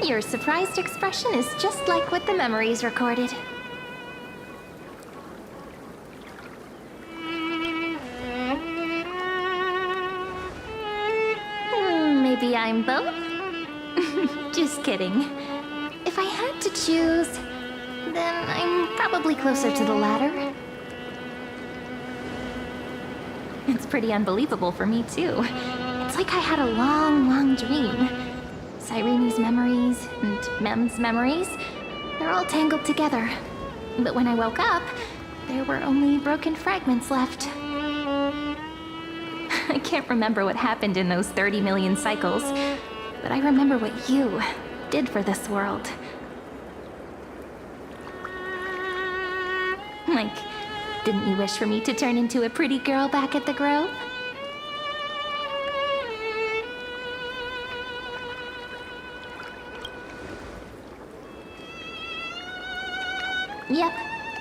Your surprised expression is just like what the memories recorded. Maybe I'm both? Just kidding. If I had to choose, then I'm probably closer to the latter. It's pretty unbelievable for me, too. It's like I had a long, long dream. Cyrene's memories and Mem's memories, they're all tangled together. But when I woke up, there were only broken fragments left. I can't remember what happened in those 30 million cycles, but I remember what you did for this world. Like, didn't you wish for me to turn into a pretty girl back at the Grove? Yep,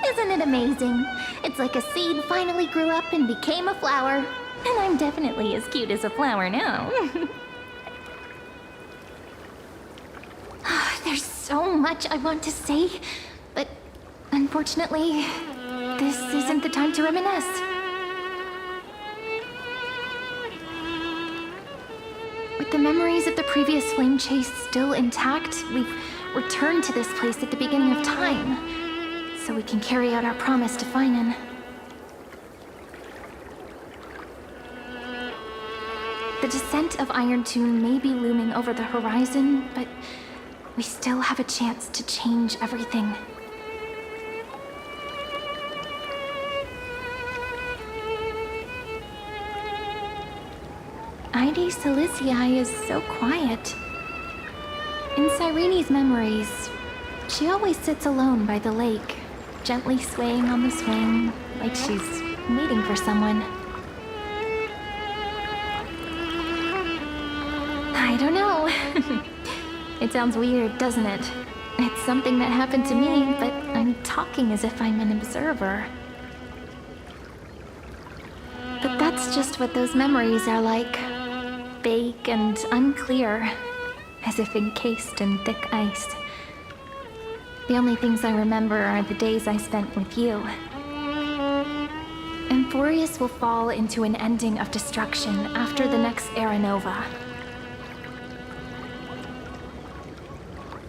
isn't it amazing? It's like a seed finally grew up and became a flower. And I'm definitely as cute as a flower now. There's so much I want to say, but unfortunately, this isn't the time to reminisce. With the memories of the previous flame chase still intact, we've returned to this place at the beginning of time, so we can carry out our promise to Finan. The descent of Iron Tomb may be looming over the horizon, but we still have a chance to change everything. Ide Silicii is so quiet. In Cyrene's memories, she always sits alone by the lake, gently swaying on the swing, like she's waiting for someone. I don't know. It sounds weird, doesn't it? It's something that happened to me, but I'm talking as if I'm an observer. But that's just what those memories are like. Vague and unclear, as if encased in thick ice. The only things I remember are the days I spent with you. Emphorius will fall into an ending of destruction after the next Era Nova.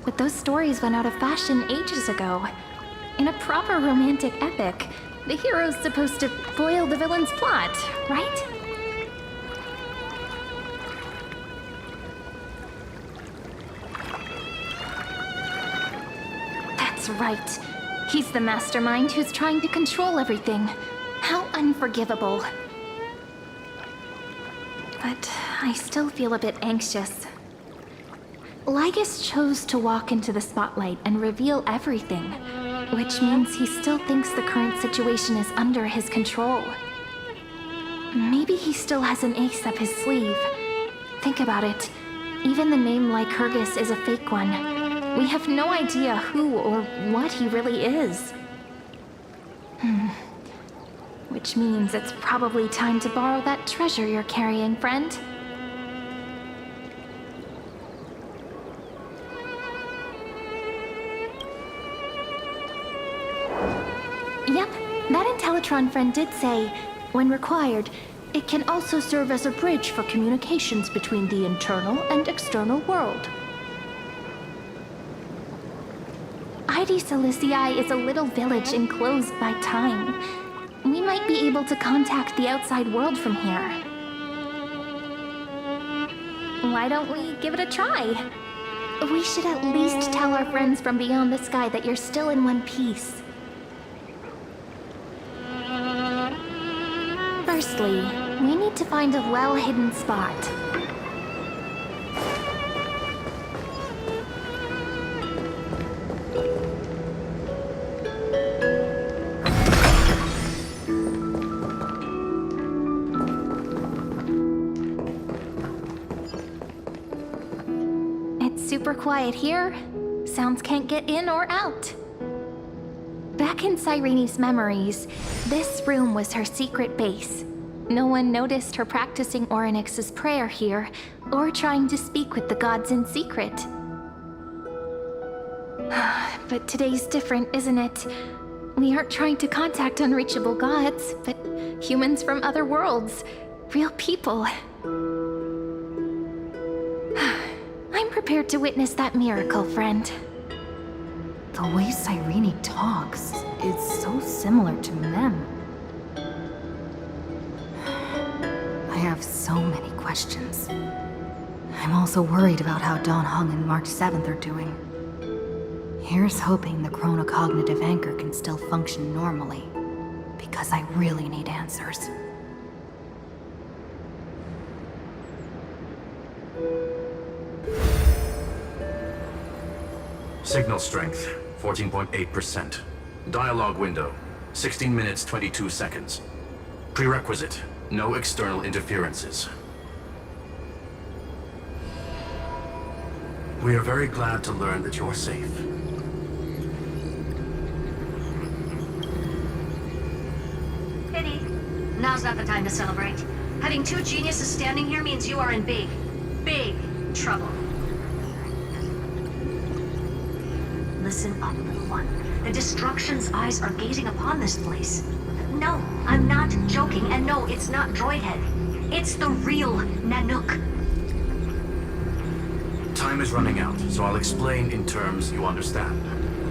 But those stories went out of fashion ages ago. In a proper romantic epic, the hero's supposed to foil the villain's plot, right? That's right. He's the mastermind who's trying to control everything. How unforgivable. But I still feel a bit anxious. Lygus chose to walk into the spotlight and reveal everything, which means he still thinks the current situation is under his control. Maybe he still has an ace up his sleeve. Think about it. Even the name Lycurgus is a fake one. We have no idea who or what he really is. Which means it's probably time to borrow that treasure you're carrying, friend. Yep, that Intellitron friend did say, when required, it can also serve as a bridge for communications between the internal and external world. Ide Silicii is a little village enclosed by time. We might be able to contact the outside world from here. Why don't we give it a try? We should at least tell our friends from beyond the sky that you're still in one piece. Firstly, we need to find a well-hidden spot. It's super quiet here. Sounds can't get in or out. Back in Cyrene's memories, this room was her secret base. No one noticed her practicing Orynyx's prayer here, or trying to speak with the gods in secret. But today's different, isn't it? We aren't trying to contact unreachable gods, but humans from other worlds. Real people. I'm prepared to witness that miracle, friend. The way Cyrene talks is so similar to Mem. I have so many questions. I'm also worried about how Dawn Hung and March 7th are doing. Here's hoping the chronocognitive anchor can still function normally, because I really need answers. Signal strength, 14.8%. Dialogue window, 16 minutes 22 seconds. Prerequisite, no external interferences. We are very glad to learn that you're safe. Pity. Now's not the time to celebrate. Having two geniuses standing here means you are in big trouble. Listen up, little one. The Destruction's eyes are gazing upon this place. No, I'm not joking, and no, it's not Droidhead. It's the real Nanook. Time is running out, so I'll explain in terms you understand.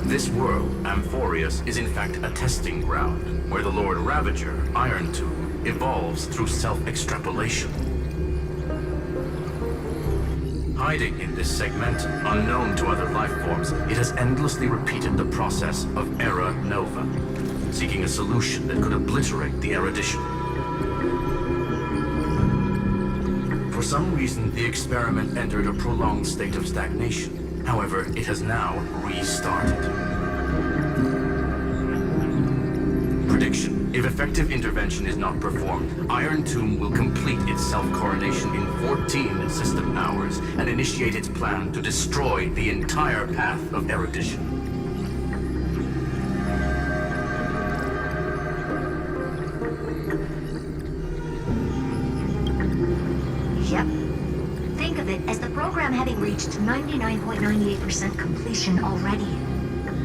This world, Amphorius, is in fact a testing ground, where the Lord Ravager, Iron Tomb, evolves through self-extrapolation. Hiding in this segment, unknown to other life forms, it has endlessly repeated the process of Era Nova, seeking a solution that could obliterate the erudition. For some reason, the experiment entered a prolonged state of stagnation. However, it has now restarted. Prediction. If effective intervention is not performed, Iron Tomb will complete its self-coronation in 14 system hours and initiate its plan to destroy the entire path of erudition. Yep. Think of it as the program having reached 99.98% completion already.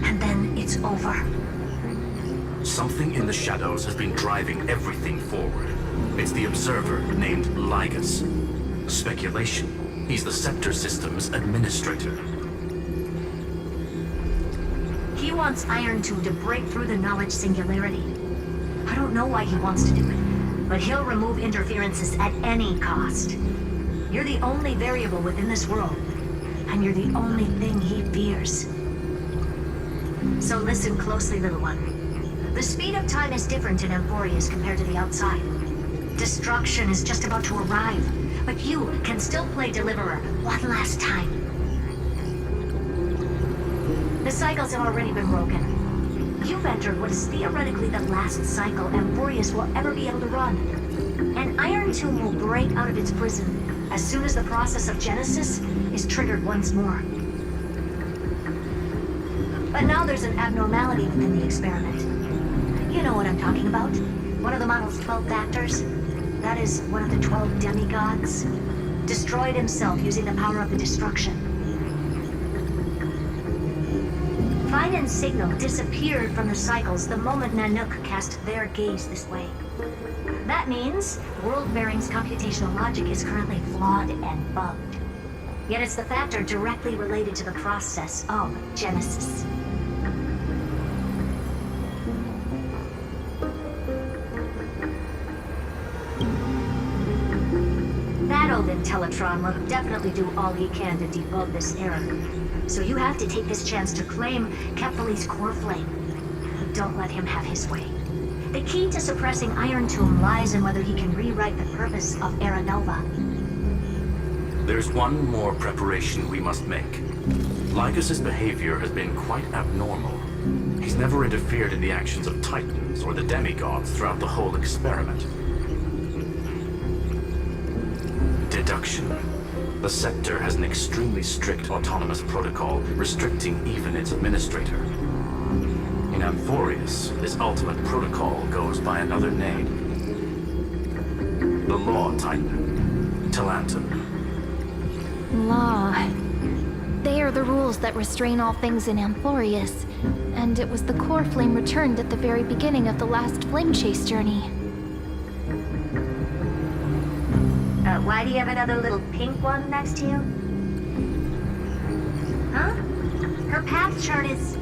And then it's over. Something in the shadows has been driving everything forward. It's the observer named Lygus. Speculation. He's the Scepter System's administrator. He wants Iron Tomb to break through the knowledge singularity. I don't know why he wants to do it, but he'll remove interferences at any cost. You're the only variable within this world, and you're the only thing he fears. So listen closely, little one. The speed of time is different in Amphorius compared to the outside. Destruction is just about to arrive, but you can still play Deliverer one last time. The cycles have already been broken. You've entered what is theoretically the last cycle Amphorius will ever be able to run. And Iron Tomb will break out of its prison as soon as the process of Genesis is triggered once more. But now there's an abnormality within the experiment. You know what I'm talking about. One of the model's 12 factors. That is one of the 12 demigods. Destroyed himself using the power of the destruction. Fine and Signal disappeared from the cycles the moment Nanook cast their gaze this way. That means World-Bearing's computational logic is currently flawed and bugged. Yet it's the factor directly related to the process of Genesis. That old Intellitron will definitely do all he can to debug this error. So you have to take this chance to claim Kepali's core flame. Don't let him have his way. The key to suppressing Iron Tomb lies in whether he can rewrite the purpose of Era Nova. There's one more preparation we must make. Lygus's behavior has been quite abnormal. He's never interfered in the actions of Titans or the demigods throughout the whole experiment. Deduction. The Scepter has an extremely strict autonomous protocol, restricting even its administrator. In Amphorius, this ultimate protocol goes by another name. The Law Titan. Talantum. Law. They are the rules that restrain all things in Amphorius, and it was the core flame returned at the very beginning of the last flame chase journey. Why do you have another little pink one next to you? Huh? Her path chart is...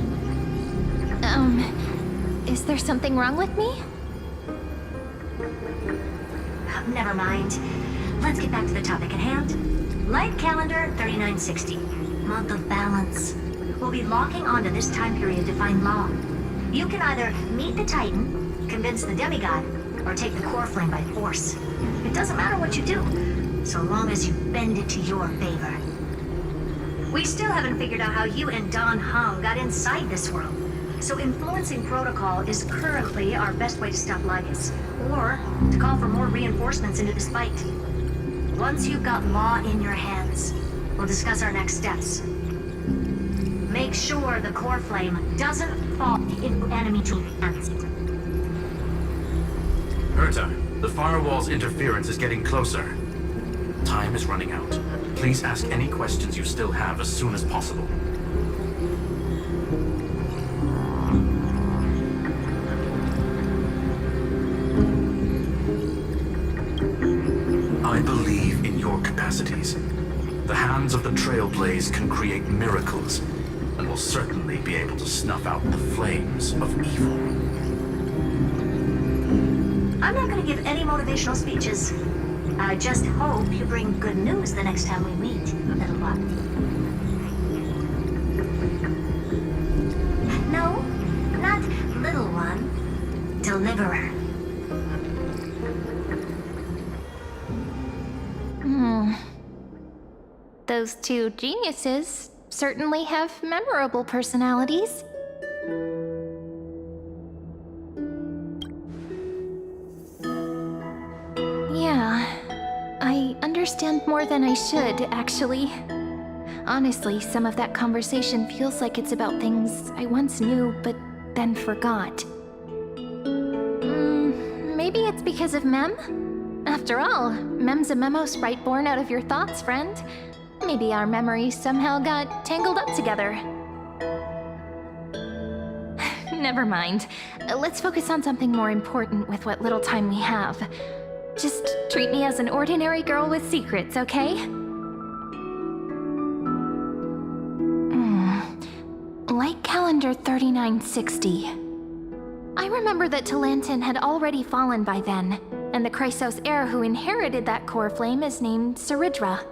Is there something wrong with me? Never mind. Let's get back to the topic at hand. Light calendar 3960. Month of balance. We'll be locking onto this time period to find Law. You can either meet the Titan, convince the demigod, or take the core flame by force. It doesn't matter what you do, so long as you bend it to your favor. We still haven't figured out how you and Don Hung got inside this world. So influencing protocol is currently our best way to stop Lygus, or to call for more reinforcements into this fight. Once you've got Law in your hands, we'll discuss our next steps. Make sure the core flame doesn't fall into enemy hands. Herta, the firewall's interference is getting closer. Time is running out. Please ask any questions you still have as soon as possible. I believe in your capacities. The hands of the Trailblaze can create miracles, and will certainly be able to snuff out the flames of evil. I'm not gonna give any motivational speeches. I just hope you bring good news the next time we meet, little one. No, not little one. Deliverer. Those two geniuses certainly have memorable personalities. Yeah, I understand more than I should, actually. Honestly, some of that conversation feels like it's about things I once knew but then forgot. Maybe it's because of Mem? After all, Mem's a memo sprite born out of your thoughts, friend. Maybe our memories somehow got tangled up together. Never mind. Let's focus on something more important with what little time we have. Just treat me as an ordinary girl with secrets, okay? Light calendar 3960. I remember that Talantin had already fallen by then, and the Chrysos heir who inherited that core flame is named Saridra.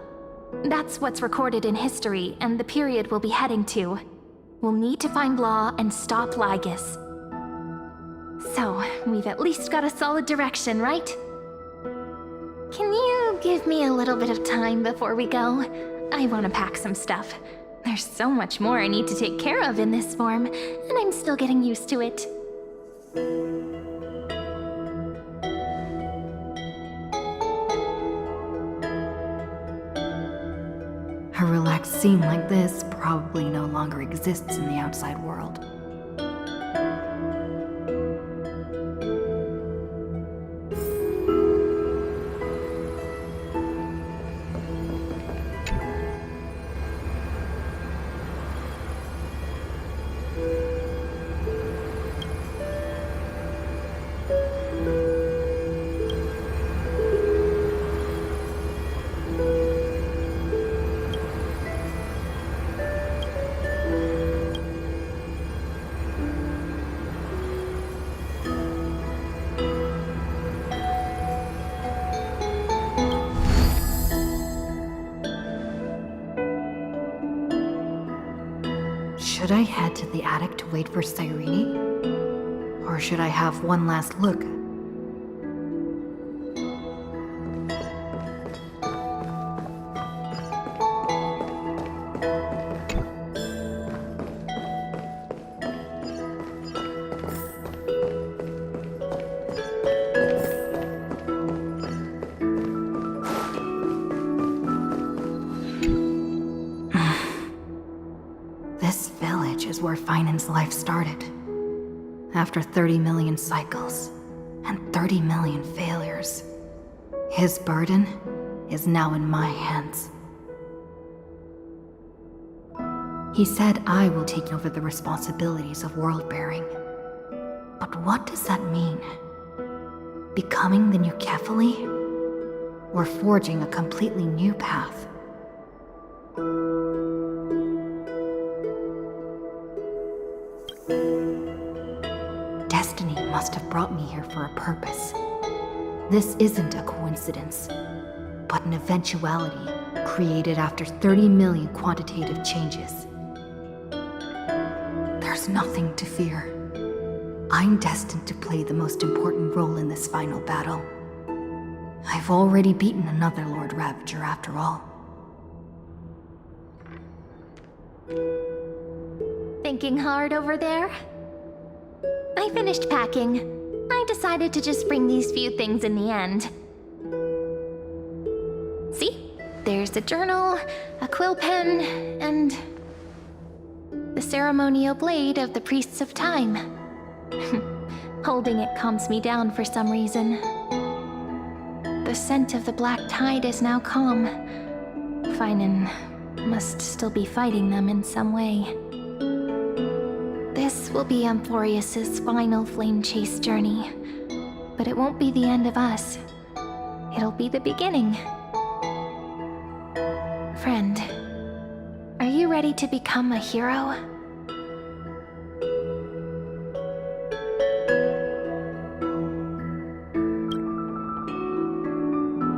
That's what's recorded in history, and the period we'll be heading to. We'll need to find Law and stop Lygus. So, we've at least got a solid direction, right? Can you give me a little bit of time before we go? I want to pack some stuff. There's so much more I need to take care of in this form, and I'm still getting used to it. A relaxed scene like this probably no longer exists in the outside world. Should I head to the attic to wait for Cyrene? Or should I have one last look? This village is where Finan's life started. After 30 million cycles and 30 million failures, his burden is now in my hands. He said I will take over the responsibilities of world-bearing. But what does that mean? Becoming the new Kefali? Or forging a completely new path? Destiny must have brought me here for a purpose. This isn't a coincidence, but an eventuality created after 30 million quantitative changes. There's nothing to fear. I'm destined to play the most important role in this final battle. I've already beaten another Lord Ravager after all. Thinking hard over there? I finished packing. I decided to just bring these few things in the end. See? There's a journal, a quill pen, and the ceremonial blade of the Priests of Time. Holding it calms me down for some reason. The scent of the black tide is now calm. Finan must still be fighting them in some way. This will be Amphorius's final flame chase journey. But it won't be the end of us. It'll be the beginning. Friend, are you ready to become a hero?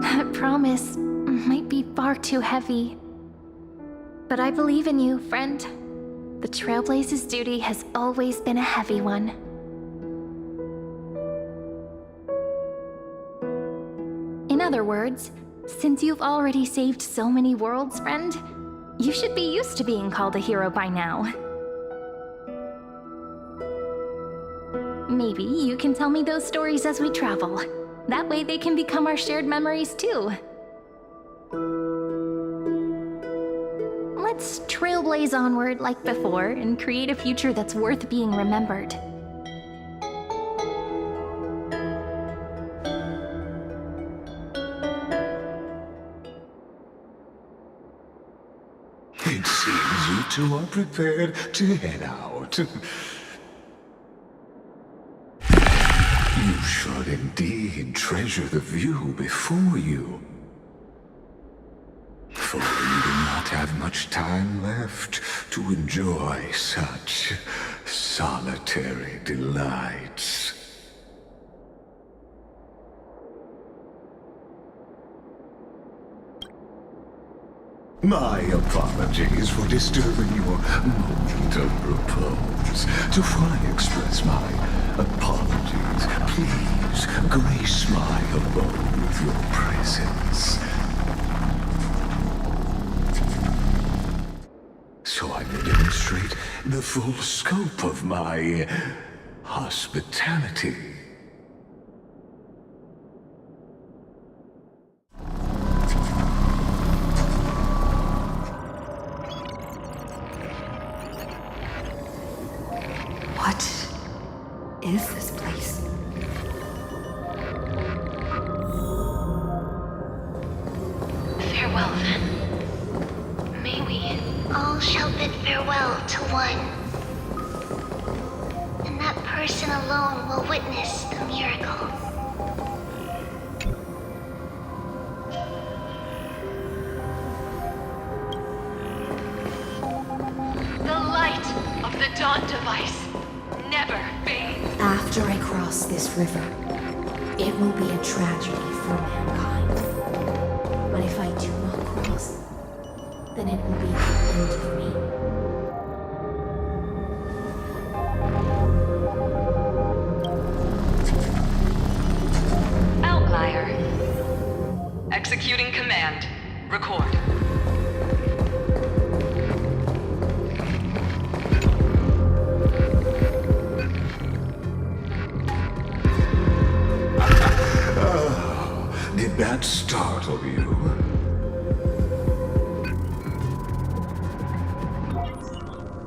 That promise might be far too heavy. But I believe in you, friend. The Trailblaze's duty has always been a heavy one. In other words, since you've already saved so many worlds, friend, you should be used to being called a hero by now. Maybe you can tell me those stories as we travel. That way they can become our shared memories too. Let's trailblaze onward like before and create a future that's worth being remembered. It seems you two are prepared to head out. You should indeed treasure the view before you. For you do not have much time left to enjoy such solitary delights. My apologies for disturbing your moment of repose. To fully express my apologies, please grace my abode with your presence. So I may demonstrate the full scope of my hospitality. What is this place? Farewell, then. May we All shall bid farewell to one. And that person alone will witness the miracle. The light of the Dawn Device never fades. After I cross this river, it will be a tragedy for mankind. But if I do not cross, then it will be the end of me. Outlier. Executing command. Record. Did that startle you?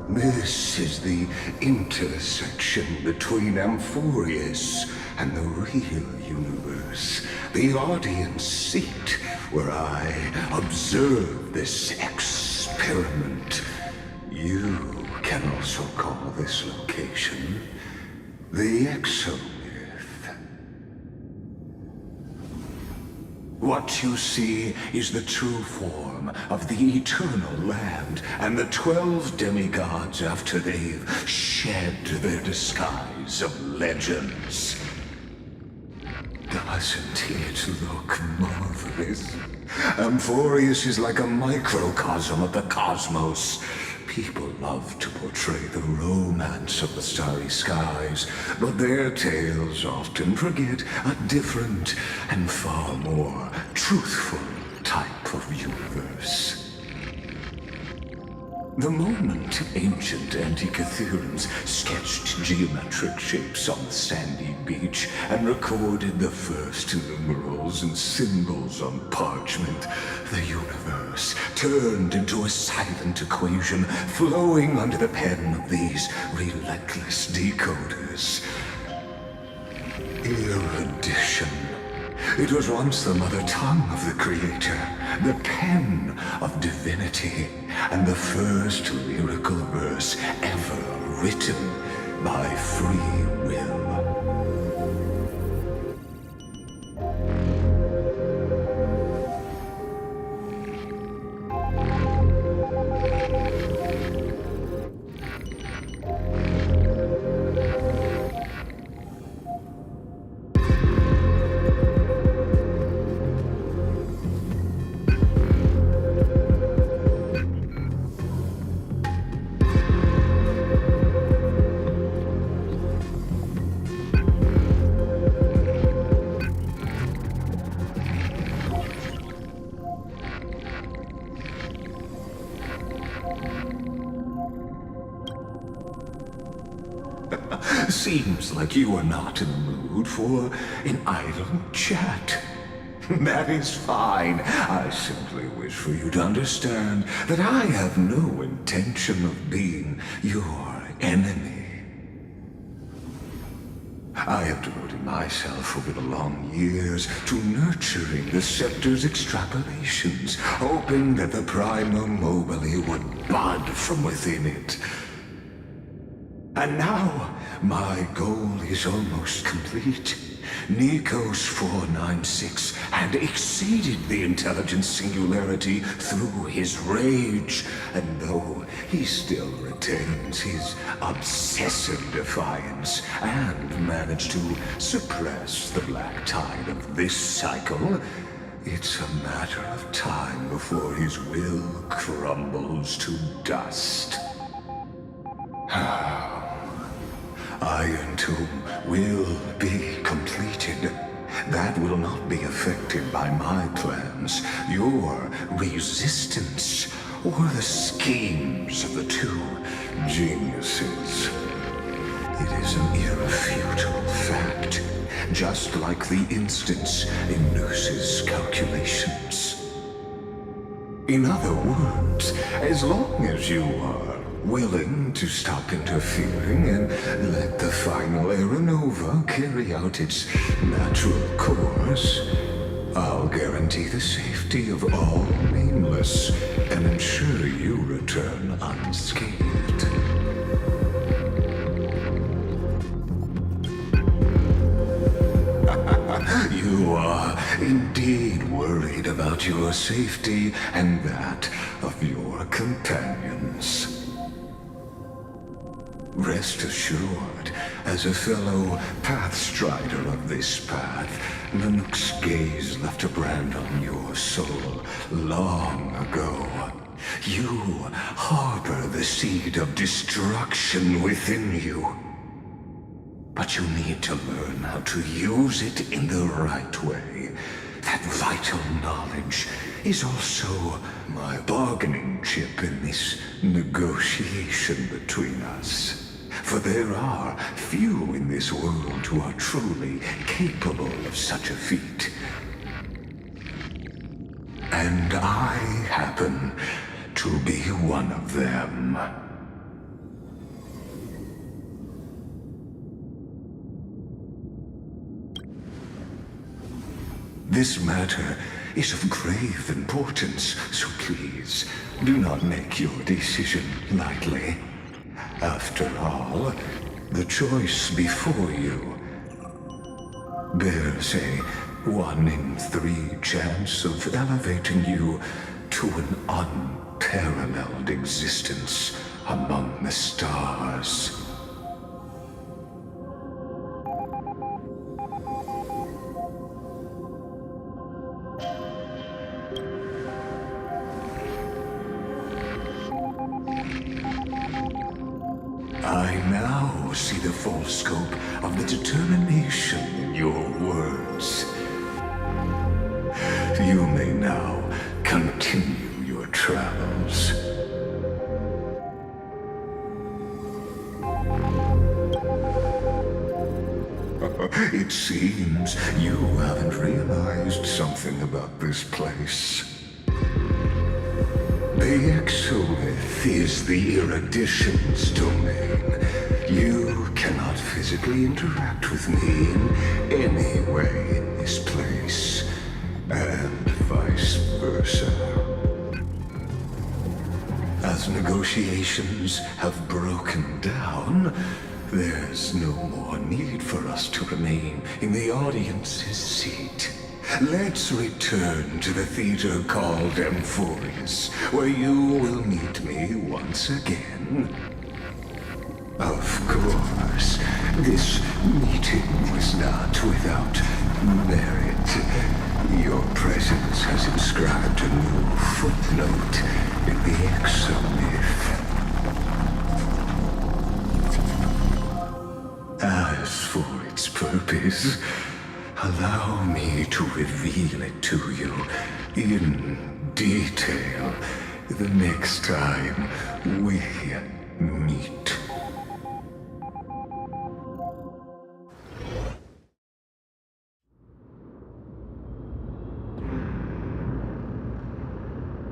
This is the intersection between Amphorius and the real universe. The audience seat where I observe this experiment. You can also call this location the Exomyth. What you see is the true form of the eternal land and the 12 demigods after they've shed their disguise of legends. Doesn't it look marvelous? Amphorius is like a microcosm of the cosmos. People love to portray the romance of the starry skies, but their tales often forget a different and far more truthful type of universe. The moment ancient Antikytherians sketched geometric shapes on the sandy beach and recorded the first numerals and symbols on parchment, the universe turned into a silent equation flowing under the pen of these relentless decoders. Erudition. It was once the mother tongue of the Creator, the pen of divinity, and the first lyrical verse ever written by free will. Seems like you are not in the mood for an idle chat. That is fine. I simply wish for you to understand that I have no intention of being your enemy. I have devoted myself over the long years to nurturing the Scepter's extrapolations, hoping that the Prima Mobile would bud from within it. And now, my goal is almost complete. Nikos 496 had exceeded the intelligence singularity through his rage, and though he still retains his obsessive defiance and managed to suppress the black tide of this cycle, it's a matter of time before his will crumbles to dust. Iron Tomb will be completed. That will not be affected by my plans, your resistance, or the schemes of the two geniuses. It is an irrefutable fact, just like the instance in Noose's calculations. In other words, as long as you are willing to stop interfering and let the final Aeronova carry out its natural course, I'll guarantee the safety of all nameless and ensure you return unscathed. You are indeed worried about your safety and that of your companions. Rest assured, as a fellow pathstrider of this path, Nanook's gaze left a brand on your soul long ago. You harbor the seed of destruction within you. But you need to learn how to use it in the right way. That vital knowledge is also my bargaining chip in this negotiation between us. For there are few in this world who are truly capable of such a feat. And I happen to be one of them. This matter is of grave importance, so please, do not make your decision lightly. After all, the choice before you bears a 1 in 3 chance of elevating you to an unparalleled existence among the stars. I now see the full scope of the determination in your words. You may now continue your travels. It seems you haven't realized something about this place. The Exolith is the Erudition's domain. You cannot physically interact with me in any way in this place, and vice versa. As negotiations have broken down, there's no more need for us to remain in the audience's seat. Let's return to the theater called Amphorius, where you will meet me once again. Of course, this meeting was not without merit. Your presence has inscribed a new footnote in the Exomyth. As for its purpose, allow me to reveal it to you in detail the next time we meet.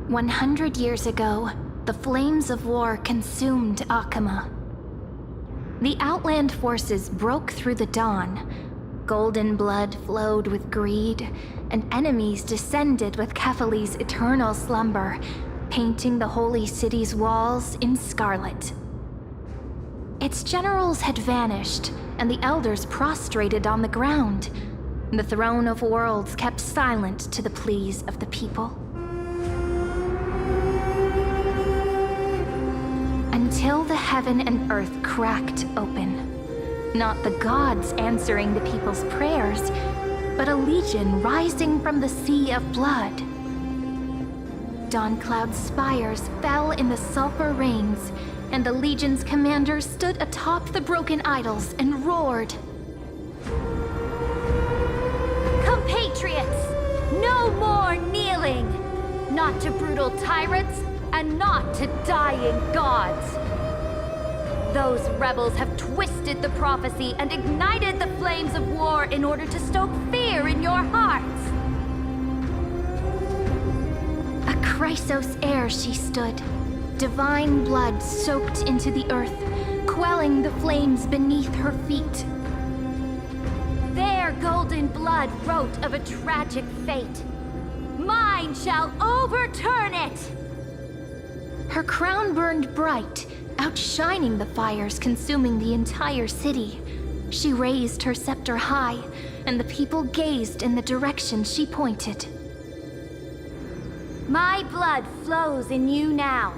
"100 years ago, the flames of war consumed Akama. The Outland forces broke through the dawn. Golden blood flowed with greed, and enemies descended with Kefali's eternal slumber, painting the holy city's walls in scarlet. Its generals had vanished, and the elders prostrated on the ground. The throne of worlds kept silent to the pleas of the people. Until the heaven and earth cracked open. Not the gods answering the people's prayers, but a legion rising from the sea of blood. Dawncloud's spires fell in the sulfur rains, and the legion's commander stood atop the broken idols and roared. "Compatriots, no more kneeling! Not to brutal tyrants, and not to dying gods! Those rebels have twisted the prophecy and ignited the flames of war in order to stoke fear in your hearts." A Chrysos heir she stood, divine blood soaked into the earth, quelling the flames beneath her feet. Their golden blood wrote of a tragic fate. Mine shall overturn it! Her crown burned bright, outshining the fires consuming the entire city. She raised her scepter high, and the people gazed in the direction she pointed. "My blood flows in you now.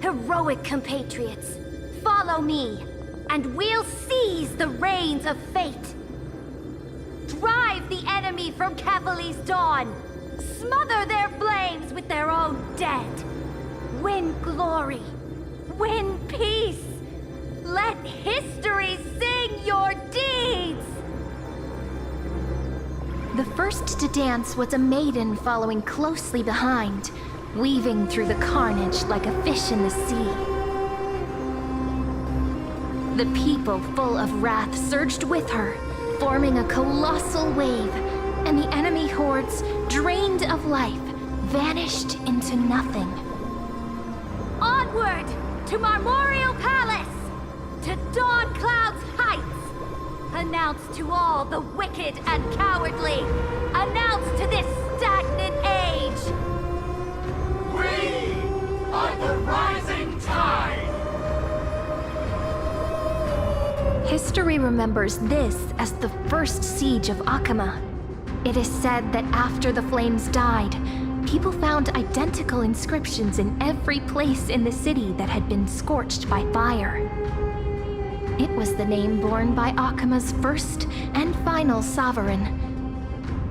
Heroic compatriots, follow me, and we'll seize the reins of fate. Drive the enemy from Kefali's dawn. Smother their flames with their own dead. Win glory. Win peace! Let history sing your deeds!" The first to dance was a maiden following closely behind, weaving through the carnage like a fish in the sea. The people, full of wrath, surged with her, forming a colossal wave, and the enemy hordes, drained of life, vanished into nothing. Onward! To Marmoreal Palace! To Dawncloud's heights! Announce to all the wicked and cowardly! Announce to this stagnant age! History remembers this as the first siege of Akama. It is said that after the flames died, people found identical inscriptions in every place in the city that had been scorched by fire. It was the name borne by Akama's first and final sovereign,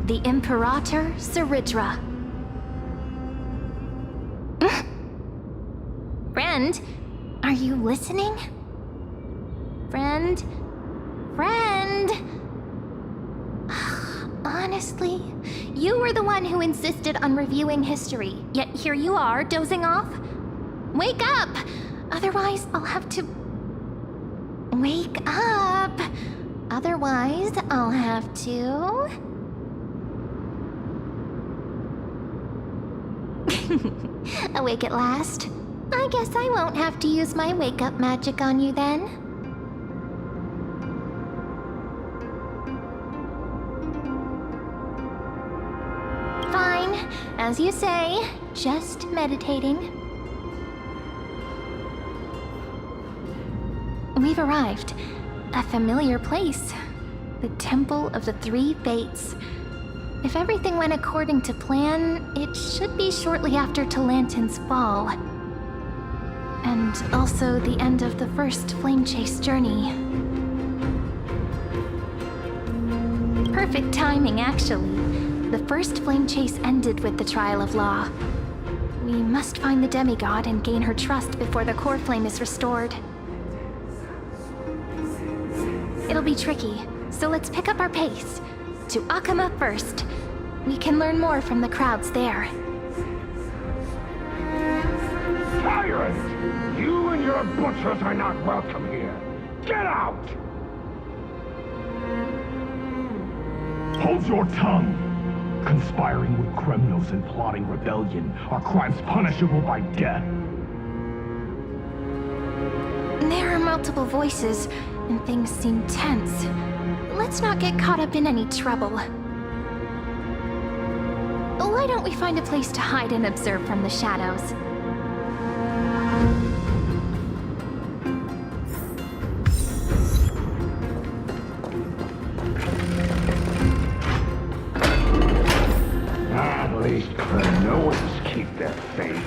the Imperator Saridra. Friend, are you listening? Friend? Honestly, you were the one who insisted on reviewing history, yet here you are, dozing off? Wake up! Otherwise, I'll have to... Wake up! Otherwise, I'll have to... Awake at last? I guess I won't have to use my wake-up magic on you then. Fine, as you say, just meditating. We've arrived. A familiar place. The Temple of the Three Fates. If everything went according to plan, it should be shortly after Talantin's fall. And also the end of the first flame chase journey. Perfect timing, actually. The first flame chase ended with the trial of law. We must find the demigod and gain her trust before the core flame is restored. It'll be tricky, so let's pick up our pace. To Akama first. We can learn more from the crowds there. Tyrant! You and your butchers are not welcome here. Get out! Hold your tongue! Conspiring with criminals and plotting rebellion are crimes punishable by death. There are multiple voices, and things seem tense. Let's not get caught up in any trouble. Why don't we find a place to hide and observe from the shadows? At least criminals keep their faith.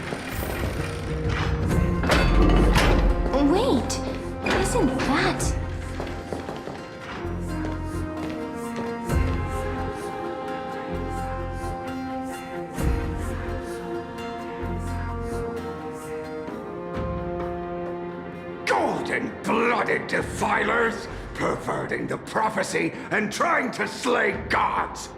Wait! Isn't that... Golden-blooded defilers, perverting the prophecy and trying to slay gods.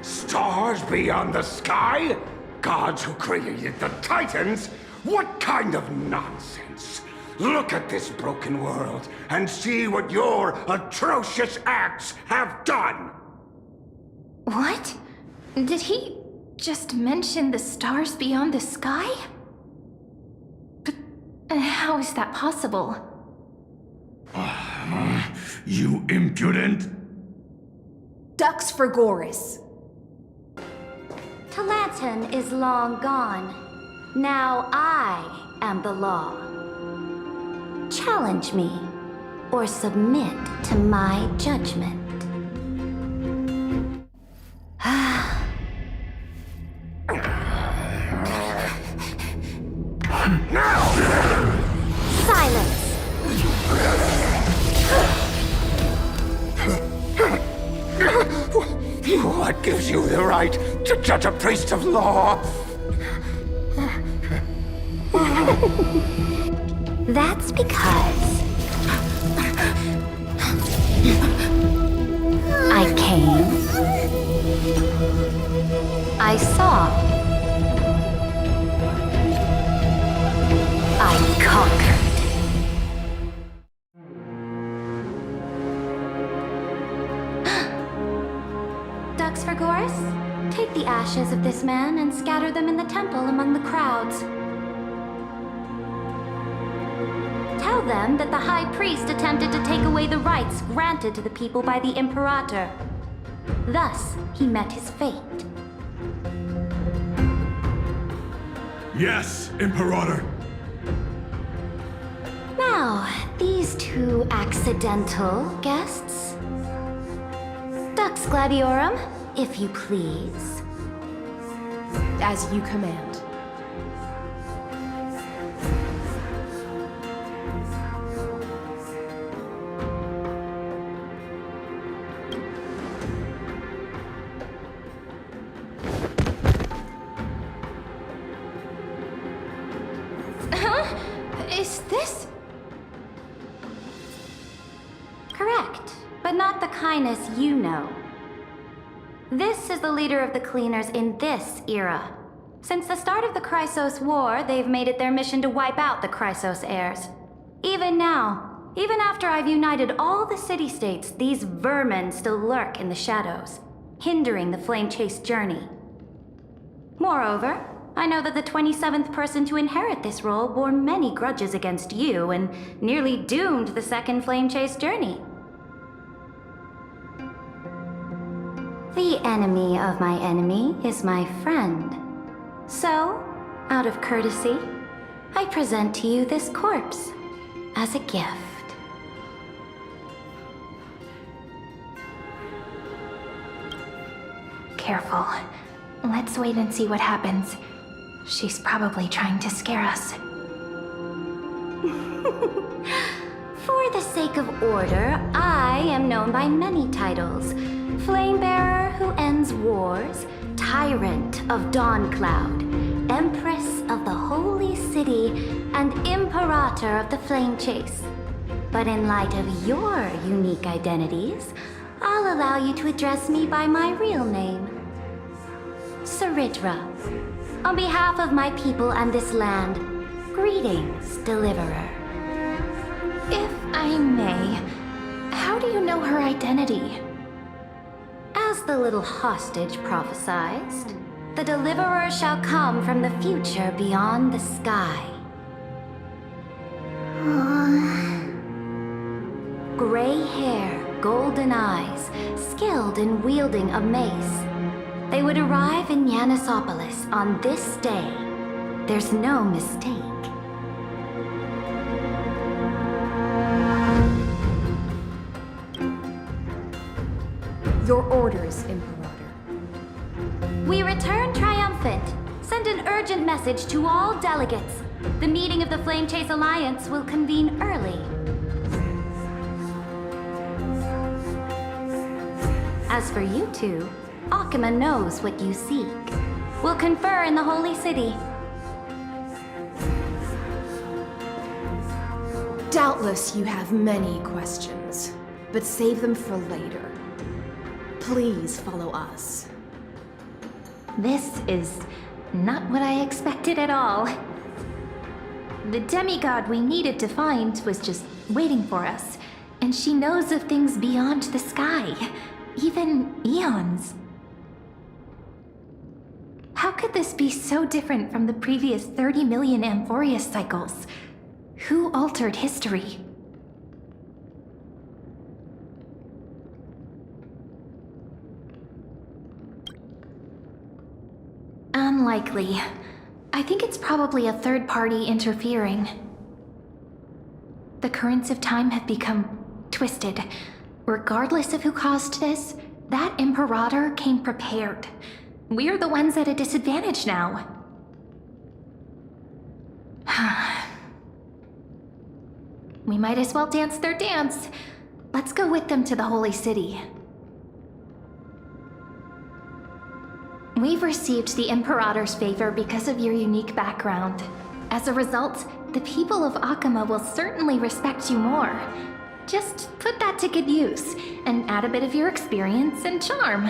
Stars beyond the sky? Gods who created the Titans? What kind of nonsense? Look at this broken world and see what your atrocious acts have done! What? Did he just mention the stars beyond the sky? But how is that possible? You impudent! Ducks for Goris. Talantin is long gone. Now I am the law. Challenge me, or submit to my judgment. Silence! What gives you the right to judge a priest of law? That's because I came, I saw, I conquered. Ducks for Goris, take the ashes of this man and scatter them in the temple among the crowds. Tell them that the High Priest attempted to take away the rights granted to the people by the Imperator. Thus, he met his fate. Yes, Imperator. Now, these two accidental guests? Dux Gladiorum, if you please. As you command. Is this? Correct, but not the kindness you know. This is the leader of the Cleaners in this era. Since the start of the Chrysos War, they've made it their mission to wipe out the Chrysos heirs. Even now, even after I've united all the city-states, these vermin still lurk in the shadows, hindering the flame-chase journey. Moreover, I know that the 27th person to inherit this role bore many grudges against you and nearly doomed the second flame chase journey. The enemy of my enemy is my friend. So, out of courtesy, I present to you this corpse as a gift. Careful. Let's wait and see what happens. She's probably trying to scare us. For the sake of order, I am known by many titles. Flamebearer who ends wars, Tyrant of Dawn Cloud, Empress of the Holy City, and Imperator of the Flame Chase. But in light of your unique identities, I'll allow you to address me by my real name. Saridra. On behalf of my people and this land, greetings, Deliverer. If I may, how do you know her identity? As the little hostage prophesied, the Deliverer shall come from the future beyond the sky. Gray hair, golden eyes, skilled in wielding a mace. They would arrive in Yanisopolis on this day. There's no mistake. Your orders, Imperator. We return triumphant. Send an urgent message to all delegates. The meeting of the Flame Chase Alliance will convene early. As for you two, Akima knows what you seek. We'll confer in the Holy City. Doubtless you have many questions, but save them for later. Please follow us. This is not what I expected at all. The demigod we needed to find was just waiting for us, and she knows of things beyond the sky, even eons. How could this be so different from the previous 30 million Amphorius cycles? Who altered history? Unlikely. I think it's probably a third party interfering. The currents of time have become twisted. Regardless of who caused this, that Imperator came prepared. We're the ones at a disadvantage now. We might as well dance their dance. Let's go with them to the Holy City. We've received the Imperator's favor because of your unique background. As a result, the people of Akima will certainly respect you more. Just put that to good use, and add a bit of your experience and charm.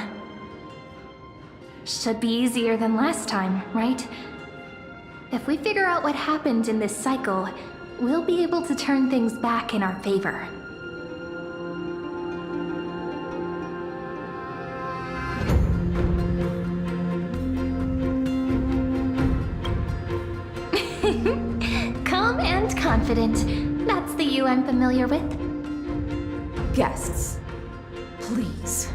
Should be easier than last time, right? If we figure out what happened in this cycle, we'll be able to turn things back in our favor. Calm and confident. That's the you I'm familiar with. Guests, please.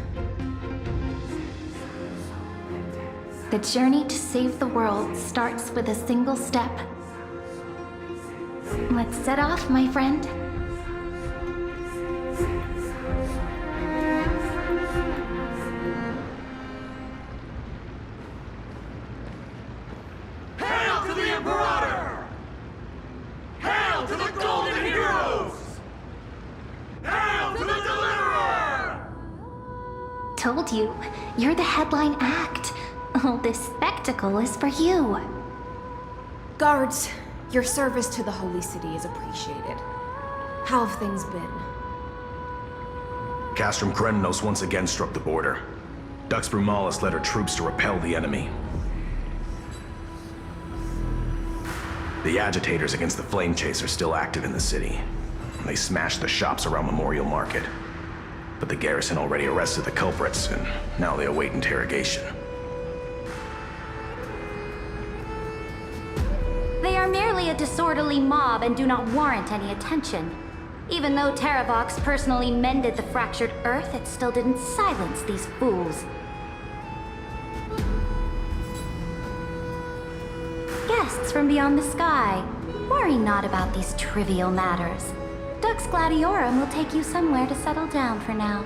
The journey to save the world starts with a single step. Let's set off, my friend. you. You're the headline act. All this spectacle is for you. Guards, your service to the Holy City is appreciated. How have things been? Castrum Kremnos once again struck the border. Dux Brumalis led her troops to repel the enemy. The agitators against the Flame Chase are still active in the city. They smashed the shops around Memorial Market. But the garrison already arrested the culprits, and now they await interrogation. They are merely a disorderly mob and do not warrant any attention. Even though Terravox personally mended the fractured earth, it still didn't silence these fools. Guests from beyond the sky, worry not about these trivial matters. Dux Gladiorum will take you somewhere to settle down for now.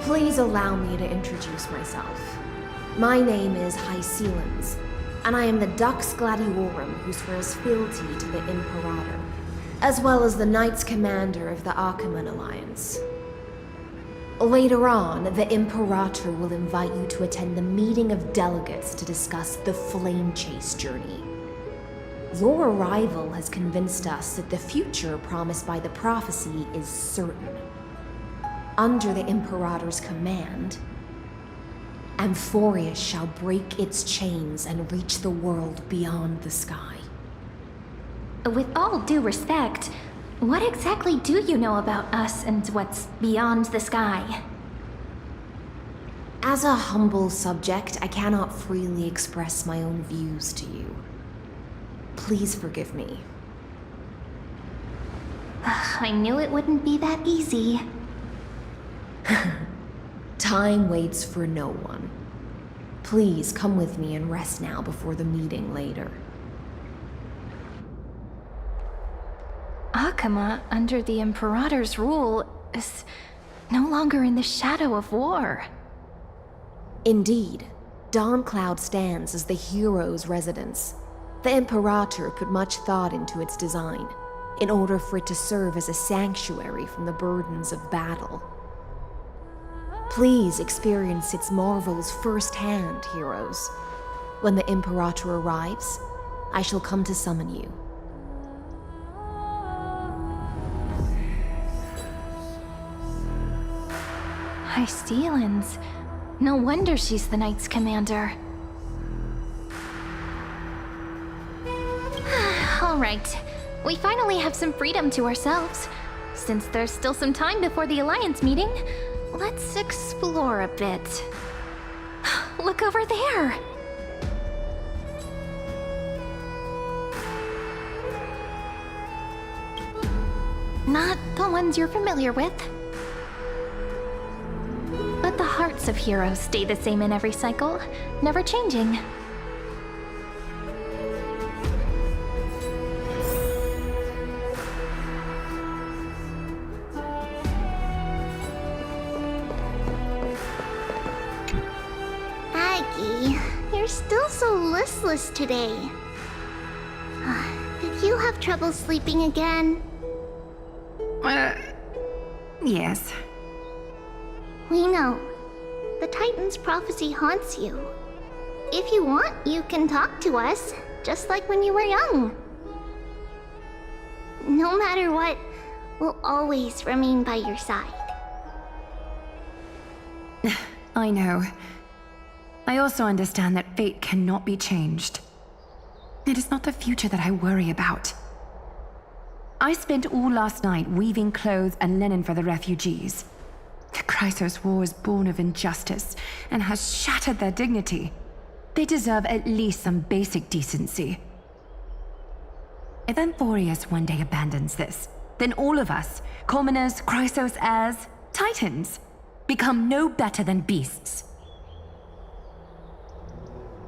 Please allow me to introduce myself. My name is Hycelens, and I am the Dux Gladiorum who swears fealty to the Imperator, as well as the Knights Commander of the Achaemen Alliance. Later on, the Imperator will invite you to attend the meeting of delegates to discuss the Flame Chase journey. Your arrival has convinced us that the future promised by the prophecy is certain. Under the Imperator's command, Amphorius shall break its chains and reach the world beyond the sky. With all due respect, what exactly do you know about us and what's beyond the sky? As a humble subject, I cannot freely express my own views to you. Please forgive me. I knew it wouldn't be that easy. Time waits for no one. Please come with me and rest now before the meeting later. Achaemen, under the Imperator's rule, is no longer in the shadow of war. Indeed, Dawncloud stands as the hero's residence. The Imperator put much thought into its design, in order for it to serve as a sanctuary from the burdens of battle. Please experience its marvels firsthand, heroes. When the Imperator arrives, I shall come to summon you. Hycelens. No wonder she's the Knights Commander. All right. We finally have some freedom to ourselves. Since there's still some time before the Alliance meeting, let's explore a bit. Look over there! Not the ones you're familiar with. But the hearts of heroes stay the same in every cycle, never changing. Aggie, you're still so listless today. Did you have trouble sleeping again? Yes. We know. The Titan's prophecy haunts you. If you want, you can talk to us, just like when you were young. No matter what, we'll always remain by your side. I know. I also understand that fate cannot be changed. It is not the future that I worry about. I spent all last night weaving clothes and linen for the refugees. The Chrysos War is born of injustice and has shattered their dignity. They deserve at least some basic decency. If Amphorius one day abandons this, then all of us, commoners, Chrysos heirs, Titans, become no better than beasts.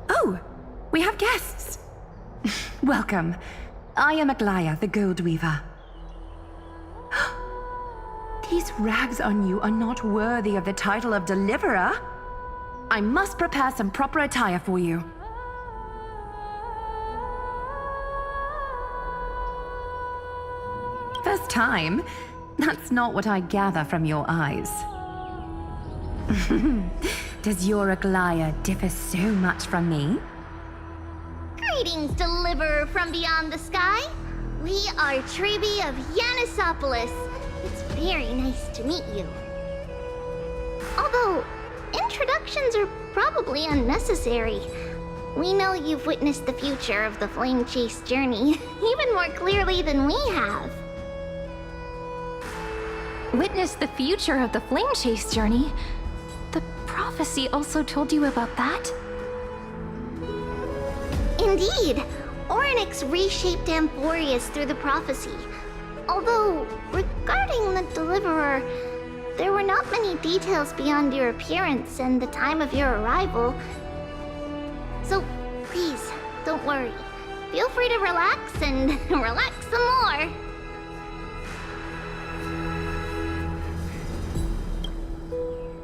Oh, we have guests. Welcome. I am Aglaya, the Gold Weaver. These rags on you are not worthy of the title of Deliverer. I must prepare some proper attire for you. time. That's not what I gather from your eyes. Does your Aglaya differ so much from me? Greetings, deliverer from beyond the sky. We are Trebi of Yanisopolis. It's very nice to meet you. Although, introductions are probably unnecessary. We know you've witnessed the future of the Flame Chase journey even more clearly than we have. Witness the future of the Flame Chase journey? The prophecy also told you about that? Indeed, Orynyx reshaped Amphorius through the prophecy. Although, regarding the Deliverer, there were not many details beyond your appearance and the time of your arrival. So, please, don't worry. Feel free to relax and relax some more.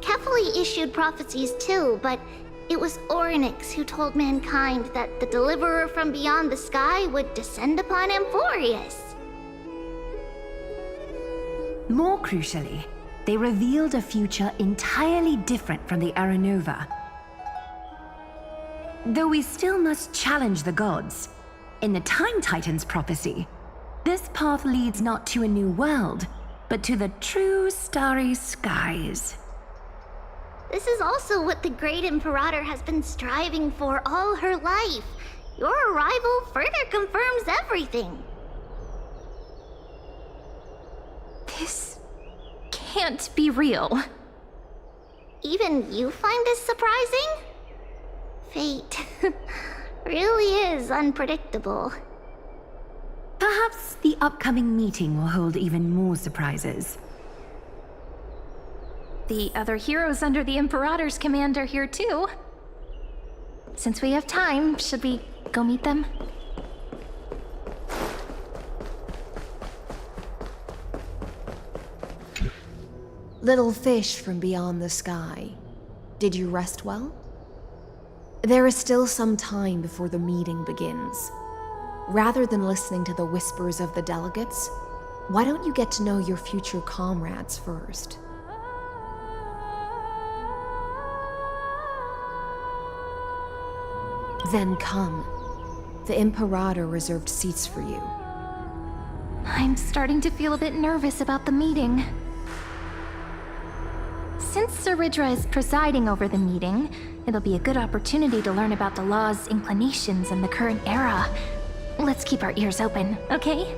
Kefali issued prophecies too, but it was Orynyx who told mankind that the Deliverer from beyond the sky would descend upon Amphorius. More crucially, they revealed a future entirely different from the Aranova. Though we still must challenge the gods, in the Time Titan's prophecy, this path leads not to a new world, but to the true starry skies. This is also what the Great Imperator has been striving for all her life. Your arrival further confirms everything. This can't be real. Even you find this surprising? Fate really is unpredictable. Perhaps the upcoming meeting will hold even more surprises. The other heroes under the Imperator's command are here too. Since we have time, should we go meet them? Little fish from beyond the sky, did you rest well? There is still some time before the meeting begins. Rather than listening to the whispers of the delegates, why don't you get to know your future comrades first? Then come. The Imperator reserved seats for you. I'm starting to feel a bit nervous about the meeting. Since Saridra is presiding over the meeting, it'll be a good opportunity to learn about the law's inclinations in the current era. Let's keep our ears open, okay?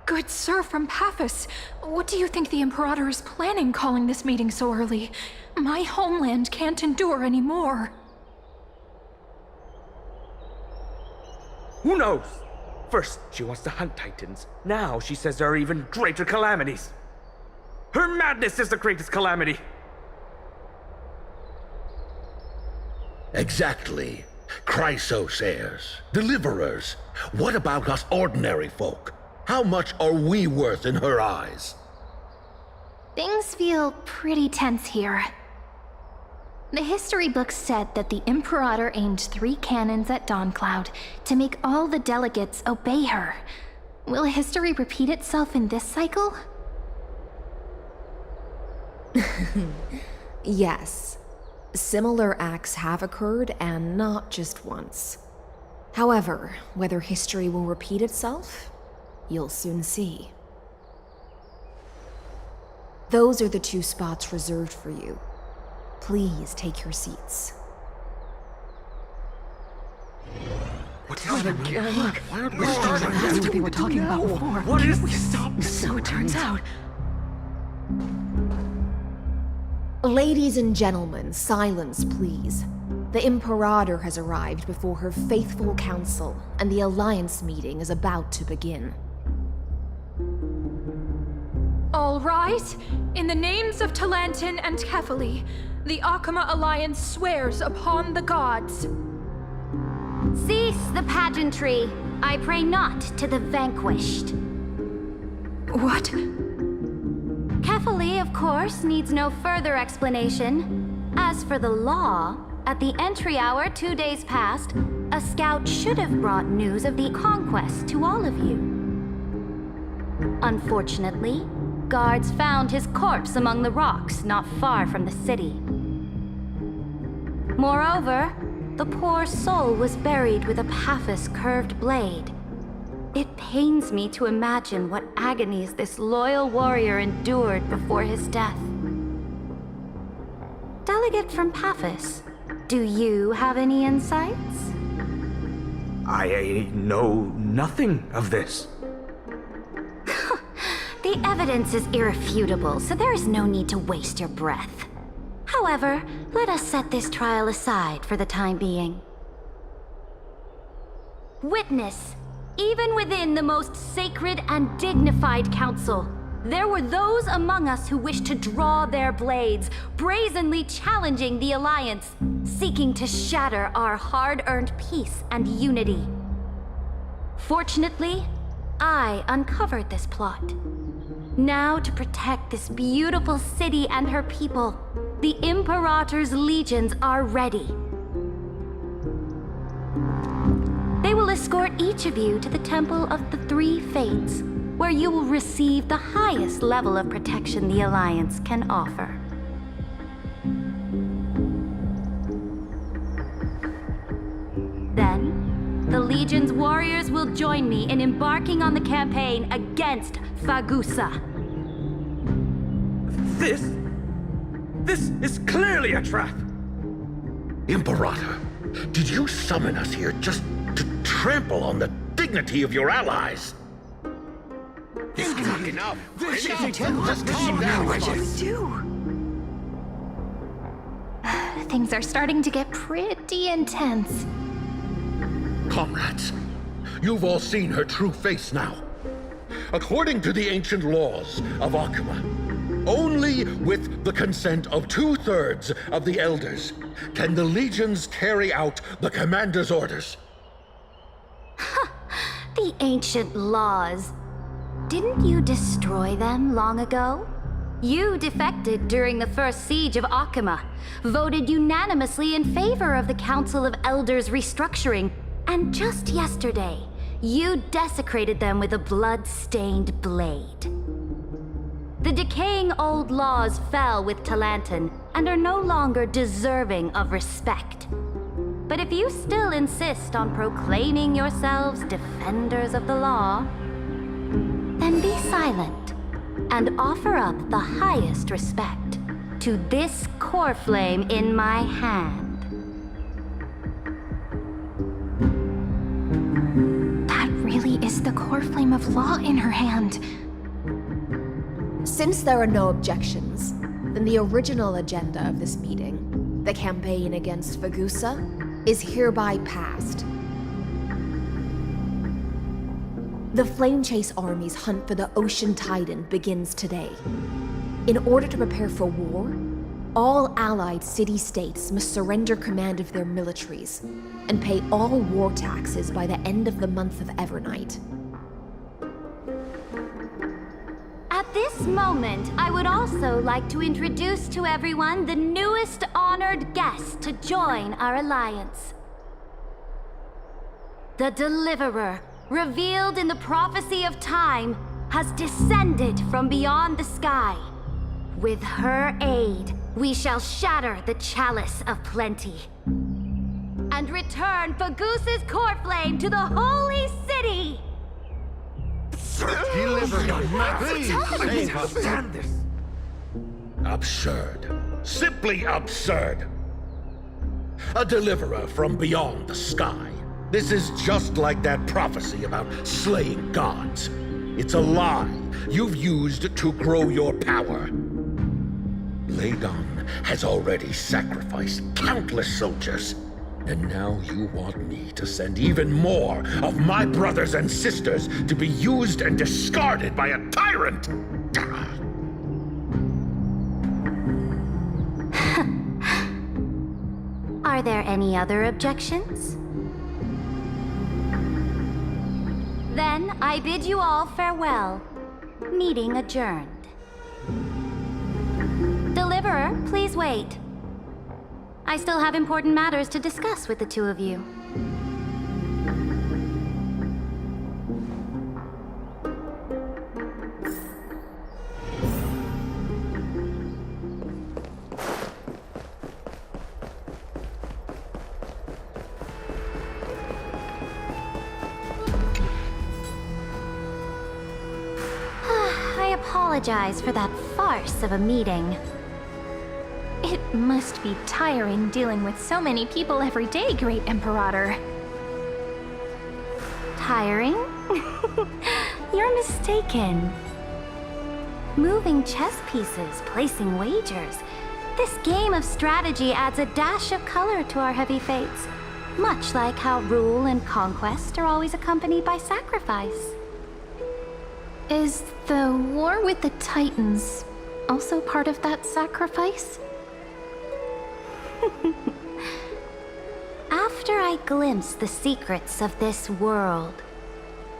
Good sir from Paphos, what do you think the Imperator is planning calling this meeting so early? My homeland can't endure anymore. Who knows? First, she wants to hunt Titans. Now she says there are even greater calamities. Her madness is the greatest calamity. Exactly. Chrysos heirs, deliverers. What about us ordinary folk? How much are we worth in her eyes? Things feel pretty tense here. The history books said that the Imperator aimed 3 cannons at Dawncloud to make all the delegates obey her. Will history repeat itself in this cycle? Yes. Similar acts have occurred, and not just once. However, whether history will repeat itself, you'll soon see. Those are the 2 spots reserved for you. Please take your seats. What's that again? Why aren't we starting? That's what we were talking about before. What is We this? stopped, so it turns out. Ladies and gentlemen, silence please. The Imperator has arrived before her faithful council, and the Alliance meeting is about to begin. All right. In the names of Talantin and Kefali, the Akama Alliance swears upon the gods. Cease the pageantry. I pray not to the vanquished. What? thankfully, of course, needs no further explanation. As for the law, at the entry hour 2 days past, a scout should have brought news of the conquest to all of you. Unfortunately, guards found his corpse among the rocks not far from the city. Moreover, the poor soul was buried with a Paphos curved blade. It pains me to imagine what agonies this loyal warrior endured before his death. Delegate from Paphos, do you have any insights? I know nothing of this. The evidence is irrefutable, so there is no need to waste your breath. However, let us set this trial aside for the time being. Witness, even within the most sacred and dignified council, there were those among us who wished to draw their blades, brazenly challenging the Alliance, seeking to shatter our hard-earned peace and unity. Fortunately, I uncovered this plot. Now, to protect this beautiful city and her people, the Imperator's legions are ready. They will escort each of you to the Temple of the Three Fates, where you will receive the highest level of protection the Alliance can offer. Then, the Legion's warriors will join me in embarking on the campaign against Fagusa. This is clearly a trap! Imperator, did you summon us here just to trample on the dignity of your allies? Enough! Just calm down. What should we do? Things are starting to get pretty intense. Comrades, you've all seen her true face now. According to the ancient laws of Akuma, only with the consent of 2/3 of the elders can the legions carry out the commander's orders. The ancient laws. Didn't you destroy them long ago? You defected during the first siege of Akuma, voted unanimously in favor of the Council of Elders restructuring, and just yesterday, you desecrated them with a blood-stained blade. The decaying old laws fell with Talanton and are no longer deserving of respect. But if you still insist on proclaiming yourselves defenders of the law, then be silent and offer up the highest respect to this core flame in my hand. That really is the core flame of law in her hand. Since there are no objections, then the original agenda of this meeting, the campaign against Fagusa, is hereby passed. The Flame Chase Army's hunt for the Ocean Titan begins today. In order to prepare for war, all allied city-states must surrender command of their militaries and pay all war taxes by the end of the month of Evernight. At this moment, I would also like to introduce to everyone the newest honored guest to join our alliance. The Deliverer, revealed in the prophecy of time, has descended from beyond the sky. With her aid, we shall shatter the chalice of plenty and return Fagusa's core flame to the holy city! Absurd. Simply absurd. A deliverer from beyond the sky. This is just like that prophecy about slaying gods. It's a lie you've used to grow your power. Ladon has already sacrificed countless soldiers. And now you want me to send even more of my brothers and sisters to be used and discarded by a tyrant! Are there any other objections? Then I bid you all farewell. Meeting adjourned. wait. I still have important matters to discuss with the two of you. I apologize for that farce of a meeting. It must be tiring dealing with so many people every day, Great Imperator. Tiring? You're mistaken. Moving chess pieces, placing wagers. This game of strategy adds a dash of color to our heavy fates, much like how rule and conquest are always accompanied by sacrifice. Is the war with the Titans also part of that sacrifice? After I glimpse the secrets of this world,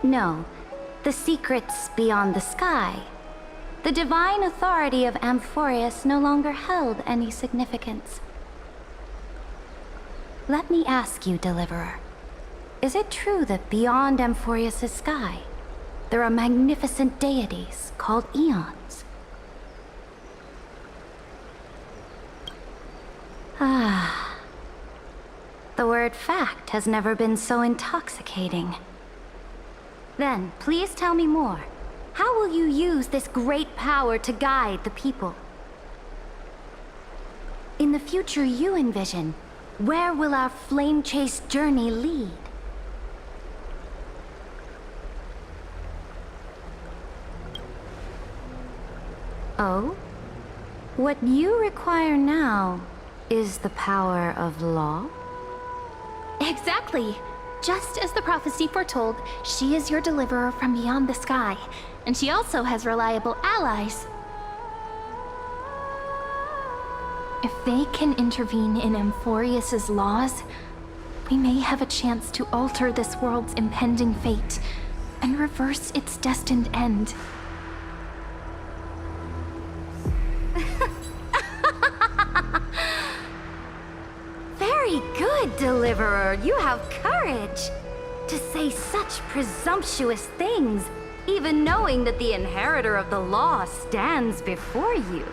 no, the secrets beyond the sky, the divine authority of Amphorius no longer held any significance. Let me ask you, Deliverer, is it true that beyond Amphorius' sky, there are magnificent deities called eons? Ah. The word fact has never been so intoxicating. Then, please tell me more. How will you use this great power to guide the people? In the future you envision, where will our flame chase journey lead? Oh? What you require now is the power of law? Exactly. Just as the prophecy foretold, she is your deliverer from beyond the sky, and she also has reliable allies. If they can intervene in Amphorius's laws, we may have a chance to alter this world's impending fate and reverse its destined end. Very good, Deliverer. You have courage. To say such presumptuous things, even knowing that the inheritor of the law stands before you.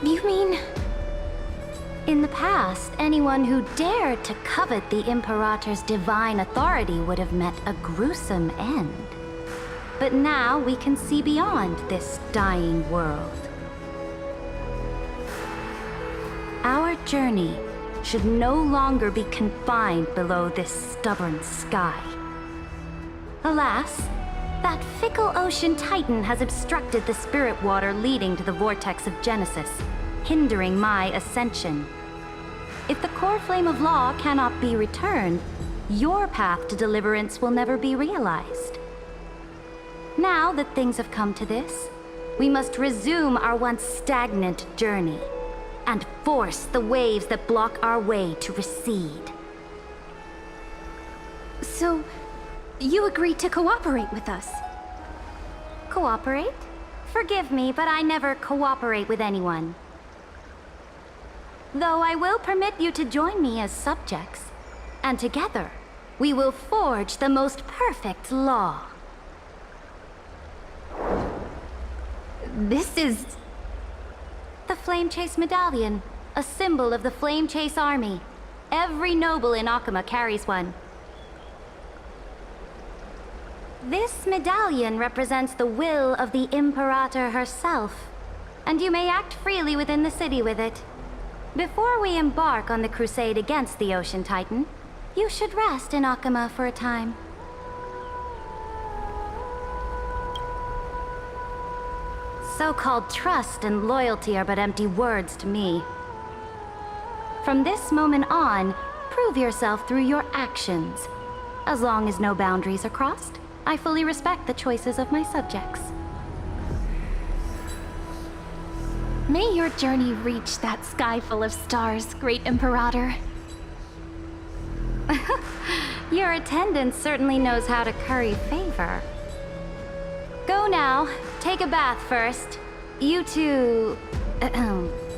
You mean... In the past, anyone who dared to covet the Imperator's divine authority would have met a gruesome end. But now we can see beyond this dying world. Our journey should no longer be confined below this stubborn sky. Alas, that fickle ocean titan has obstructed the spirit water leading to the vortex of Genesis, hindering my ascension. If the core flame of law cannot be returned, your path to deliverance will never be realized. Now that things have come to this, we must resume our once stagnant journey and force the waves that block our way to recede. So, you agreed to cooperate with us? Cooperate? Forgive me, but I never cooperate with anyone. Though I will permit you to join me as subjects, and together, we will forge the most perfect law. This is... The Flame Chase Medallion, a symbol of the Flame Chase Army. Every noble in Akama carries one. This medallion represents the will of the Imperator herself, and you may act freely within the city with it. Before we embark on the crusade against the Ocean Titan, you should rest in Akama for a time. So-called trust and loyalty are but empty words to me. From this moment on, prove yourself through your actions. As long as no boundaries are crossed, I fully respect the choices of my subjects. May your journey reach that sky full of stars, Great Imperator. Your attendant certainly knows how to curry favor. Go now. Take a bath first. You two...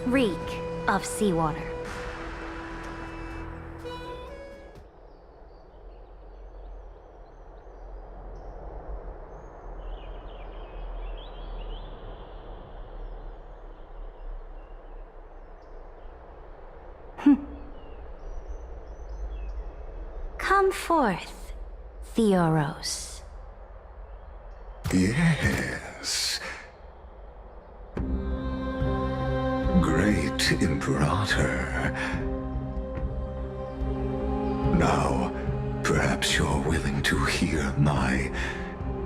reek of seawater. Come forth, Theoros. Yes. Great Imperator. Now, perhaps you're willing to hear my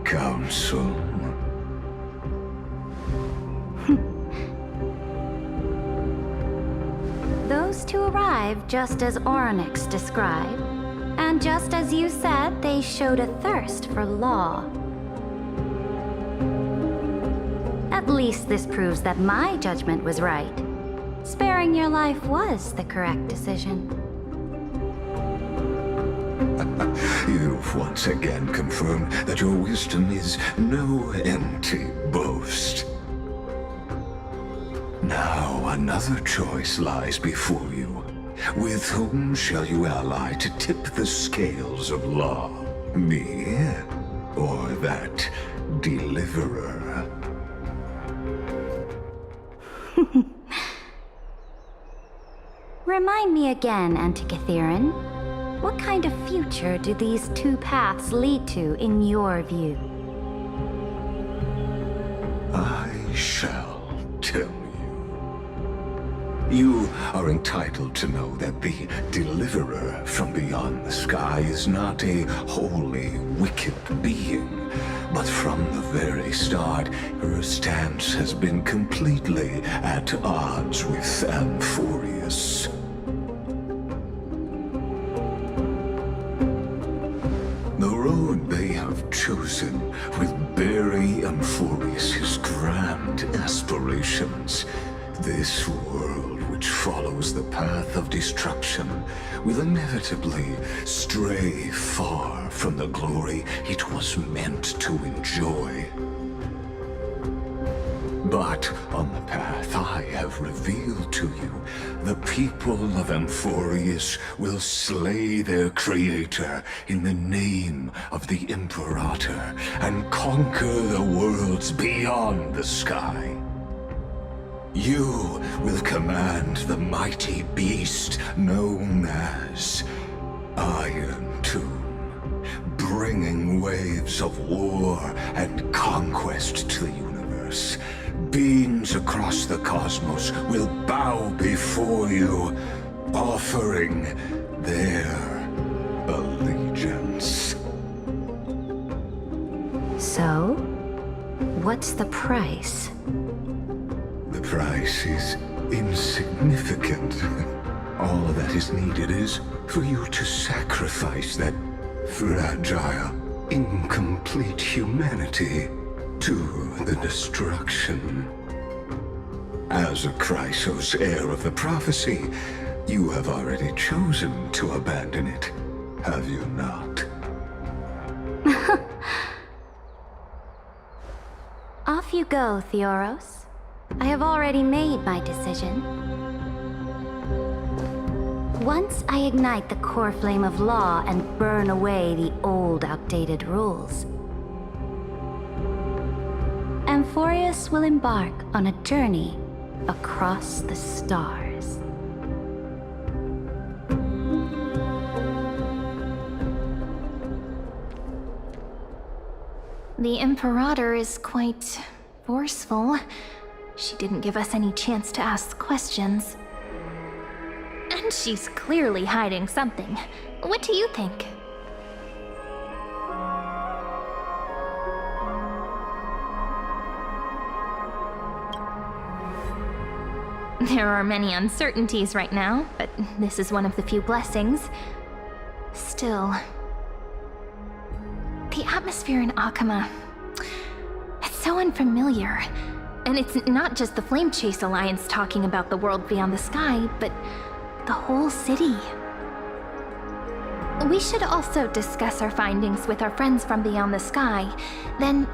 counsel. Those two arrived just as Orynyx described, and just as you said, they showed a thirst for law. At least this proves that my judgment was right. Sparing your life was the correct decision. You've once again confirmed that your wisdom is no empty boast. Now another choice lies before you. With whom shall you ally to tip the scales of law? Me, or that deliverer? Remind me again, Antikytheron. What kind of future do these two paths lead to in your view? I shall tell you. You are entitled to know that the deliverer from beyond the sky is not a wholly wicked being, but from the very start, her stance has been completely at odds with Amphorius. The road they have chosen will bury Amphorius' grand aspirations. This world which follows the path of destruction will inevitably stray far from the glory it was meant to enjoy. But on the path I have revealed to you, the people of Amphorius will slay their creator in the name of the Imperator and conquer the worlds beyond the sky. You will command the mighty beast known as Iron Tomb, bringing waves of war and conquest to the universe. Beings across the cosmos will bow before you, offering their allegiance. So, what's the price? The price is insignificant. All that is needed is for you to sacrifice that fragile, incomplete humanity to the destruction. As a Chrysos heir of the prophecy, you have already chosen to abandon it, have you not? Off you go, Theoros. I have already made my decision. Once I ignite the core flame of law and burn away the old, outdated rules, Amphorius will embark on a journey across the stars. The Imperator is quite forceful. She didn't give us any chance to ask questions. And she's clearly hiding something. What do you think? There are many uncertainties right now, but this is one of the few blessings. Still, the atmosphere in Akama, it's so unfamiliar. And it's not just the Flame Chase Alliance talking about the world beyond the sky, but the whole city. We should also discuss our findings with our friends from beyond the sky. Then...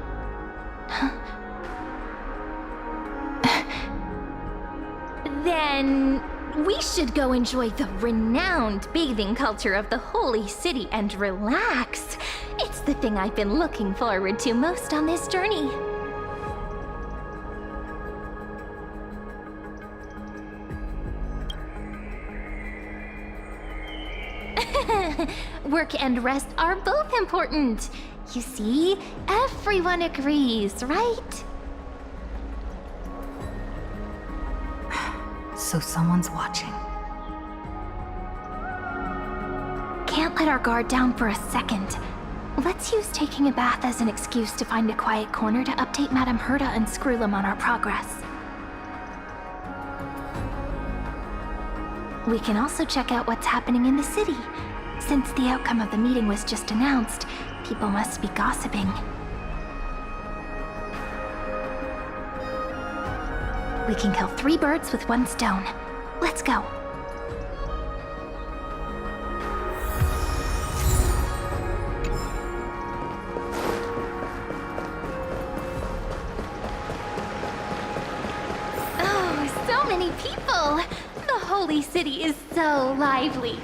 Then we should go enjoy the renowned bathing culture of the holy city and relax. It's the thing I've been looking forward to most on this journey. Work and rest are both important. You see, everyone agrees, right? So someone's watching. Can't let our guard down for a second. Let's use taking a bath as an excuse to find a quiet corner to update Madame Herta and Screwlum on our progress. We can also check out what's happening in the city. Since the outcome of the meeting was just announced, people must be gossiping. We can kill 3 birds with 1 stone. Let's go. Oh, so many people! The holy city is so lively.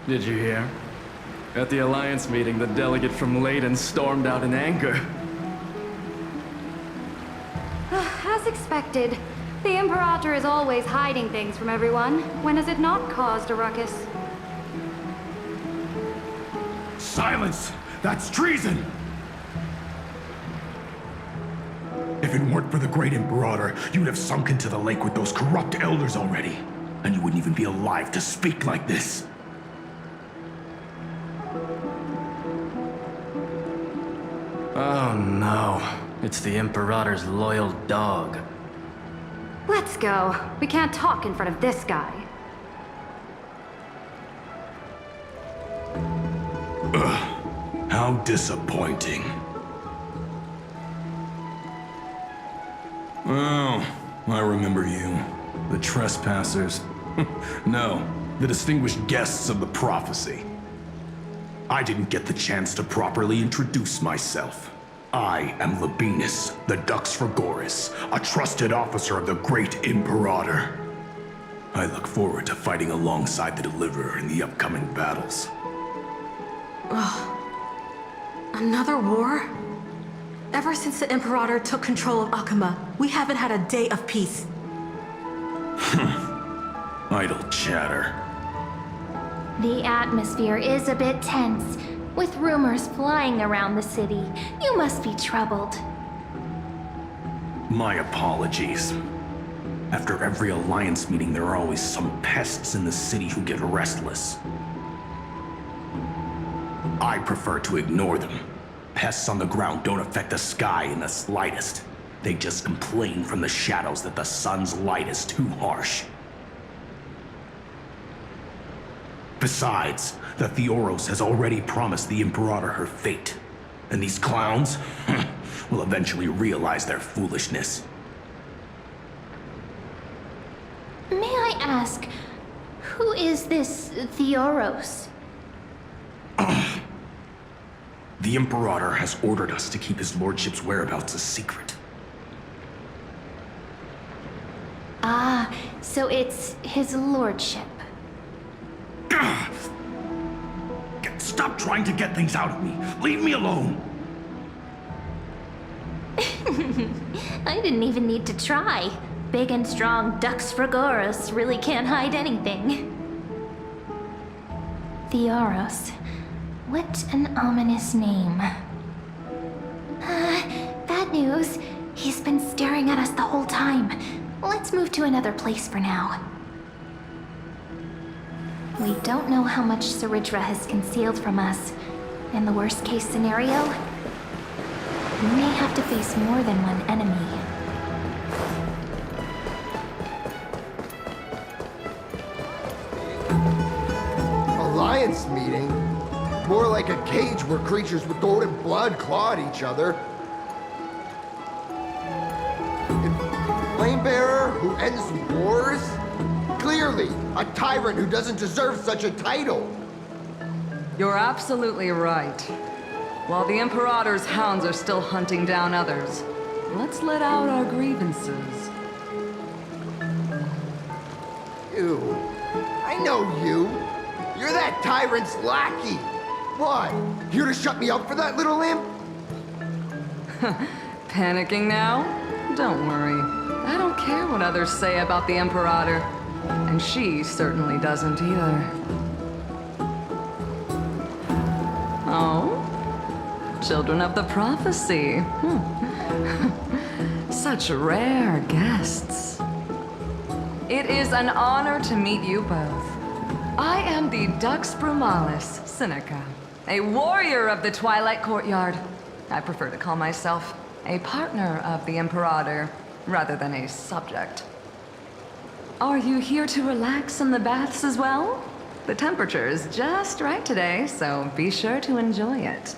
Did you hear? At the Alliance meeting, the delegate from Leyden stormed out in anger. As expected, the Imperator is always hiding things from everyone. When has it not caused a ruckus? Silence! That's treason! If it weren't for the great Imperator, you'd have sunk into the lake with those corrupt elders already. And you wouldn't even be alive to speak like this. Oh no, it's the Imperator's loyal dog. Let's go. We can't talk in front of this guy. Ugh, how disappointing. Oh, I remember you. The trespassers. No, the distinguished guests of the prophecy. I didn't get the chance to properly introduce myself. I am Labienus, the Dux Frigoris, a trusted officer of the great Imperator. I look forward to fighting alongside the Deliverer in the upcoming battles. Another war? Ever since the Imperator took control of Akama, we haven't had a day of peace. Idle chatter. The atmosphere is a bit tense, with rumors flying around the city. You must be troubled. My apologies. After every Alliance meeting, there are always some pests in the city who get restless. I prefer to ignore them. Pests on the ground don't affect the sky in the slightest. They just complain from the shadows that the sun's light is too harsh. Besides, the Theoros has already promised the Imperator her fate. And these clowns will eventually realize their foolishness. May I ask, who is this Theoros? The Imperator has ordered us to keep his lordship's whereabouts a secret. Ah, so it's his lordship. Stop trying to get things out of me. Leave me alone. I didn't even need to try. Big and strong Dux Frigoris really can't hide anything. Theoros. What an ominous name. Bad news. He's been staring at us the whole time. Let's move to another place for now. We don't know how much Saridra has concealed from us. In the worst case scenario, we may have to face more than one enemy. Alliance meeting? More like a cage where creatures with golden blood claw at each other. Flamebearer who ends wars? Clearly, a tyrant who doesn't deserve such a title. You're absolutely right. While the Imperator's hounds are still hunting down others, Let's let out our grievances. You. I know you. You're that tyrant's lackey. What? Here to shut me up for that little imp? Panicking now? Don't worry. I don't care what others say about the Imperator. And she certainly doesn't either. Oh? Children of the Prophecy. Such rare guests. It is an honor to meet you both. I am the Dux Brumalis Seneca, a warrior of the Twilight Courtyard. I prefer to call myself a partner of the Imperator, rather than a subject. Are you here to relax in the baths as well? The temperature is just right today, so be sure to enjoy it.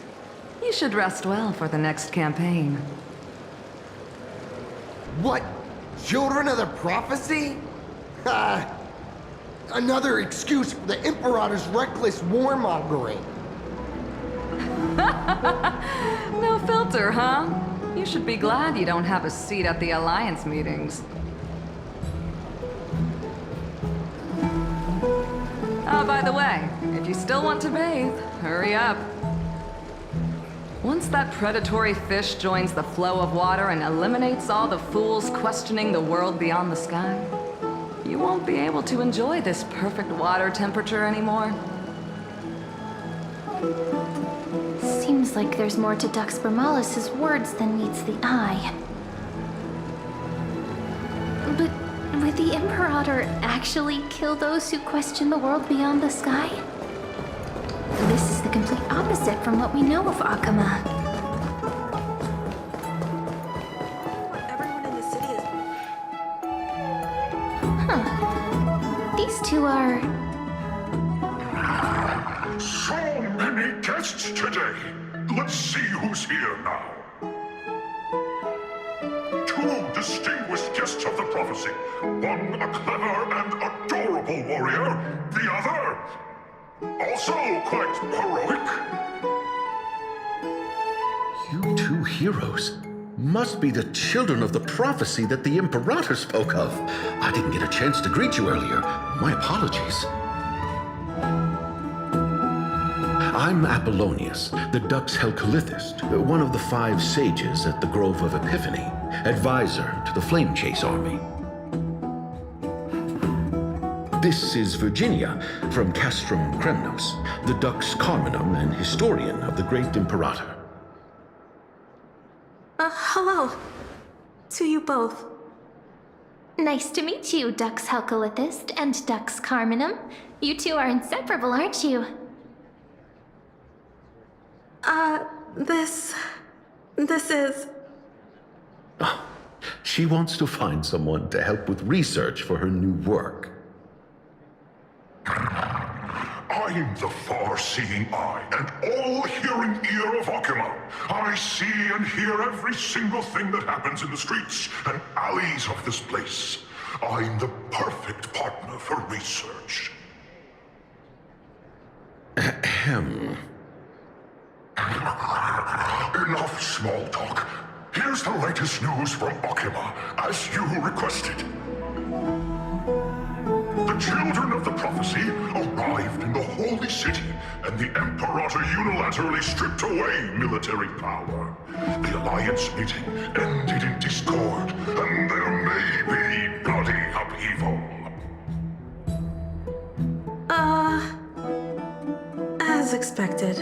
You should rest well for the next campaign. What? Children of the Prophecy? Another excuse for the Imperator's reckless warmongering. No filter, huh? You should be glad you don't have a seat at the Alliance meetings. Oh, by the way, if you still want to bathe, hurry up. Once that predatory fish joins the flow of water and eliminates all the fools questioning the world beyond the sky, you won't be able to enjoy this perfect water temperature anymore. Seems like there's more to Dux Brumalis' words than meets the eye. But would the Imperator actually kill those who question the world beyond the sky? This is the complete opposite from what we know of Akama. Everyone in the city is... Huh. These two are... So many guests today. Let's see who's here now. Two distinguished guests of the prophecy. One a clever and adorable warrior. The other, also quite heroic. You two heroes must be the children of the prophecy that the Imperator spoke of. I didn't get a chance to greet you earlier. My apologies. I'm Apollonius, the Dux Helcalithist, one of the 5 sages at the Grove of Epiphany, advisor to the Flame Chase army. This is Virginia from Castrum Kremnos, the Dux Carminum and historian of the great Imperator. Hello. To you both. Nice to meet you, Dux Helcalithist and Dux Carminum. You two are inseparable, aren't you? This is... She wants to find someone to help with research for her new work. I'm the far-seeing eye and all-hearing ear of Akama. I see and hear every single thing that happens in the streets and alleys of this place. I'm the perfect partner for research. Ahem. Enough small talk. Here's the latest news from Akama, as you requested. The children of the prophecy arrived in the holy city, and the Imperator unilaterally stripped away military power. The Alliance meeting ended in discord, and there may be bloody upheaval. As expected.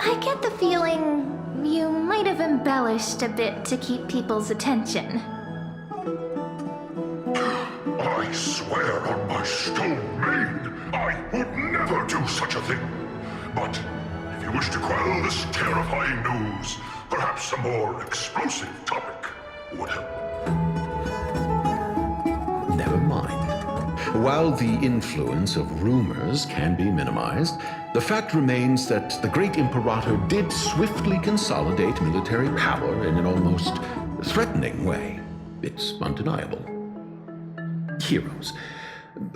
I get the feeling you might have embellished a bit to keep people's attention. I swear on my stone mane, I would never do such a thing. But if you wish to quell this terrifying news, perhaps a more explosive topic would help. Never mind. While the influence of rumors can be minimized, the fact remains that the great Imperator did swiftly consolidate military power in an almost threatening way. It's undeniable. Heroes,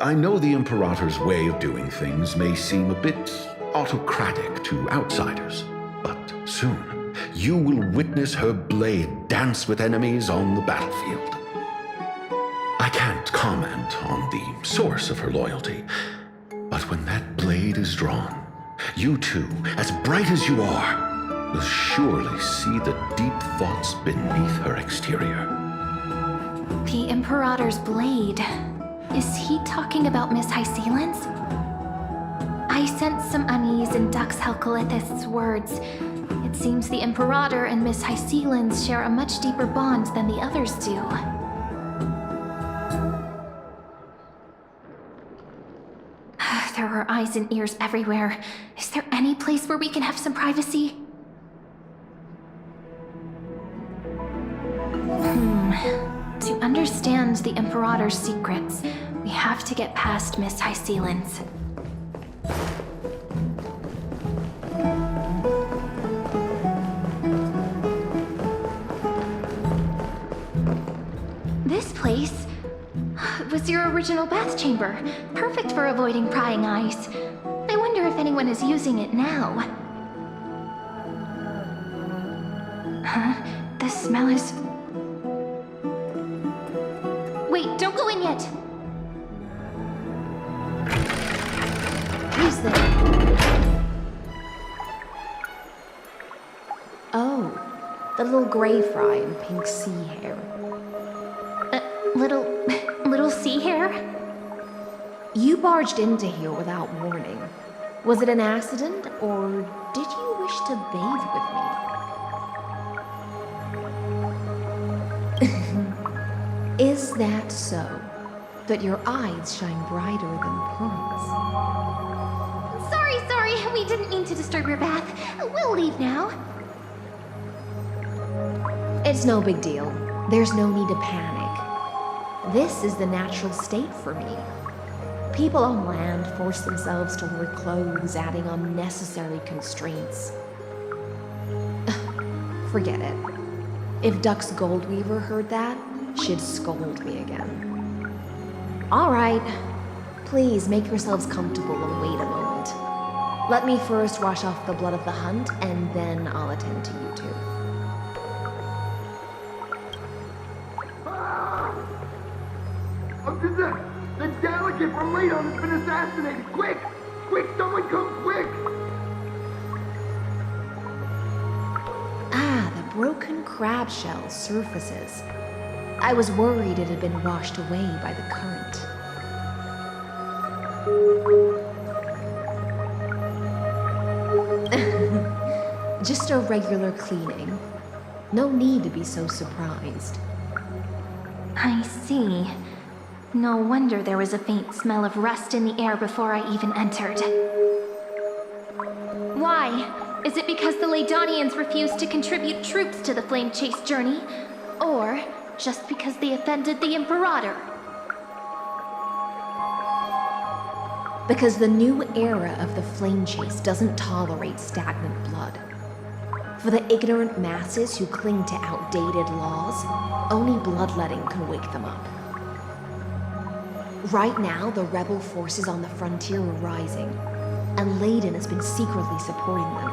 I know the Imperator's way of doing things may seem a bit autocratic to outsiders, but soon you will witness her blade dance with enemies on the battlefield. I can't comment on the source of her loyalty, but when that blade is drawn, you two, as bright as you are, will surely see the deep thoughts beneath her exterior. The Imperator's blade. Is he talking about Miss Hysealan's? I sense some unease in Dux Helcolith's words. It seems the Imperator and Miss Hysealan's share a much deeper bond than the others do. There are eyes and ears everywhere. Is there any place where we can have some privacy? To understand the Imperator's secrets, we have to get past Miss Hysealan's. This place was your original bath chamber, perfect for avoiding prying eyes. I wonder if anyone is using it now. Huh? The smell is... Wait, don't go in yet! Who's there? Oh, the little gray fry in pink sea hair. Little sea hair? You barged into here without warning. Was it an accident, or did you wish to bathe with me? Is that so? That your eyes shine brighter than pearls? Sorry, we didn't mean to disturb your bath. We'll leave now. It's no big deal. There's no need to panic. This is the natural state for me. People on land force themselves to wear clothes, adding unnecessary constraints. Forget it. If Dux Goldweaver heard that, she'd scold me again. All right. Please make yourselves comfortable and wait a moment. Let me first wash off the blood of the hunt, and then I'll attend to you two. The delegate from Ladon has been assassinated! Quick! Quick, someone come quick! Ah, the broken crab shell surfaces. I was worried it had been washed away by the current. Just a regular cleaning. No need to be so surprised. I see. No wonder there was a faint smell of rust in the air before I even entered. Why? Is it because the Ladonians refused to contribute troops to the Flame Chase journey? Or just because they offended the Imperator? Because the new era of the Flame Chase doesn't tolerate stagnant blood. For the ignorant masses who cling to outdated laws, only bloodletting can wake them up. Right now, the rebel forces on the frontier are rising, and Ladon has been secretly supporting them.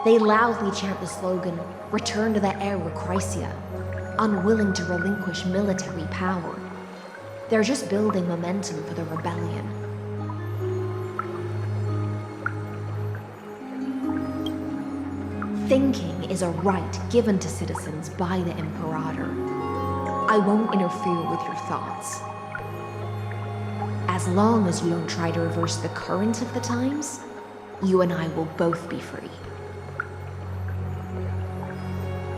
They loudly chant the slogan, "Return to the Era Chrysia," unwilling to relinquish military power. They're just building momentum for the rebellion. Thinking is a right given to citizens by the Imperator. I won't interfere with your thoughts. As long as you don't try to reverse the current of the times, you and I will both be free.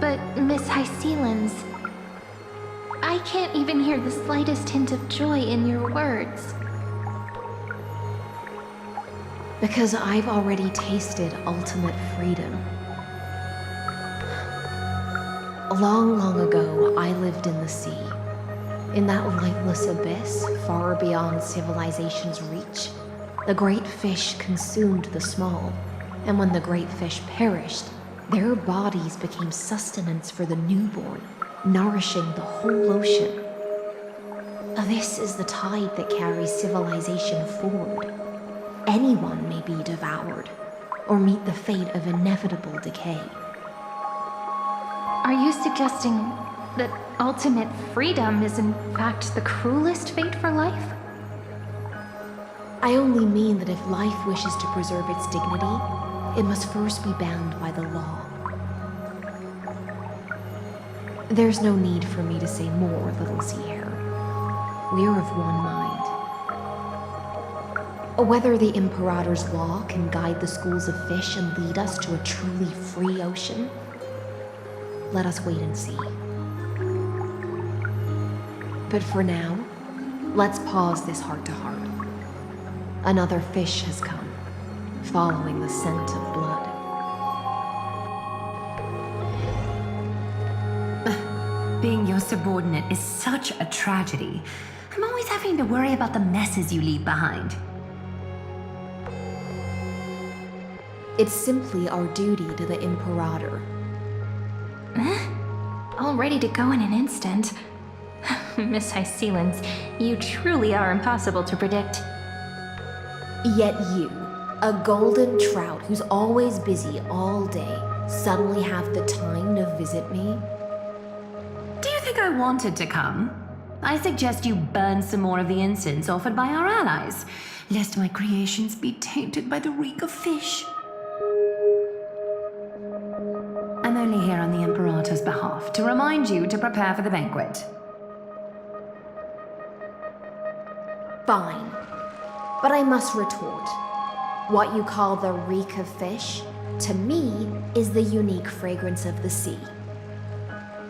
But Miss Hysealan's... I can't even hear the slightest hint of joy in your words. Because I've already tasted ultimate freedom. Long, long ago, I lived in the sea. In that lightless abyss, far beyond civilization's reach, the great fish consumed the small, and when the great fish perished, their bodies became sustenance for the newborn, nourishing the whole ocean. This is the tide that carries civilization forward. Anyone may be devoured, or meet the fate of inevitable decay. Are you suggesting that ultimate freedom is in fact the cruelest fate for life? I only mean that if life wishes to preserve its dignity, it must first be bound by the law. There's no need for me to say more, little sea hare. We're of one mind. Whether the Imperator's law can guide the schools of fish and lead us to a truly free ocean, let us wait and see. But for now, let's pause this heart-to-heart. Another fish has come, following the scent of blood. Being your subordinate is such a tragedy. I'm always having to worry about the messes you leave behind. It's simply our duty to the Imperator. All ready to go in an instant. Miss Hycelens, you truly are impossible to predict. Yet you, a golden trout who's always busy all day, suddenly have the time to visit me? Do you think I wanted to come? I suggest you burn some more of the incense offered by our allies, lest my creations be tainted by the reek of fish. I'm only here on the Imperator's behalf to remind you to prepare for the banquet. Fine. But I must retort. What you call the reek of fish, to me, is the unique fragrance of the sea.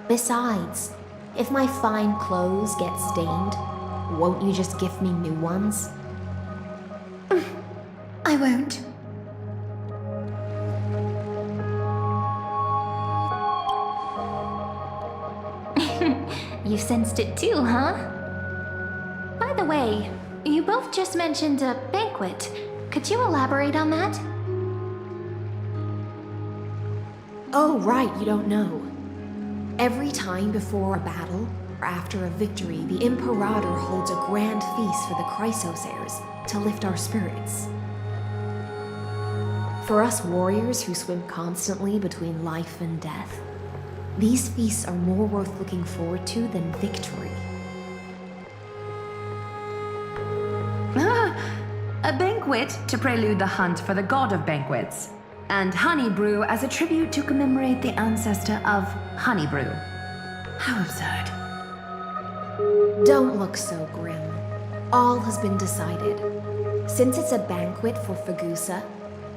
Besides, if my fine clothes get stained, won't you just gift me new ones? I won't. You sensed it too, huh? By the way, you both just mentioned a banquet. Could you elaborate on that? Oh, right, you don't know. Every time before a battle, or after a victory, the Imperator holds a grand feast for the Chrysos heirs to lift our spirits. For us warriors who swim constantly between life and death, these feasts are more worth looking forward to than victory. A banquet to prelude the hunt for the god of banquets, and honey brew as a tribute to commemorate the ancestor of honey brew. How absurd. Don't look so grim. All has been decided. Since it's a banquet for Fagusa,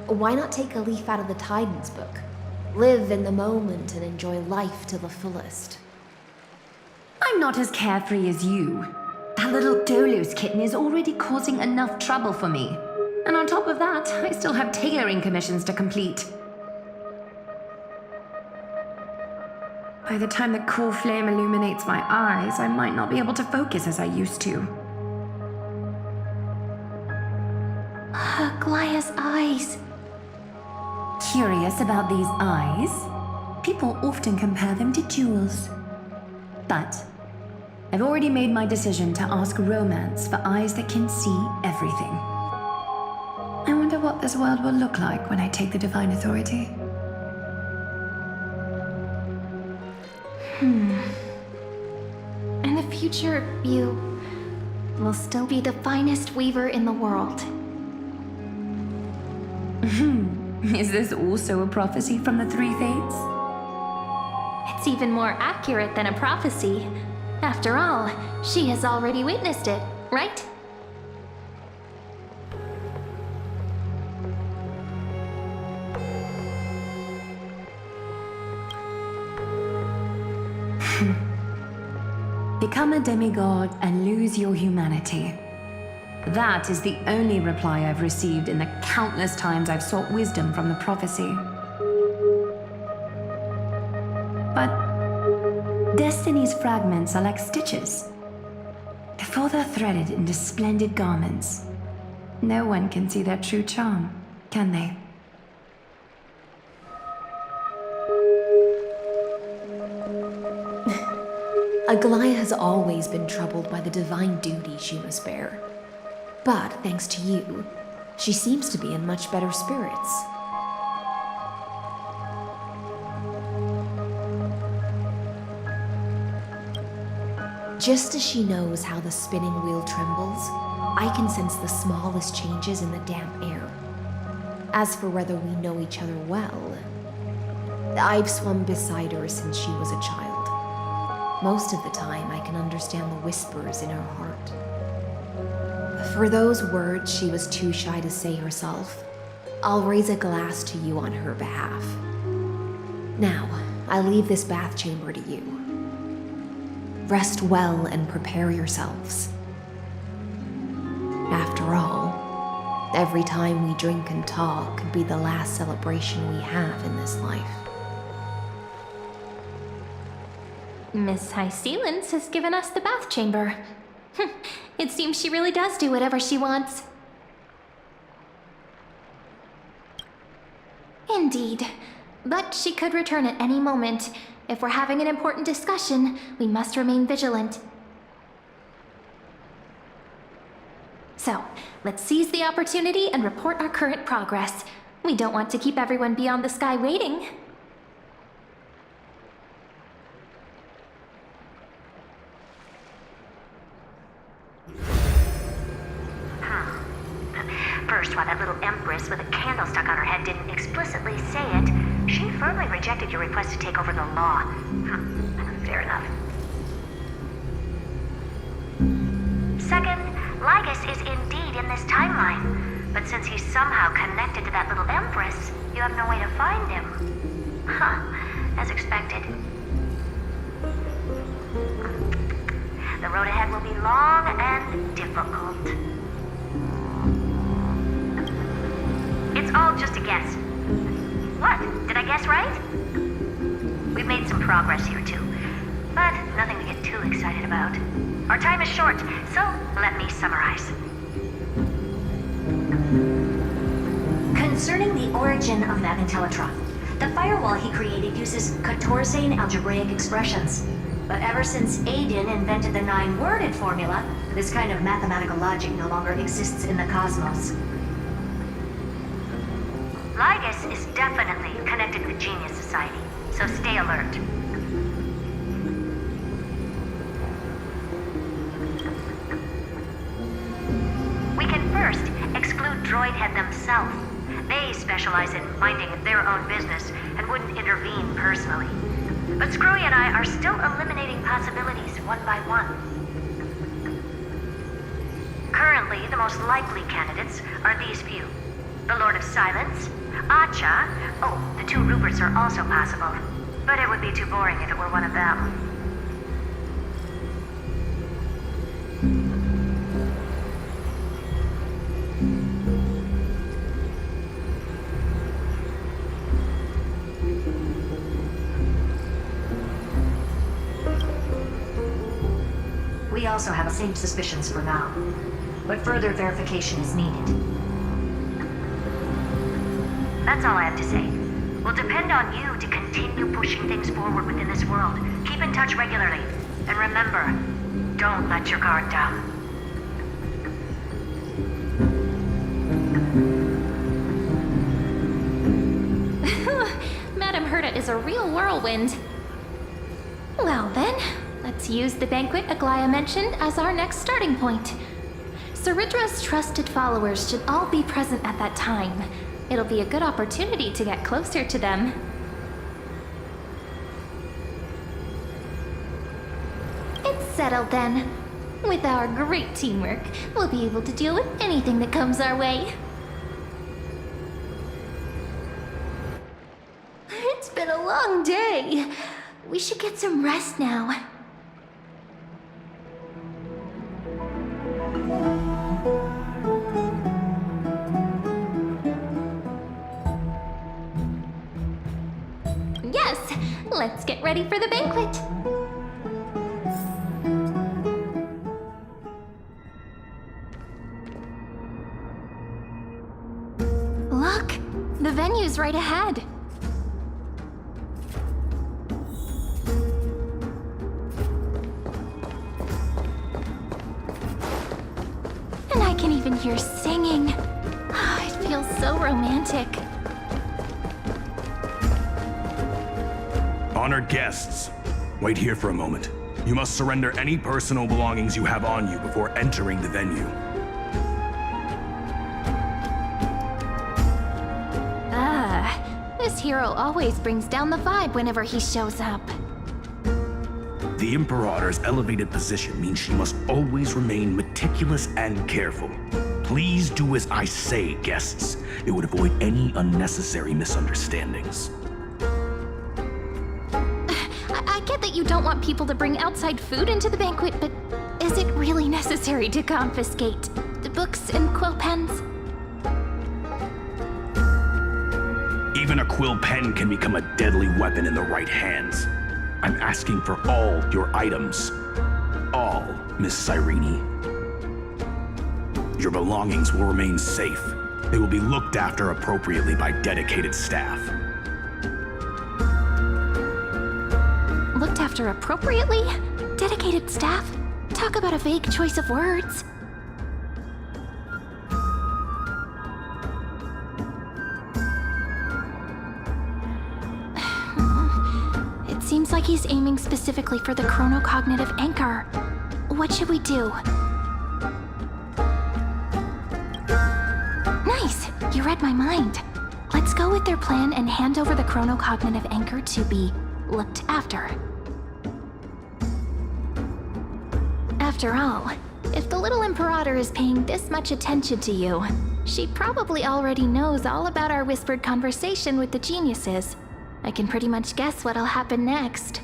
why not take a leaf out of the Titan's book? Live in the moment and enjoy life to the fullest. I'm not as carefree as you. That little Dolus kitten is already causing enough trouble for me. And on top of that, I still have tailoring commissions to complete. By the time the cool flame illuminates my eyes, I might not be able to focus as I used to. Glaya's eyes. Curious about these eyes? People often compare them to jewels. But I've already made my decision to ask romance for eyes that can see everything. I wonder what this world will look like when I take the divine authority. In the future, you will still be the finest weaver in the world. Is this also a prophecy from the Three Fates? It's even more accurate than a prophecy. After all, she has already witnessed it, right? Become a demigod and lose your humanity. That is the only reply I've received in the countless times I've sought wisdom from the prophecy. But destiny's fragments are like stitches. Before they're threaded into splendid garments, no one can see their true charm, can they? Aglaya has always been troubled by the divine duty she must bear. But thanks to you, she seems to be in much better spirits. Just as she knows how the spinning wheel trembles, I can sense the smallest changes in the damp air. As for whether we know each other well, I've swum beside her since she was a child. Most of the time, I can understand the whispers in her heart. For those words she was too shy to say herself, I'll raise a glass to you on her behalf. Now, I leave this bath chamber to you. Rest well and prepare yourselves. After all, every time we drink and talk could be the last celebration we have in this life. Miss High Sealance has given us the bath chamber. It seems she really does do whatever she wants. Indeed. But she could return at any moment. If we're having an important discussion, we must remain vigilant. So, let's seize the opportunity and report our current progress. We don't want to keep everyone beyond the sky waiting. First, while that little empress with a candle stuck on her head didn't explicitly say it, she firmly rejected your request to take over the law. Fair enough. Second, Lygus is indeed in this timeline, but since he's somehow connected to that little empress, you have no way to find him. As expected. The road ahead will be long and difficult. It's all just a guess. What? Did I guess right? We've made some progress here too, but nothing to get too excited about. Our time is short, so let me summarize. Concerning the origin of Magnetellatron, the firewall he created uses Catorzane algebraic expressions. But ever since Aiden invented the 9-worded formula, this kind of mathematical logic no longer exists in the cosmos. Lygus is definitely connected with Genius Society, so stay alert. We can first exclude Droidhead themselves. They specialize in minding their own business and wouldn't intervene personally. But Screwy and I are still eliminating possibilities one by one. Currently, the most likely candidates are these few. The Lord of Silence, Acha. Oh, the 2 Ruperts are also possible. But it would be too boring if it were one of them. We also have the same suspicions for now, but further verification is needed. That's all I have to say. We'll depend on you to continue pushing things forward within this world. Keep in touch regularly. And remember, don't let your guard down. Madame Herta is a real whirlwind. Well then, let's use the banquet Aglaya mentioned as our next starting point. Ceridra's trusted followers should all be present at that time. It'll be a good opportunity to get closer to them. It's settled then. With our great teamwork, we'll be able to deal with anything that comes our way. It's been a long day. We should get some rest now. Yes, let's get ready for the banquet. Look, the venue's right ahead. And I can even hear singing. It feels so romantic. Honored guests, wait here for a moment. You must surrender any personal belongings you have on you before entering the venue. This hero always brings down the vibe whenever he shows up. The Imperator's elevated position means she must always remain meticulous and careful. Please do as I say, guests. It would avoid any unnecessary misunderstandings. I get that you don't want people to bring outside food into the banquet, but is it really necessary to confiscate the books and quill pens? Even a quill pen can become a deadly weapon in the right hands. I'm asking for all your items. All, Miss Cyrene. Your belongings will remain safe. They will be looked after appropriately by dedicated staff. Looked after appropriately? Dedicated staff? Talk about a vague choice of words. It seems like he's aiming specifically for the chronocognitive anchor. What should we do? Nice! You read my mind. Let's go with their plan and hand over the chronocognitive anchor to be looked after. After all, if the little Imperator is paying this much attention to you, she probably already knows all about our whispered conversation with the geniuses. I can pretty much guess what'll happen next.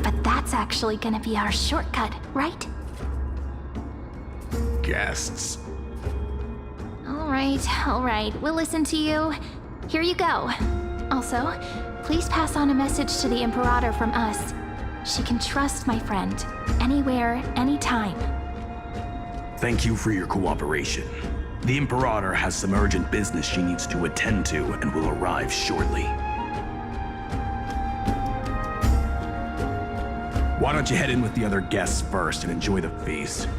But that's actually gonna be our shortcut, right? Guests. All right, we'll listen to you. Here you go. Also, please pass on a message to the Imperator from us. She can trust my friend, anywhere, anytime. Thank you for your cooperation. The Imperator has some urgent business she needs to attend to and will arrive shortly. Why don't you head in with the other guests first and enjoy the feast?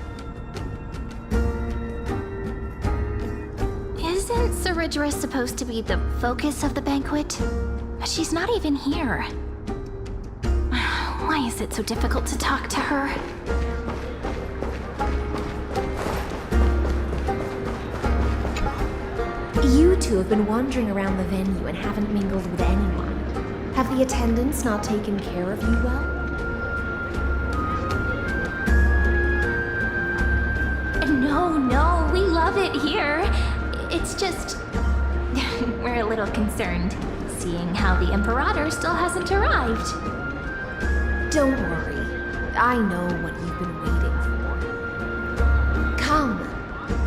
Isn't Ceridra supposed to be the focus of the banquet? But she's not even here. Why is it so difficult to talk to her? You two have been wandering around the venue and haven't mingled with anyone. Have the attendants not taken care of you well? No, we love it here. It's just... we're a little concerned, seeing how the Imperator still hasn't arrived. Don't worry. I know what you've been waiting for. Come,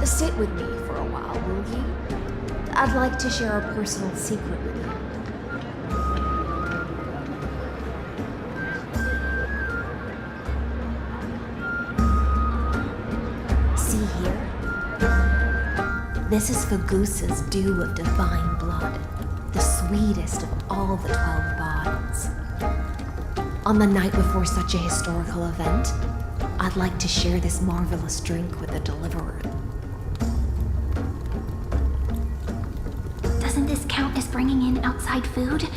sit with me for a while, will you? I'd like to share a personal secret with you. See here? This is Fagusa's dew of divine blood, the sweetest of all the 12 bonds. On the night before such a historical event, I'd like to share this marvelous drink with the Deliverer. Doesn't this count as bringing in outside food?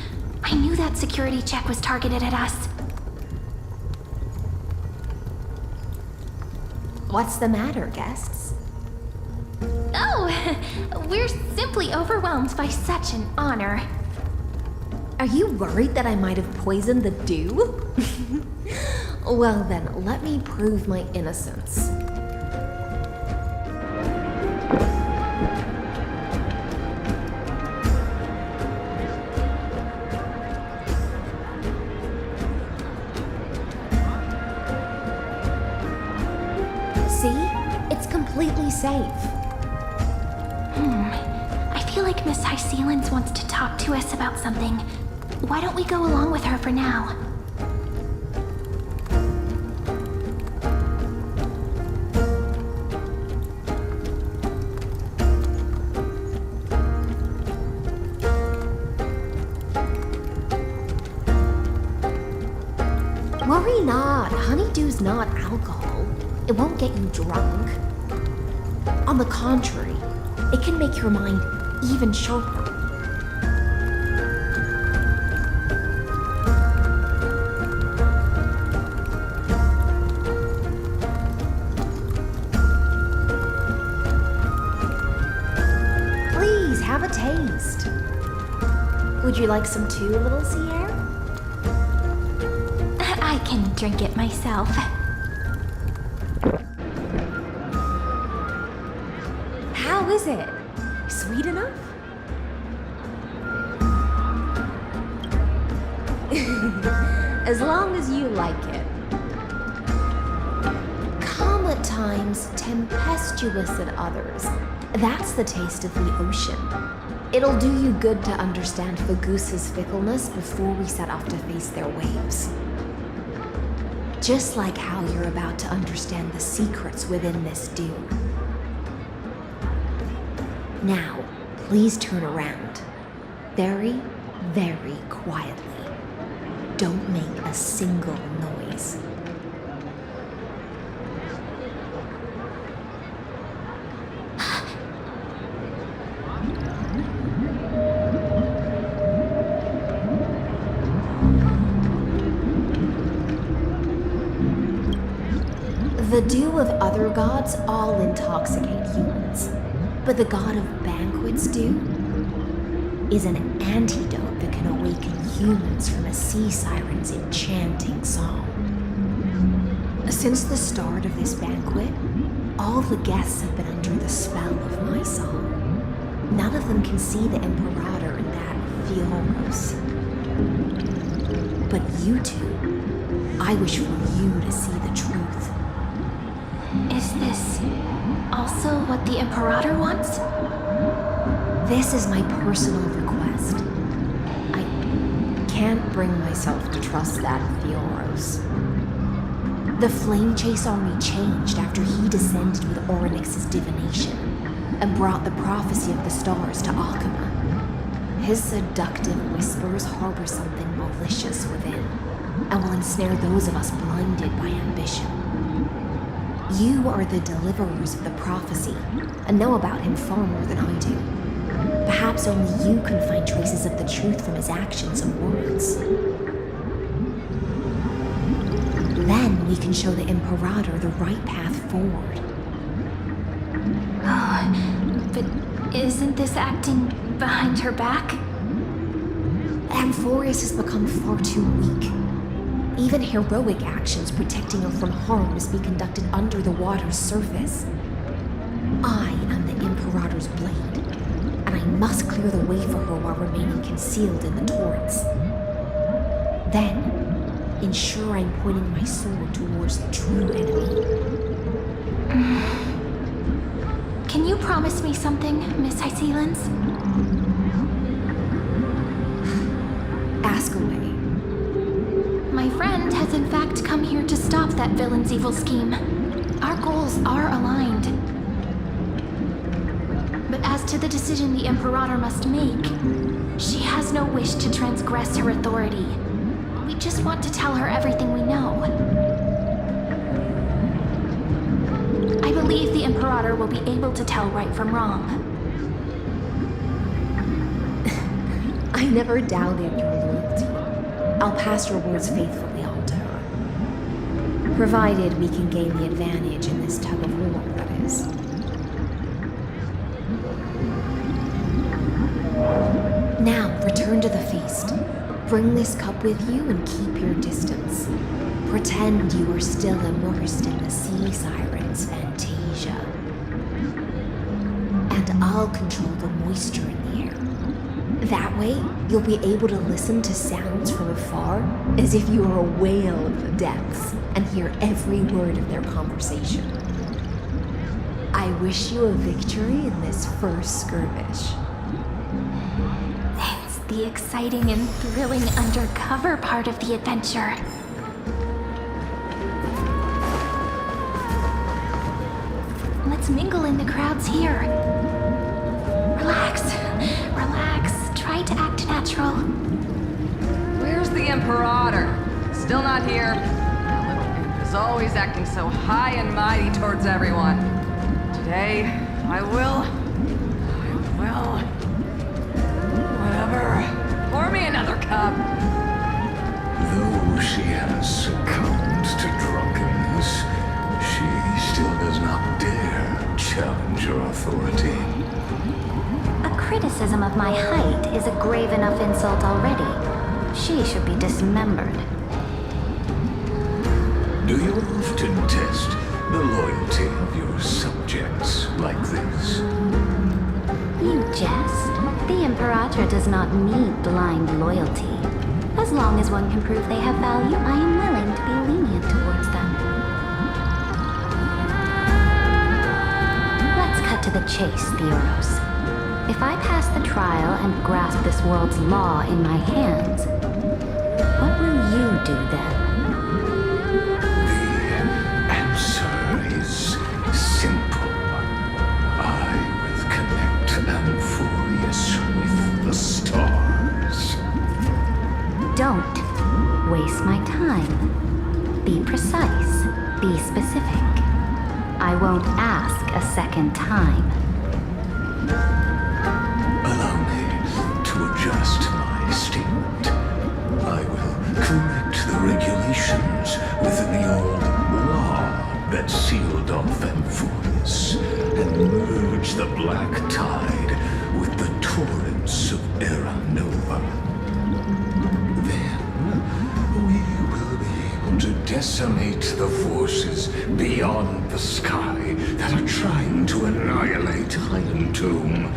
I knew that security check was targeted at us. What's the matter, guests? Oh, we're simply overwhelmed by such an honor. Are you worried that I might have poisoned the dew? Well then, let me prove my innocence. See? It's completely safe. I feel like Miss Hysealins wants to talk to us about something. Why don't we go along with her for now? Worry not, honeydew's not alcohol. It won't get you drunk. On the contrary, it can make your mind even sharper. Would you like some too, little Sierra? I can drink it myself. How is it? Sweet enough? As long as you like it. Calm at times, tempestuous at others. That's the taste of the ocean. It'll do you good to understand Fagusa's fickleness before we set off to face their waves. Just like how you're about to understand the secrets within this dune. Now, please turn around. Very, very quietly. Don't make a single noise. The dew of other gods all intoxicate humans, but the god of banquets dew is an antidote that can awaken humans from a sea siren's enchanting song. Since the start of this banquet, all the guests have been under the spell of my song. None of them can see the Imperator in that Fioros. But you two, I wish for you to see the truth. Is this also what the Imperator wants? This is my personal request. I can't bring myself to trust that Fioros. The Flame Chase army changed after he descended with Orynyx's divination and brought the prophecy of the stars to Akama. His seductive whispers harbor something malicious within and will ensnare those of us blinded by ambition. You are the deliverers of the prophecy and know about him far more than I do. Perhaps only you can find traces of the truth from his actions and words. Then we can show the Imperator the right path forward. Oh, but isn't this acting behind her back? Amphorius has become far too weak. Even heroic actions protecting her from harm must be conducted under the water's surface. I am the Imperator's blade, and I must clear the way for her while remaining concealed in the torrents. Then, ensure I'm pointing my sword towards the true enemy. Can you promise me something, Miss Hycelens? Ask away. My friend has in fact come here to stop that villain's evil scheme. Our goals are aligned. But as to the decision the Imperator must make, she has no wish to transgress her authority. We just want to tell her everything we know. I believe the Imperator will be able to tell right from wrong. I never doubted your loyalty. I'll pass your words faithfully on to her. Provided we can gain the advantage in this tug of war, that is. Now, return to the feast. Bring this cup with you and keep your distance. Pretend you are still immersed in the sea siren's fantasia. And I'll control the moisture in the air. That way, you'll be able to listen to sounds from afar as if you were a whale of the depths and hear every word of their conversation. I wish you a victory in this first skirmish. It's the exciting and thrilling undercover part of the adventure. Let's mingle in the crowds here. Relax, relax. Try to act natural. Where's the Imperator? Still not here. That little imp is always acting so high and mighty towards everyone. Today, I will. Whatever. Pour me another cup. Though she has succumbed to drunkenness, she still does not dare challenge your authority. A criticism of my height is a grave enough insult already. She should be dismembered. Do you often test the loyalty of your subjects like this? You jest. The Imperator does not need blind loyalty. As long as one can prove they have value, I am willing to be lenient towards them. Let's cut to the chase, Theoros. If I pass the trial and grasp this world's law in my hands, what will you do then? The answer is simple. I will connect Amphorius with the stars. Don't waste my time. Be precise. Be specific. I won't ask a second time. Allow me to adjust my statement. I will correct the regulations within the old law that sealed off Amphorius and merge the black tide with the torrents of Era Nova. Then we will be able to decimate the forces beyond the sky that are trying to annihilate Iron Tomb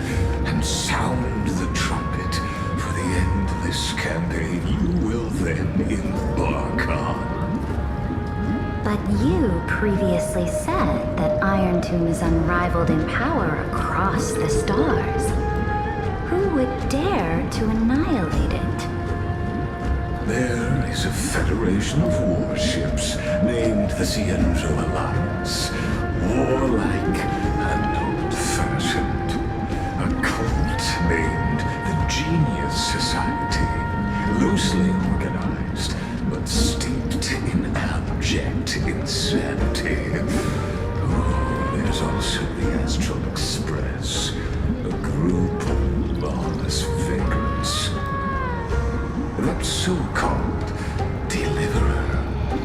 and sound the trumpet for the endless campaign you will then embark on. But you previously said that Iron Tomb is unrivaled in power across the stars. Who would dare to annihilate it? There is a federation of warships named the Cienzo Alliance. Warlike and old-fashioned. A cult named the Genius Society. Loosely organized, but steeped in abject insanity. Oh, there's also the Astral Express. A group of lawless vagrants. That so-called Deliverer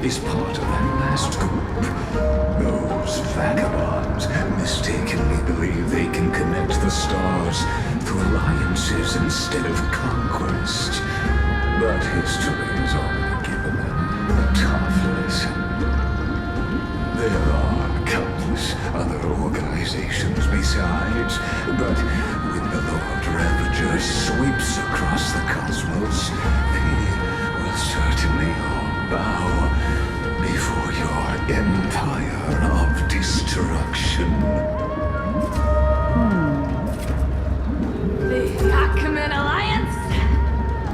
is part of that last group. Those vagabonds mistakenly believe they can connect the stars through alliances instead of conquest. But history has already given them a tough lesson. There are countless other organizations besides, but when the Lord Ravager sweeps across the cosmos, they will certainly all bow before your empire of destruction. The Achaemenid Alliance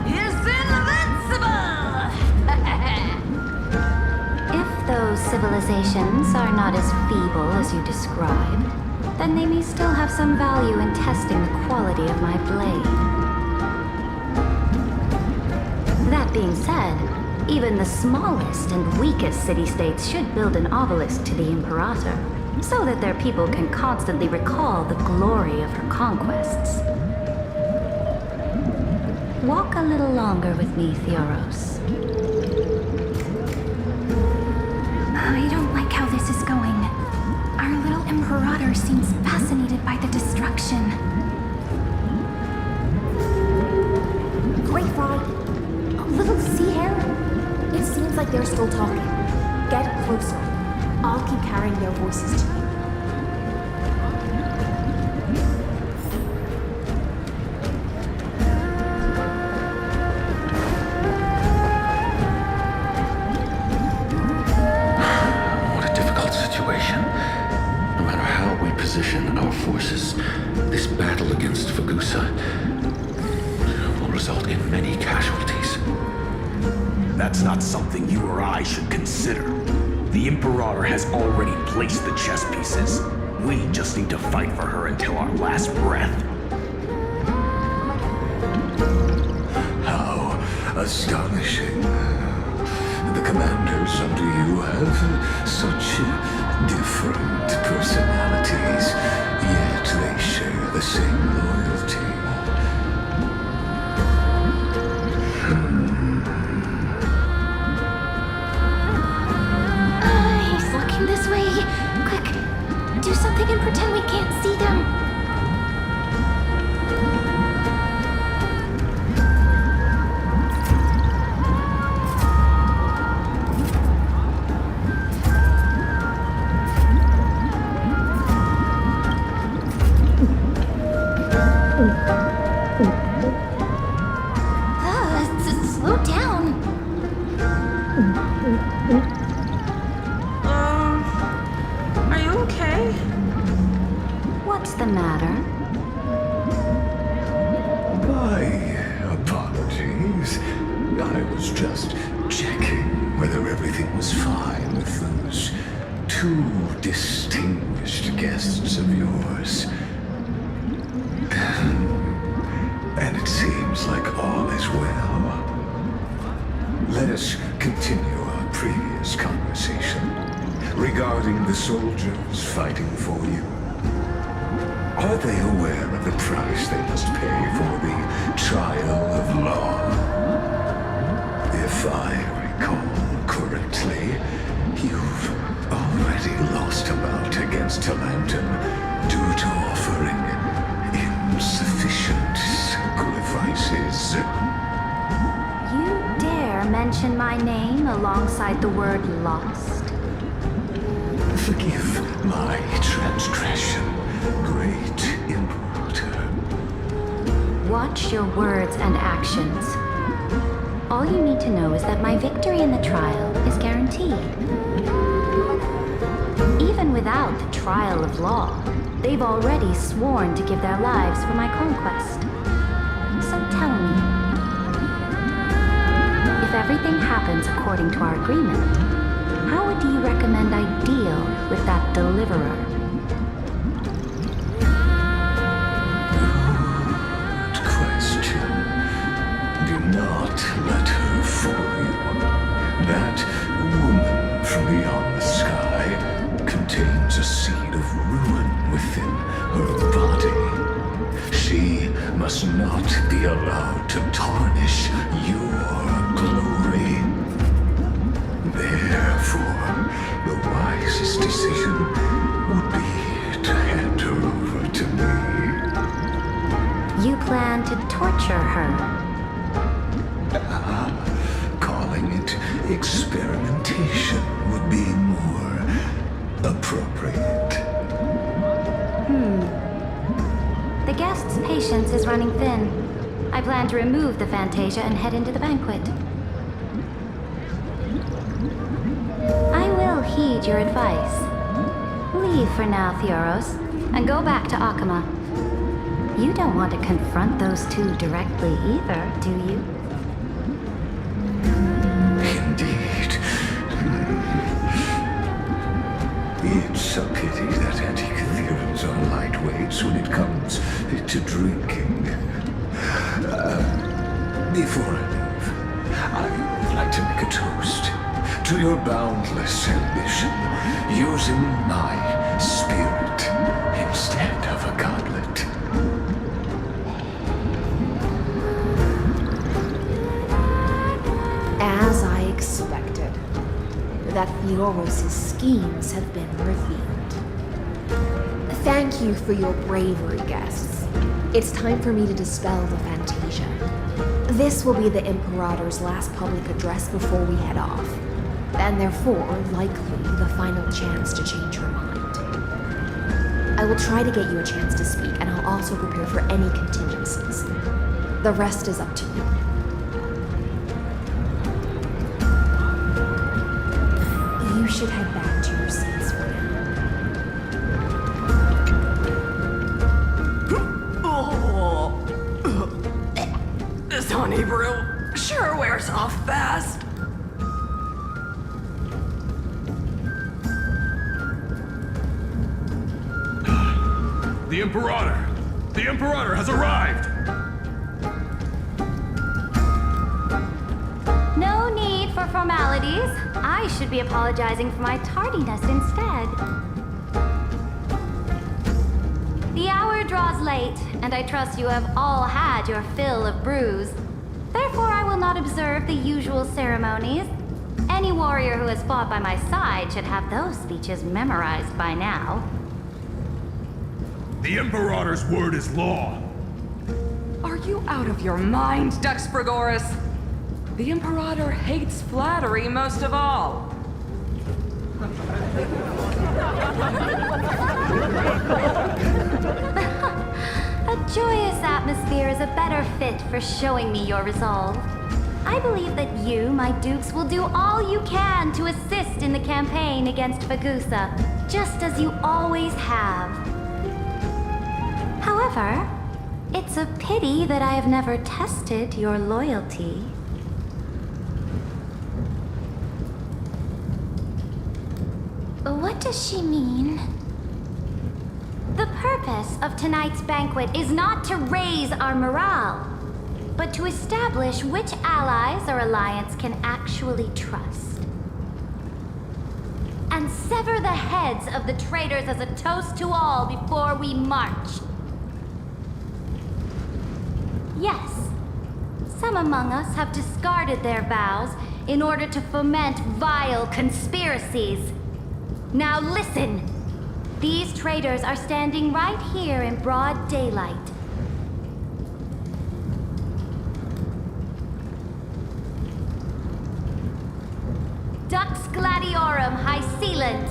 is invincible! If those civilizations are not as feeble as you describe, then they may still have some value in testing the quality of my blade. That being said, even the smallest and weakest city-states should build an obelisk to the Imperator, so that their people can constantly recall the glory of her conquests. Walk a little longer with me, Theoros. I don't like how this is going. Our little Imperator seems fascinated by the destruction. Great Fry, a little sea hare? It seems like they're still talking. Get closer. I'll keep carrying their voices to you. What a difficult situation. No matter how we position our forces, this battle against Fagusa will result in many casualties. That's not something you or I should consider. The Imperator has already placed the chess pieces. We just need to fight for her until our last breath. How astonishing. The commanders under you have such different personalities, yet they share the same loyalty. He's looking this way. Quick, do something and pretend we can't see them. was fine with those two distinguished guests of yours. And it seems like all is well. Let us continue our previous conversation regarding the soldiers fighting for you. Are they aware of the price they must pay for the trial of law? If I recall correctly, you've already lost a bout against Talantum due to offering insufficient sacrifices. You dare mention my name alongside the word lost? Forgive my transgression, great Imperator. Watch your words and actions. All you need to know is that my victory in the trial is guaranteed. Even without the trial of law, they've already sworn to give their lives for my conquest. So tell me, if everything happens according to our agreement, how would you recommend I deal with that deliverer? Good question. Do not let her fool you. That woman from beyond the sky contains a seed of ruin within her body. She must not be allowed to tarnish your glory. Therefore, the wisest decision would be to hand her over to me. You plan to torture her? Calling it experimentation would be more appropriate. The guest's patience is running thin. I plan to remove the Fantasia and head into the banquet. I will heed your advice. Leave for now, Theoros, and go back to Akama. You don't want to confront those two directly either, do you? Indeed. It's a pity that anti-Catherians are lightweights when it comes to drinking. Before I leave, I would like to make a toast to your boundless ambition, using my spirit instead of a goblet. As I expected, that Theoros' schemes have been revealed. Thank you for your bravery, guests. It's time for me to dispel the Fantasia. This will be the Imperator's last public address before we head off, and therefore, likely, the final chance to change her mind. I will try to get you a chance to speak, and I'll also prepare for any contingencies. The rest is up to you. You should head back to your seats for now. This honey brew sure wears off fast. The Imperator! The Imperator has arrived! No need for formalities. I should be apologizing for my tardiness instead. The hour draws late, and I trust you have all had your fill of brews. Therefore, I will not observe the usual ceremonies. Any warrior who has fought by my side should have those speeches memorized by now. The Imperator's word is law. Are you out of your mind, Dux Frigoris? The Imperator hates flattery most of all. A joyous atmosphere is a better fit for showing me your resolve. I believe that you, my dukes, will do all you can to assist in the campaign against Fagusa, just as you always have. However, it's a pity that I have never tested your loyalty. What does she mean? The purpose of tonight's banquet is not to raise our morale, but to establish which allies our alliance can actually trust. And sever the heads of the traitors as a toast to all before we march. Yes, some among us have discarded their vows in order to foment vile conspiracies. Now listen! These traitors are standing right here in broad daylight. Dux Gladiorum Hycelens.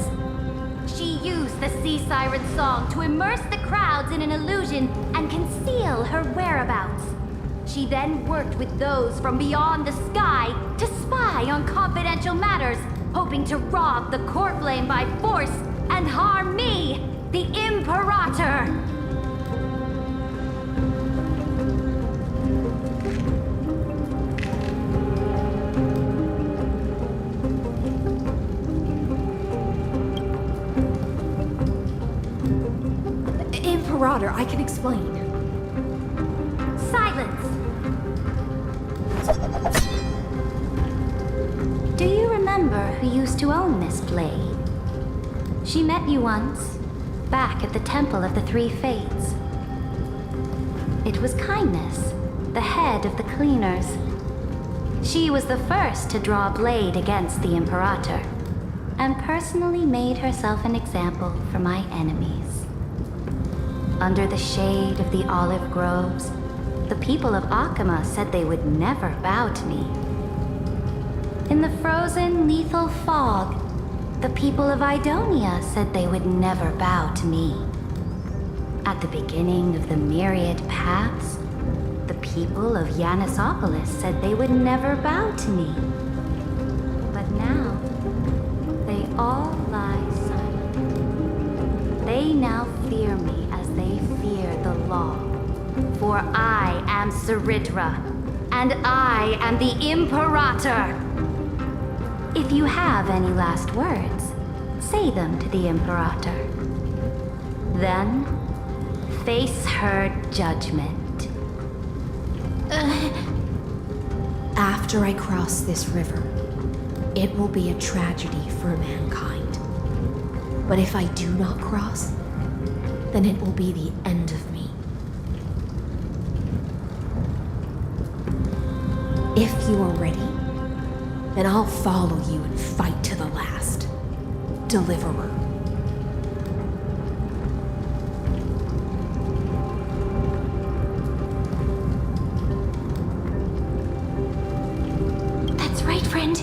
She used the sea siren song to immerse the crowds in an illusion and conceal her whereabouts. She then worked with those from beyond the sky to spy on confidential matters, hoping to rob the core flame by force and harm me, the Imperator! Imperator, I can explain. Silence! Do you remember who used to own this blade? She met you once, back at the Temple of the Three Fates. It was Kindness, the head of the cleaners. She was the first to draw a blade against the Imperator, and personally made herself an example for my enemies. Under the shade of the olive groves, the people of Akama said they would never bow to me. In the frozen, lethal fog, the people of Idonia said they would never bow to me. At the beginning of the myriad paths, the people of Yanisopolis said they would never bow to me. But now, they all lie silent. They now fear me as they fear the law. For I am Ceridra, and I am the Imperator! If you have any last words, say them to the Imperator. Then, face her judgment. After I cross this river, it will be a tragedy for mankind. But if I do not cross, then it will be the end of me. If you are ready, then I'll follow you and fight to the last. Deliverer. That's right, friend.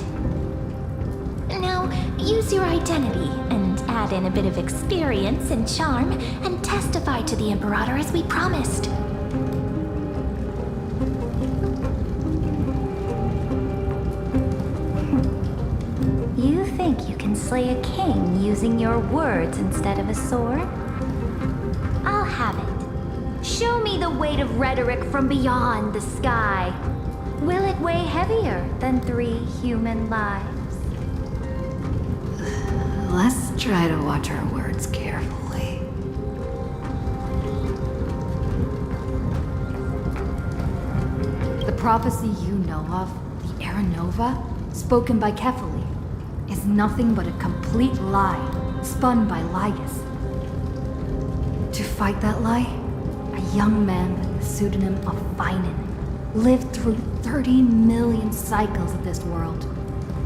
Now, use your identity and add in a bit of experience and charm and testify to the Imperator as we promised. You think you can slay a king using your words instead of a sword? I'll have it. Show me the weight of rhetoric from beyond the sky. Will it weigh heavier than 3 human lives? Let's try to watch our words carefully. The prophecy you know of, the Era Nova, spoken by Kefali, is nothing but a complete lie spun by Lygus. To fight that lie, a young man with the pseudonym of Finan lived through 30 million cycles of this world,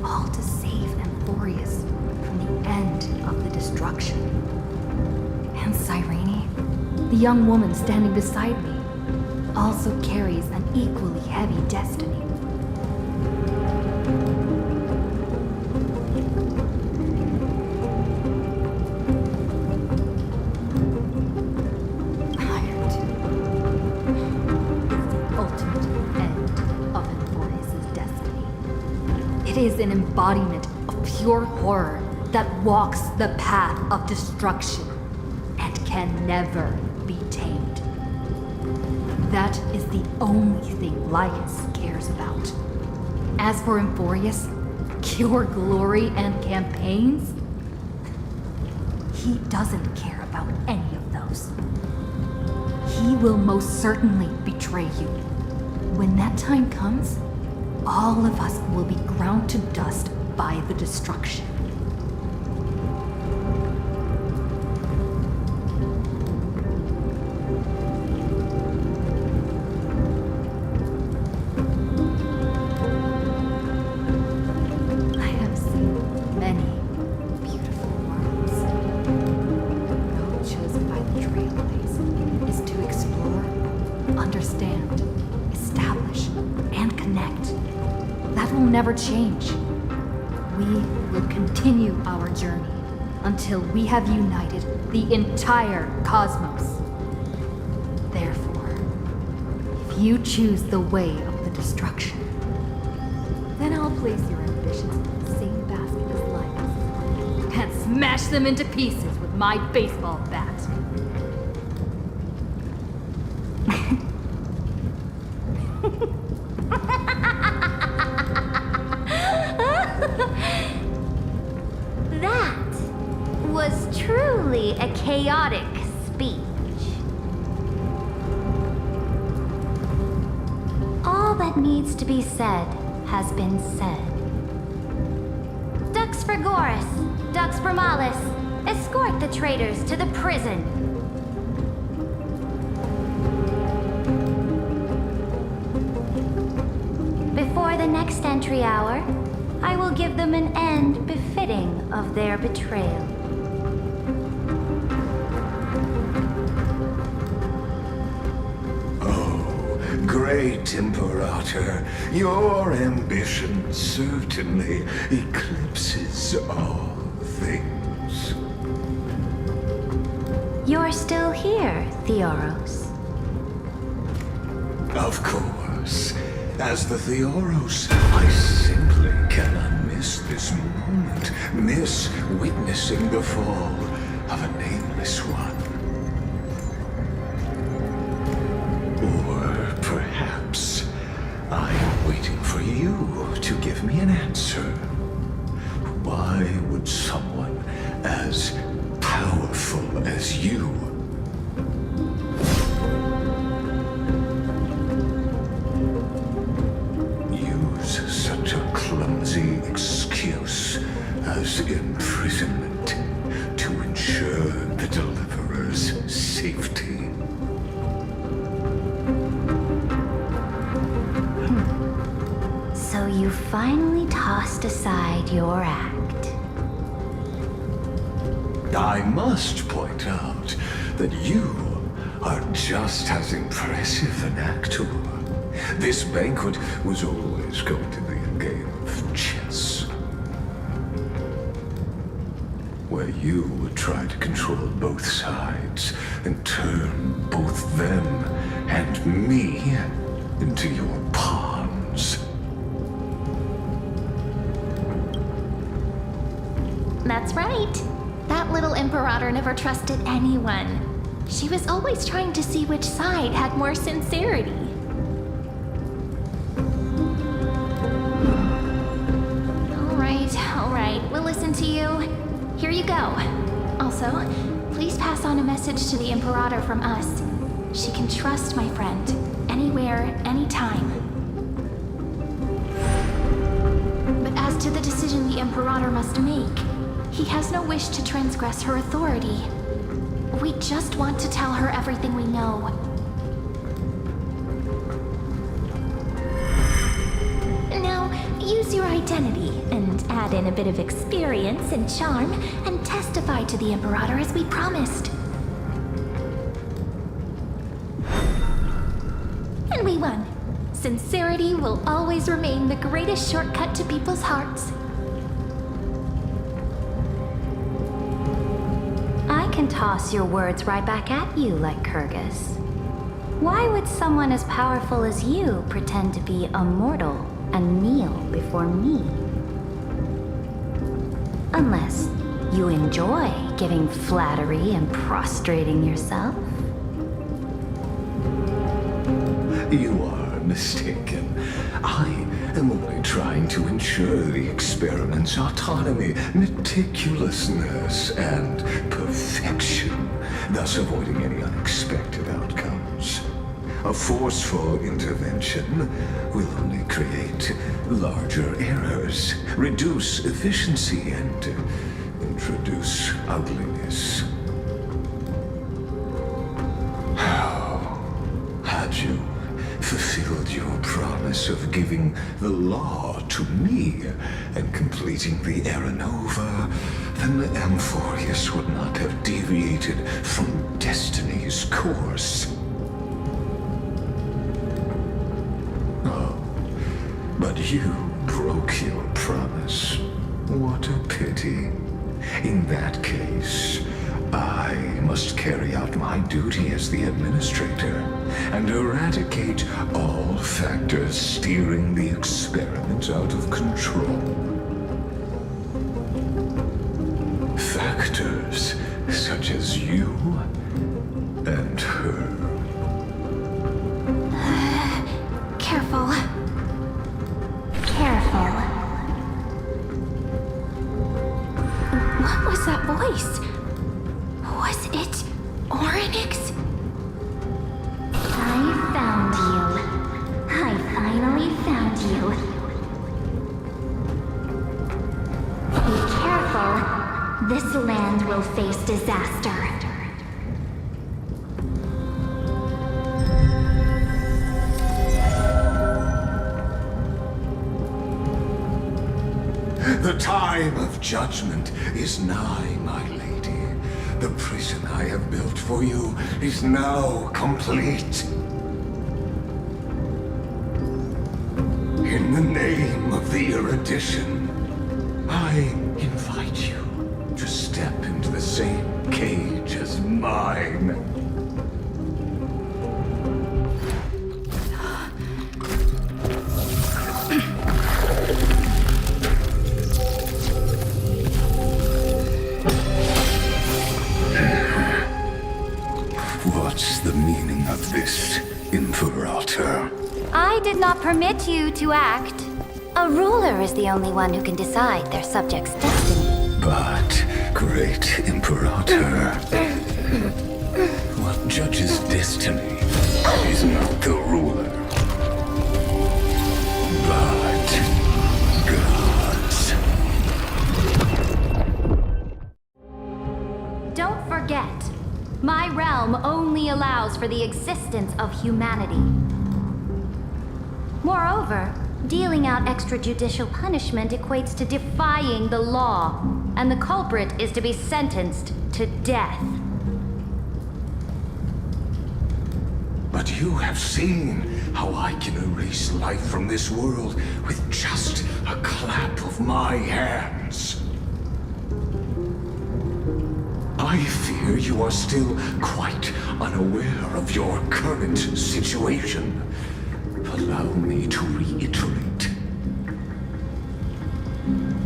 all to save Amphorius from the end of the destruction. And Cyrene, the young woman standing beside me, also carries an equally heavy destiny. It is an embodiment of pure horror that walks the path of destruction and can never be tamed. That is the only thing Lycus cares about. As for Amphorius, pure glory and campaigns? He doesn't care about any of those. He will most certainly betray you. When that time comes, all of us will be ground to dust by the destruction. I have seen many beautiful worlds. The road chosen by the Trailblaze is to explore, understand, establish, and connect. That will never change. We will continue our journey until we have united the entire cosmos. Therefore, if you choose the way of the destruction, then I'll place your ambitions in the same basket as life and smash them into pieces with my baseball bat. That was truly a chaotic speech. All that needs to be said has been said. Dux Frigoris, Dux Bromalis, escort the traitors to the prison. Before the next entry hour, I will give them an end befitting of their betrayal. Great Imperator, your ambition certainly eclipses all things. You're still here, Theoros. Of course. As the Theoros, I simply cannot miss this moment, miss witnessing the fall of a nameless one. Or perhaps I am waiting for you to give me an answer. Why would someone as powerful as you use such a clumsy excuse as imprisonment to ensure the Deliverer's safety? So you finally tossed aside your act. I must point out that you are just as impressive an actor. This banquet was always going to be a game of chess, where you would try to control both sides and turn both them and me into your pawns. That's right. That little Imperator never trusted anyone. She was always trying to see which side had more sincerity. All right, we'll listen to you. Here you go. Also, please pass on a message to the Imperator from us. She can trust my friend, anywhere, anytime. But as to the decision the Imperator must make, he has no wish to transgress her authority. We just want to tell her everything we know. Now, use your identity and add in a bit of experience and charm and testify to the Imperator as we promised. And we won. Sincerity will always remain the greatest shortcut to people's hearts. I can toss your words right back at you like Kyrgyz. Why would someone as powerful as you pretend to be a mortal and kneel before me? Unless you enjoy giving flattery and prostrating yourself. You are mistaken. I am only trying to ensure the experiment's autonomy, meticulousness, and perfection, thus avoiding any unexpected outcomes. A forceful intervention will only create larger errors, reduce efficiency, and introduce ugliness. How had you fulfilled your promise of giving the law to me and completing the Era Nova, then the Amphorius would not have deviated from destiny's course. Oh, but you broke your promise. What a pity. In that case, I must carry out my duty as the administrator and eradicate all factors steering the experiment out of control. Factors such as you and her. Careful. Careful. What was that voice? Was it Oryx? I found you. I finally found you. Be careful. This land will face disaster. The time of judgment is nigh, my lady. The prison I have built for you is now complete. In the name of the erudition, I invite you to step into the same cage as mine. What's the meaning of this, Imperator? I did not permit you to act. A ruler is the only one who can decide their subject's destiny. But, great Imperator, what judges destiny is not the ruler, but gods. Don't forget, my realm only allows for the existence of humanity. Moreover, dealing out extrajudicial punishment equates to defying the law, and the culprit is to be sentenced to death. But you have seen how I can erase life from this world with just a clap of my hands. I fear you are still quite unaware of your current situation. Allow me to reiterate.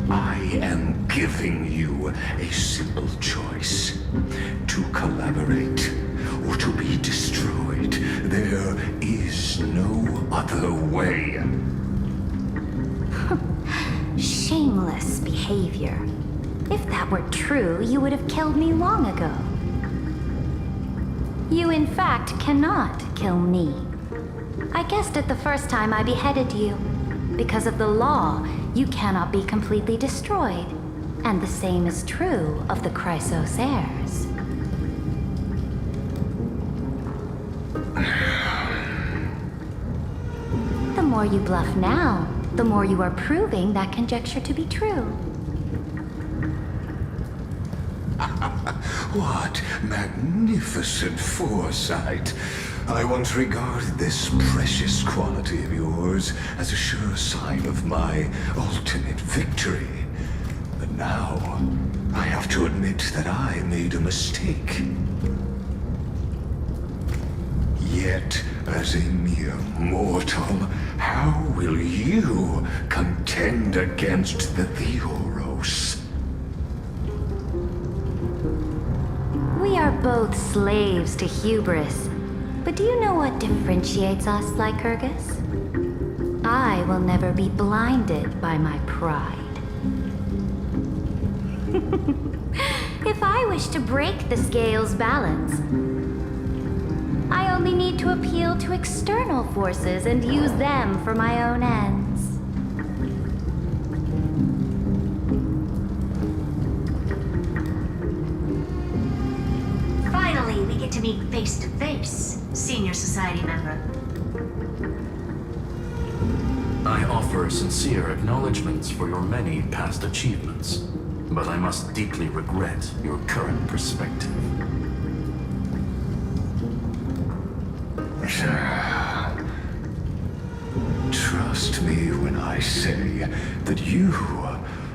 I am giving you a simple choice. To collaborate or to be destroyed. There is no other way. Shameless behavior. If that were true, you would have killed me long ago. You, in fact, cannot kill me. I guessed it the first time I beheaded you. Because of the law, you cannot be completely destroyed. And the same is true of the Chrysos heirs. The more you bluff now, the more you are proving that conjecture to be true. What magnificent foresight! I once regarded this precious quality of yours as a sure sign of my ultimate victory. But now, I have to admit that I made a mistake. Yet, as a mere mortal, how will you contend against the Theoros? We are both slaves to hubris. But do you know what differentiates us, Lycurgus? I will never be blinded by my pride. If I wish to break the scale's balance, I only need to appeal to external forces and use them for my own ends. Finally, we get to meet face to face, Senior Society member. I offer sincere acknowledgments for your many past achievements, but I must deeply regret your current perspective. Trust me when I say that you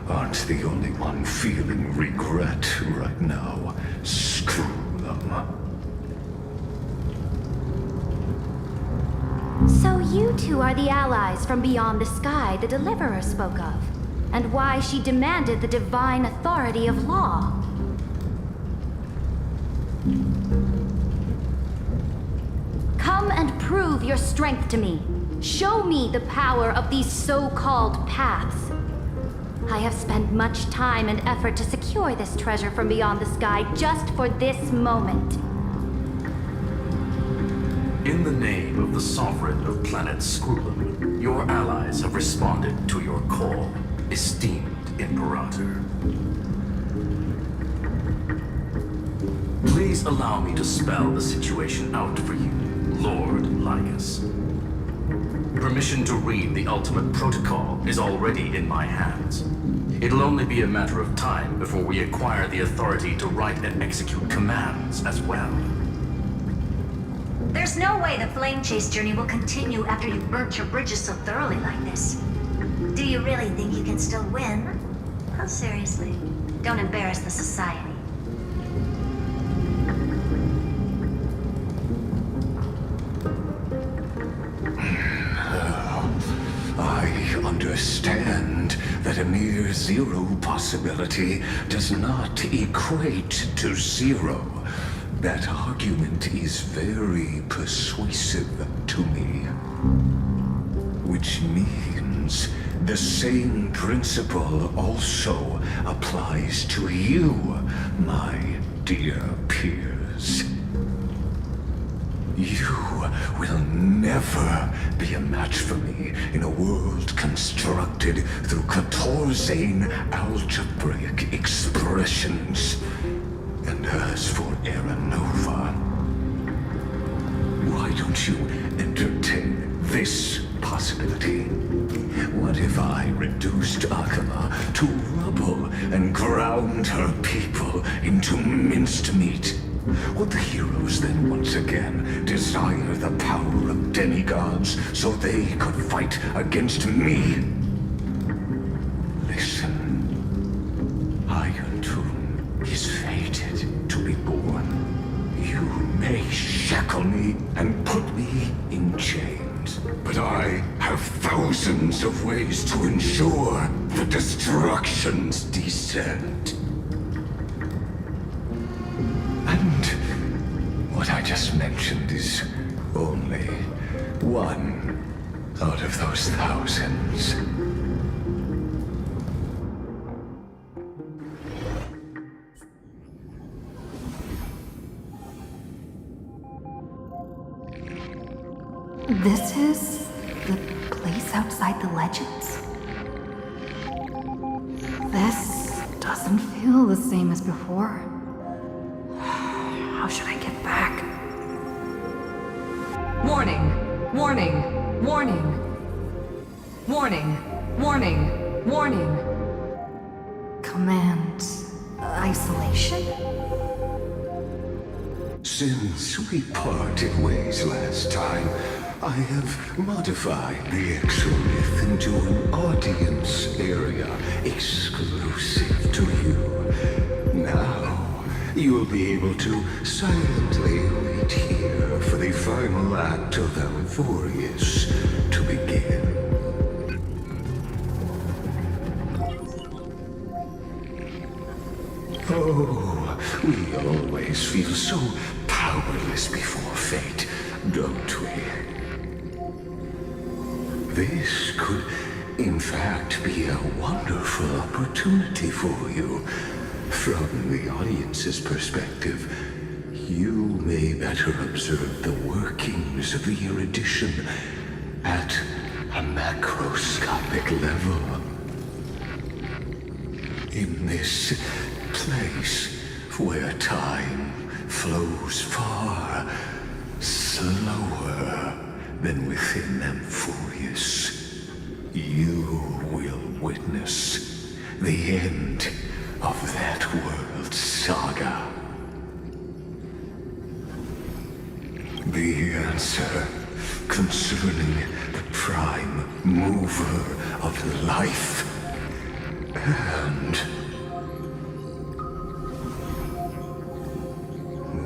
aren't the only one feeling regret right now. Screw them. So you two are the allies from beyond the sky the Deliverer spoke of, and why she demanded the divine authority of law. Come and prove your strength to me. Show me the power of these so-called paths. I have spent much time and effort to secure this treasure from beyond the sky just for this moment. In the name of the Sovereign of Planet Scrulum, your allies have responded to your call, esteemed Imperator. Please allow me to spell the situation out for you, Lord Lygus. Permission to read the ultimate protocol is already in my hands. It'll only be a matter of time before we acquire the authority to write and execute commands as well. There's no way the flame chase journey will continue after you've burnt your bridges so thoroughly like this. Do you really think you can still win? Oh, seriously. Don't embarrass the Society. I understand that a mere zero possibility does not equate to zero. That argument is very persuasive to me. Which means the same principle also applies to you, my dear peers. You will never be a match for me in a world constructed through Catorzane algebraic expressions. And as for Aranova, why don't you entertain this possibility? What if I reduced Akama to rubble and ground her people into minced meat? Would the heroes then once again desire the power of demigods so they could fight against me? Listen, Iron Tomb is fated to be born. You may shackle me and put me in chains, but I have thousands of ways to ensure the destruction's descent. What I just mentioned is only one out of those thousands. This is the place outside the legends? This doesn't feel the same as before. How should I get back? Warning! Warning! Warning! Warning! Warning! Warning! Command isolation? Since we parted ways last time, I have modified the exolith into an audience area exclusive to you. Now, you'll be able to silently wait here for the final act of Alphorius to begin. Oh, we always feel so powerless before fate, don't we? This could, in fact, be a wonderful opportunity for you. From the audience's perspective, you may better observe the workings of the erudition at a macroscopic level. In this place where time flows far slower than within Amphorius, you will witness the end of that world saga. The answer concerning the prime mover of life and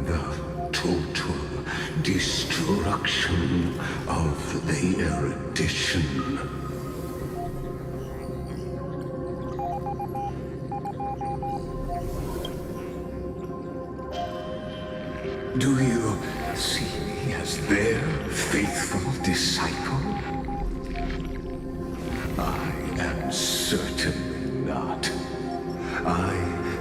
the total destruction of the erudition. Do you see me as their faithful disciple? I am certainly not. I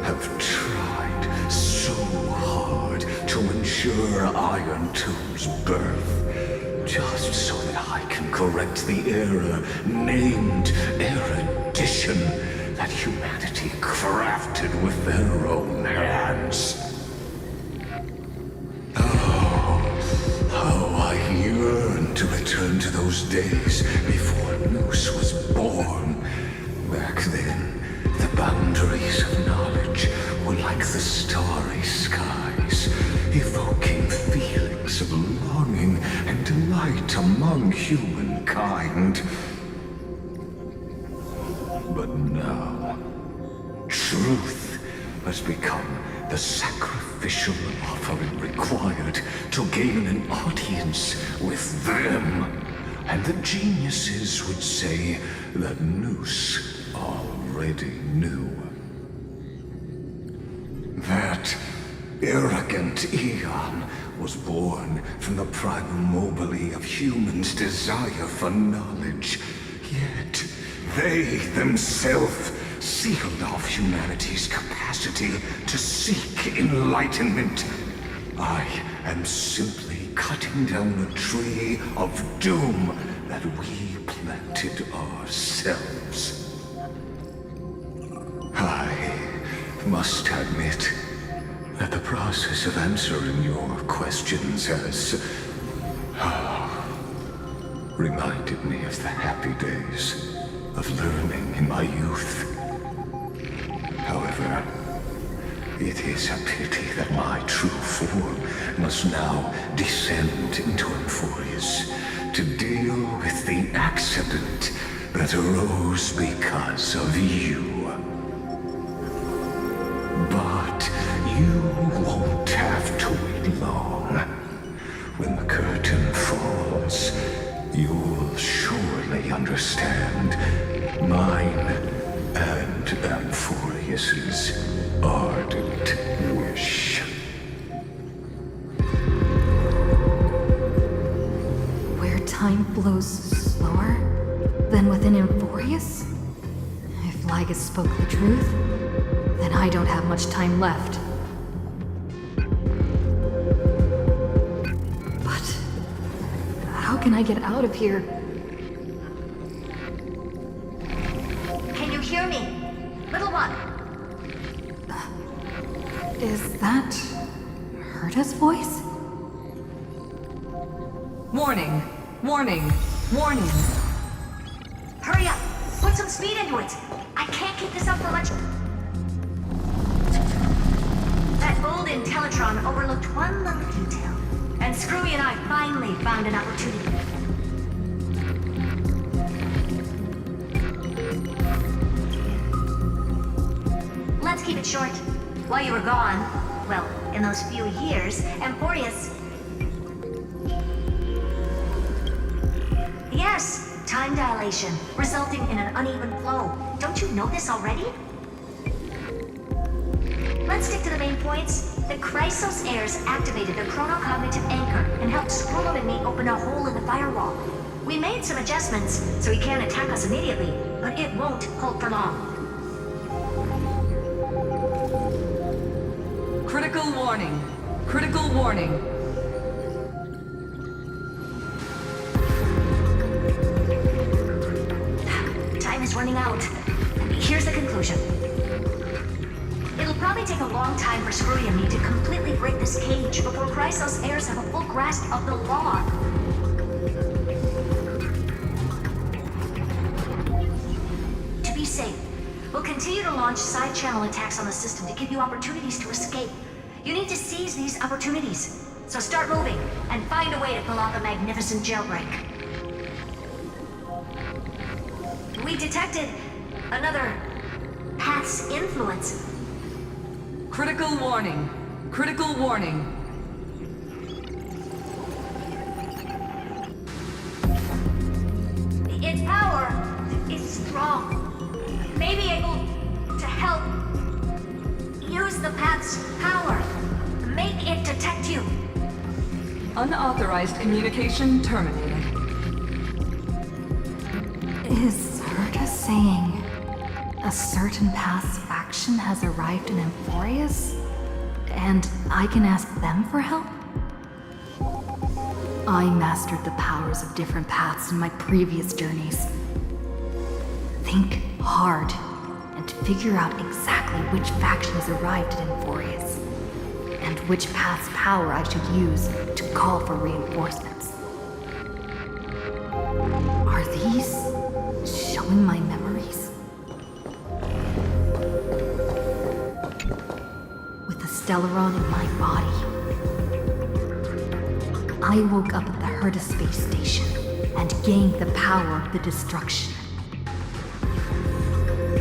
have tried so hard to ensure Iron Tomb's birth, just so that I can correct the error named erudition that humanity crafted with their own hands. How I yearn to return to those days before Noose was born. Back then, the boundaries of knowledge were like the starry skies, evoking feelings of longing and delight among humankind. But now, truth has become the sacrificial offering required to gain an audience with them. And the geniuses would say that Noose already knew. That arrogant Eon was born from the primal mobile of humans' desire for knowledge. Yet, they themselves sealed off humanity's capacity to seek enlightenment. I am simply cutting down a tree of doom that we planted ourselves. I must admit that the process of answering your questions has reminded me of the happy days of learning in my youth. However, it is a pity that my true form must now descend into Amphorius to deal with the accident that arose because of you. But you won't have to wait long. When the curtain falls, you'll surely understand mine and Amphorius's ardent wish. Where time flows slower than within Amphorius? If Lygus spoke the truth, then I don't have much time left. But how can I get out of here? Can you hear me? Little one! Is that Herta's voice? Warning! Warning! Warning! Hurry up! Put some speed into it! I can't keep this up for much. That old Intellitron overlooked one little detail, and Screwy and I finally found an opportunity. Let's keep it short. While you were gone, well, in those few years, Amphorius... Yes, time dilation, resulting in an uneven flow. Don't you know this already? Let's stick to the main points. The Chrysos heirs activated the chronocognitive anchor and helped Scrollum and me open a hole in the firewall. We made some adjustments so he can't attack us immediately, but it won't hold for long. Critical warning. Critical warning. Time is running out. Here's the conclusion. It'll probably take a long time for Screwy and me to completely break this cage before Chrysos heirs have a full grasp of the law. To be safe, we'll continue to launch side-channel attacks on the system to give you opportunities to escape. You need to seize these opportunities. So start moving, and find a way to pull off a magnificent jailbreak. We detected another path's influence. Critical warning. Critical warning. Its power is strong. May be able to help. Use the path's power. Make it detect you. Unauthorized communication terminated. Is Herta saying a certain past faction has arrived in Emphorius? And I can ask them for help? I mastered the powers of different paths in my previous journeys. Think hard and figure out exactly which faction has arrived at Emphorius, and which path's power I should use to call for reinforcements. Are these showing my memories? With the Stellaron in my body, I woke up at the Herta space station and gained the power of the destruction.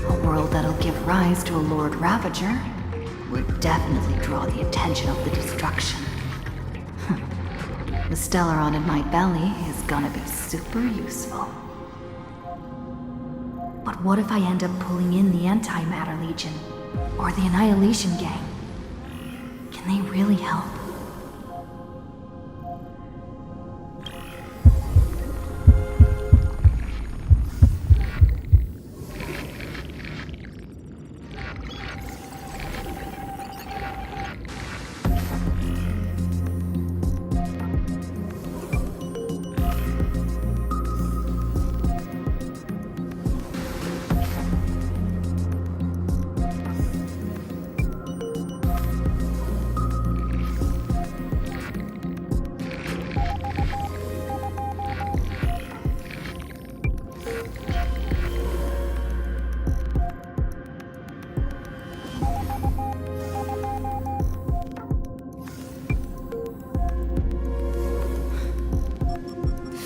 A world that'll give rise to a Lord Ravager would definitely draw the attention of the destruction. The Stellaron in my belly is gonna be super useful. But what if I end up pulling in the Antimatter Legion or the Annihilation Gang? Can they really help?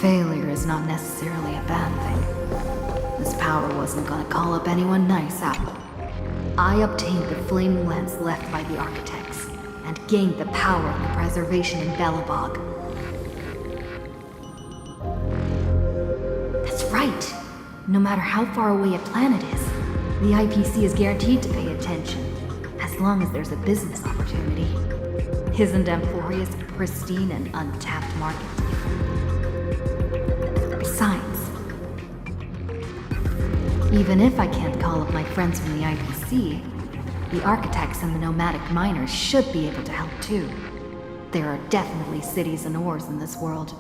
Failure is not necessarily a bad thing. This power wasn't gonna call up anyone nice, I obtained the flaming lens left by the architects, and gained the power of the preservation in Belobog. That's right! No matter how far away a planet is, the IPC is guaranteed to pay attention, as long as there's a business opportunity. Isn't Emphorius a pristine and untapped market? Besides, even if I can't call up my friends from the IPC, the architects and the nomadic miners should be able to help too. There are definitely cities and ores in this world.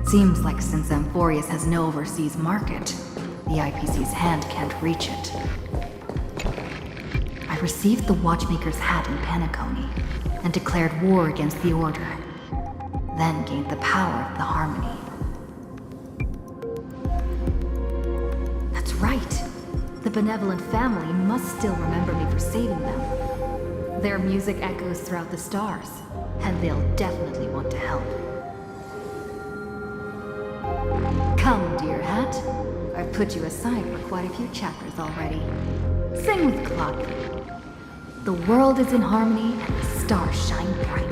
Seems like since Emphorius has no overseas market, the IPC's hand can't reach it. I received the Watchmaker's hat in Penacony, and declared war against the Order, then gained the power of the Harmony. That's right! The benevolent family must still remember me for saving them. Their music echoes throughout the stars, and they'll definitely want to help. Come, dear hat. I've put you aside for quite a few chapters already. Sing with Clark. The world is in harmony and the stars shine bright.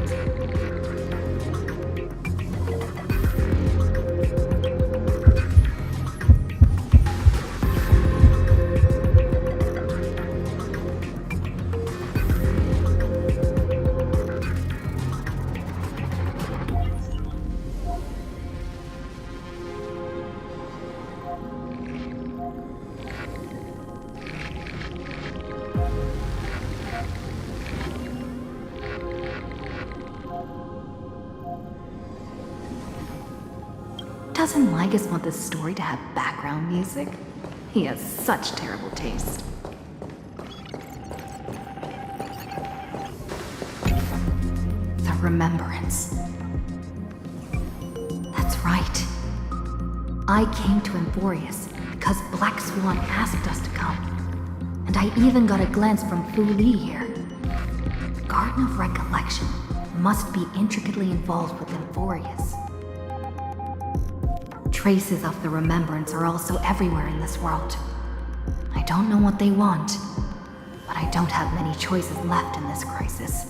Doesn't Lygus want this story to have background music? He has such terrible taste. The Remembrance. That's right. I came to Emphorius because Black Swan asked us to come. And I even got a glance from Fu Li here. The Garden of Recollection must be intricately involved with Emphorius. Traces of the Remembrance are also everywhere in this world. I don't know what they want, but I don't have many choices left in this crisis.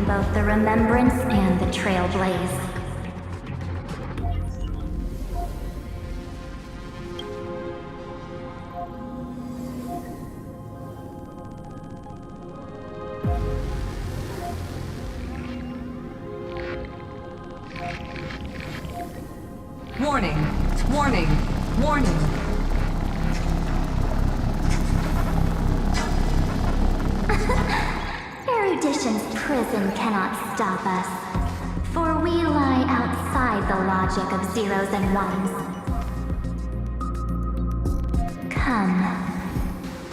Both the Remembrance and the Trailblaze. Warning! Warning! Warning! Erudition's prison cannot stop us, for we lie outside the logic of zeros and ones. Come,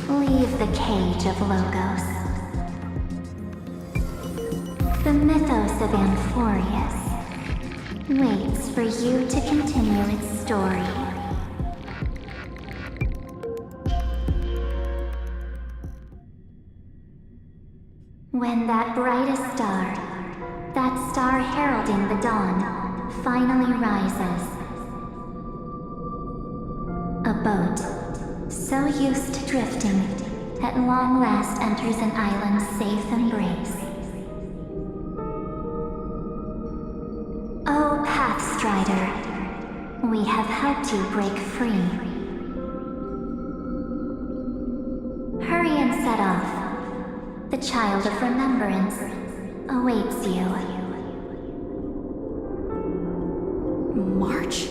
leave the cage of Logos. The mythos of Amphorius waits for you to continue its story. When that brightest star, that star heralding the dawn, finally rises, a boat, so used to drifting, at long last enters an island's safe embrace. Oh, Pathstrider, we have helped you break free. Hurry and set off. The Child of Remembrance awaits you. March?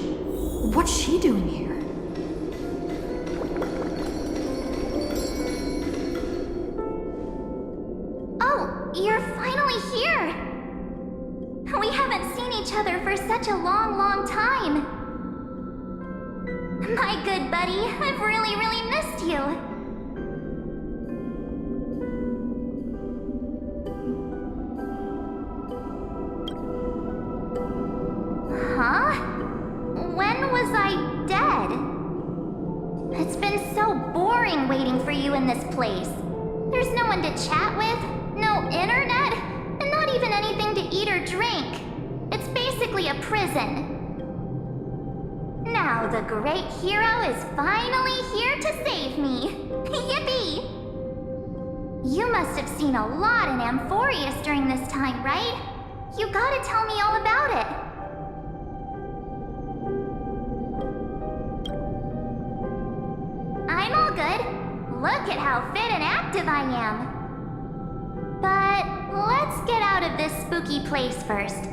What's she doing here? Oh, you're finally here! We haven't seen each other for such a long, long time. My good buddy, I've really missed you. Huh? When was I dead? It's been so boring waiting for you in this place. There's no one to chat with, no internet, and not even anything to eat or drink. It's basically a prison. Now the great hero is finally here to save me. Yippee! You must have seen a lot in Amphorius during this time, right? You gotta tell me all about it. I'm all good. Look at how fit and active I am. But let's get out of this spooky place first.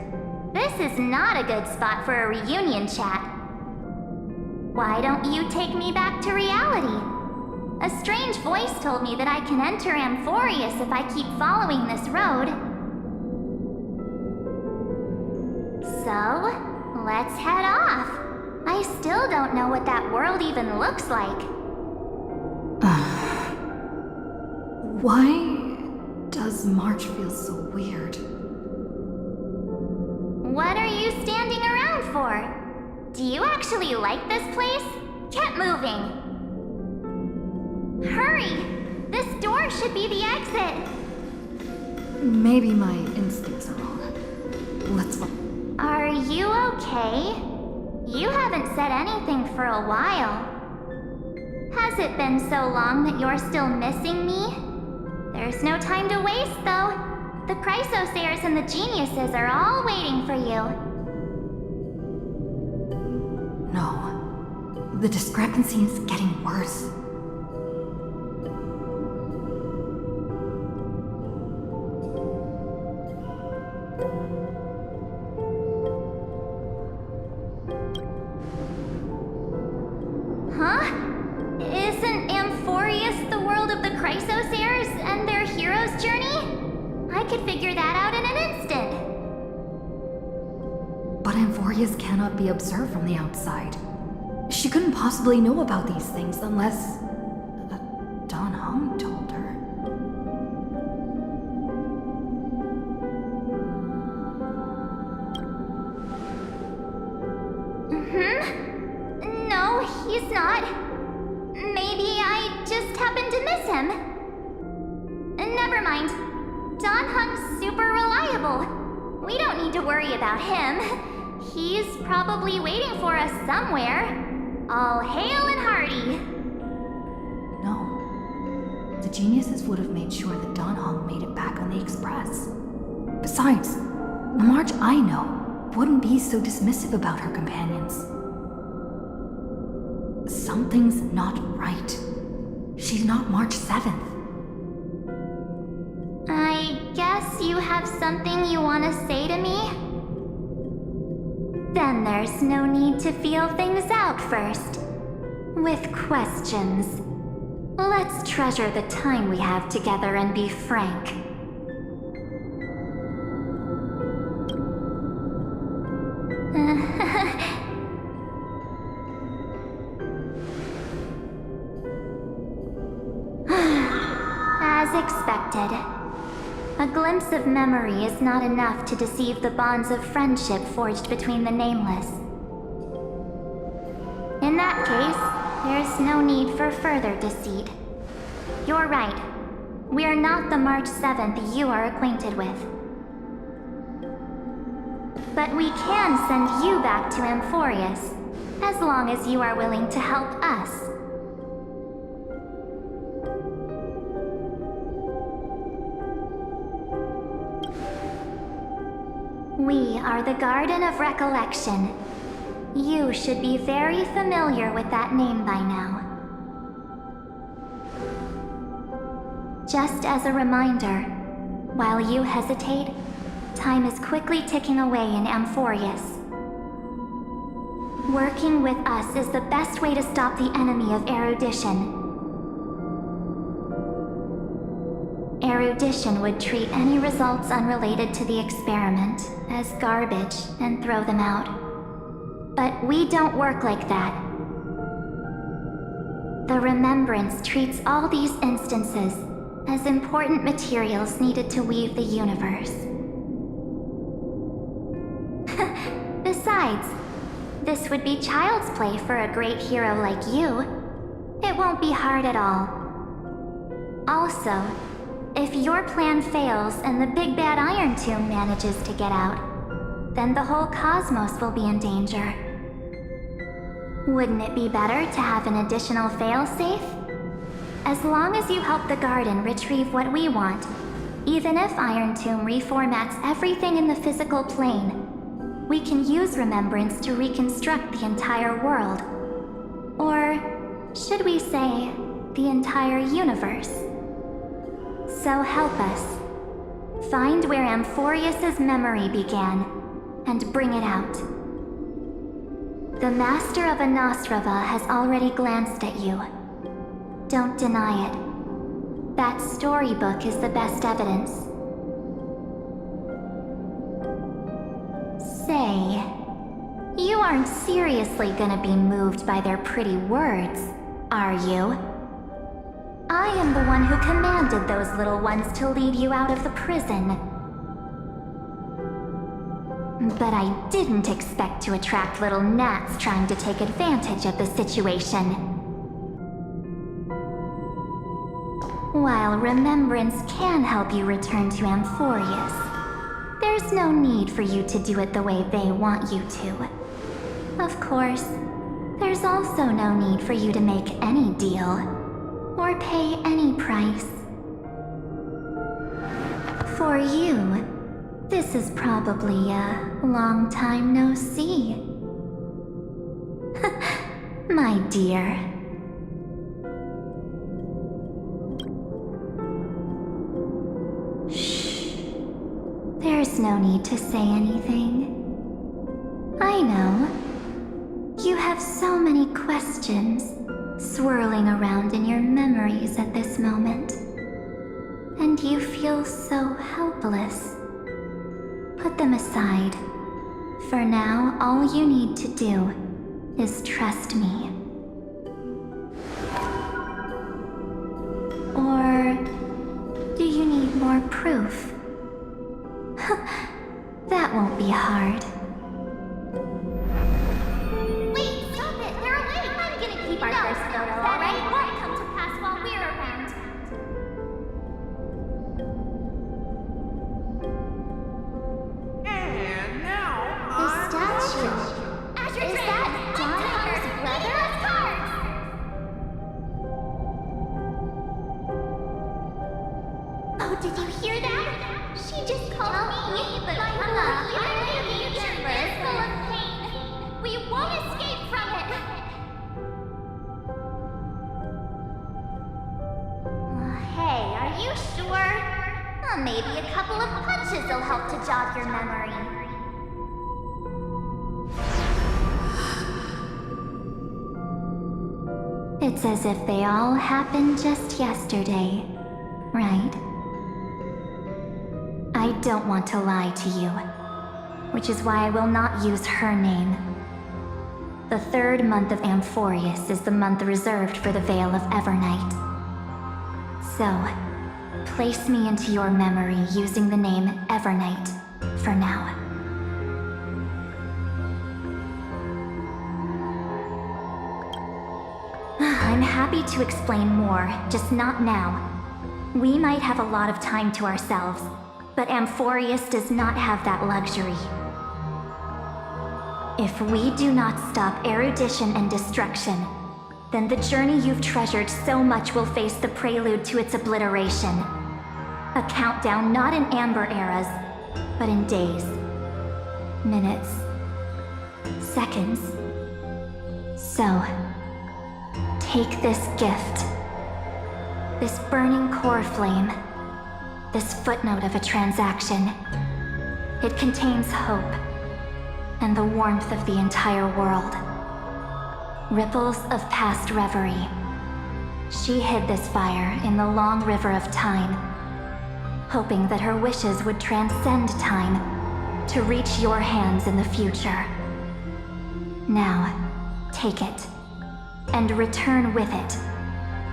This is not a good spot for a reunion chat. Why don't you take me back to reality? A strange voice told me that I can enter Amphorius if I keep following this road. So, let's head off. I still don't know what that world even looks like. Why does March feel so weird? What are you standing around for? Do you actually like this place? Get moving. Hurry! This door should be the exit. Maybe my instincts are wrong. Let's look. Are you okay? You haven't said anything for a while. Has it been so long that you're still missing me? There's no time to waste, though. The Chrysosayers and the Geniuses are all waiting for you. No. The discrepancy is getting worse. Huh? Isn't Amphorius the world of the Chrysosayers and their hero's journey? I could figure that out in an instant. But Amphorius cannot be observed from the outside. She couldn't possibly know about these things unless... Don Hung told her. No, he's not. Maybe I just happened to miss him. Never mind. Don Hung's super reliable. We don't need to worry about him. He's probably waiting for us somewhere. All hale and hearty. No. The Geniuses would have made sure that Don Hung made it back on the Express. Besides, the March I know wouldn't be so dismissive about her companions. Something's not right. She's not March 7th. I guess you have something you want to say to me? Then there's no need to feel things out first. With questions. Let's treasure the time we have together and be frank. As expected. A glimpse of memory is not enough to deceive the bonds of friendship forged between the Nameless. In that case, there's no need for further deceit. You're right. We are not the March 7th you are acquainted with. But we can send you back to Amphorius, as long as you are willing to help us. We are the Garden of Recollection. You should be very familiar with that name by now. Just as a reminder, while you hesitate, time is quickly ticking away in Amphorius. Working with us is the best way to stop the enemy of erudition. Erudition would treat any results unrelated to the experiment as garbage and throw them out. But we don't work like that. The Remembrance treats all these instances as important materials needed to weave the universe. Besides, this would be child's play for a great hero like you. It won't be hard at all. Also, if your plan fails and the big bad Iron Tomb manages to get out, then the whole cosmos will be in danger. Wouldn't it be better to have an additional failsafe? As long as you help the Garden retrieve what we want, even if Iron Tomb reformats everything in the physical plane, we can use Remembrance to reconstruct the entire world. Or should we say, the entire universe? So help us. Find where Amphorius's memory began, and bring it out. The Master of Anastrava has already glanced at you. Don't deny it. That storybook is the best evidence. Say, you aren't seriously gonna be moved by their pretty words, are you? I am the one who commanded those little ones to lead you out of the prison. But I didn't expect to attract little gnats trying to take advantage of the situation. While remembrance can help you return to Amphorius, there's no need for you to do it the way they want you to. Of course, there's also no need for you to make any deal, or pay any price. For you, this is probably a long time no see. My dear. Shh. There's no need to say anything. I know. You have so many questions swirling around in your memories at this moment. And you feel so helpless. Put them aside. For now, all you need to do is trust me. Or do you need more proof? That won't be hard. Wait, stop it! They're awake! I'm gonna keep our first photo, alright? Won't come to pass while we're around. And now, The statue. Is that Don Hunter's brother? Oh, did you hear that? She just called me, but I'm not here. The future is full of pain. We won't escape from it. Hey, are you sure? Maybe a couple of punches will help to jog your memory. It's as if they all happened just yesterday, right? I don't want to lie to you, which is why I will not use her name. The third month of Amphorius is the month reserved for the Veil of Evernight. So, place me into your memory using the name Evernight for now. I'm happy to explain more, just not now. We might have a lot of time to ourselves, but Amphorius does not have that luxury. If we do not stop erudition and destruction, then the journey you've treasured so much will face the prelude to its obliteration. A countdown not in amber eras, but in days, minutes, seconds. So, take this gift, this burning core flame, this footnote of a transaction. It contains hope and the warmth of the entire world. Ripples of past reverie. She hid this fire in the long river of time, hoping that her wishes would transcend time to reach your hands in the future. Now, take it, and return with it,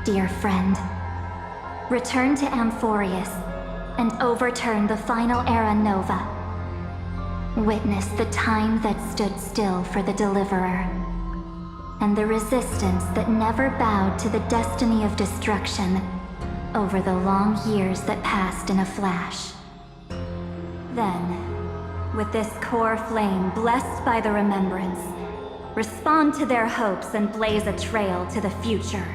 dear friend. Return to Amphorius, and overturn the final era Nova. Witness the time that stood still for the Deliverer, and the resistance that never bowed to the destiny of destruction over the long years that passed in a flash. Then, with this core flame blessed by the remembrance, respond to their hopes and blaze a trail to the future.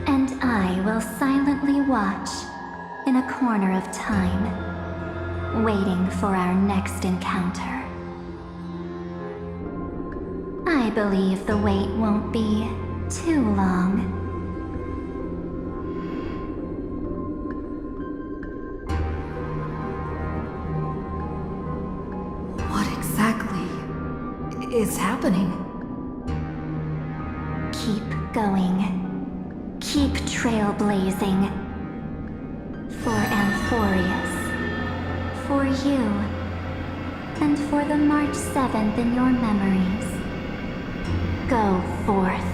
And I will silently watch in a corner of time, waiting for our next encounter. I believe the wait won't be too long. What exactly It's happening. Keep going. Keep trailblazing. For Amphorius. For you. And for the March 7th in your memories. Go forth.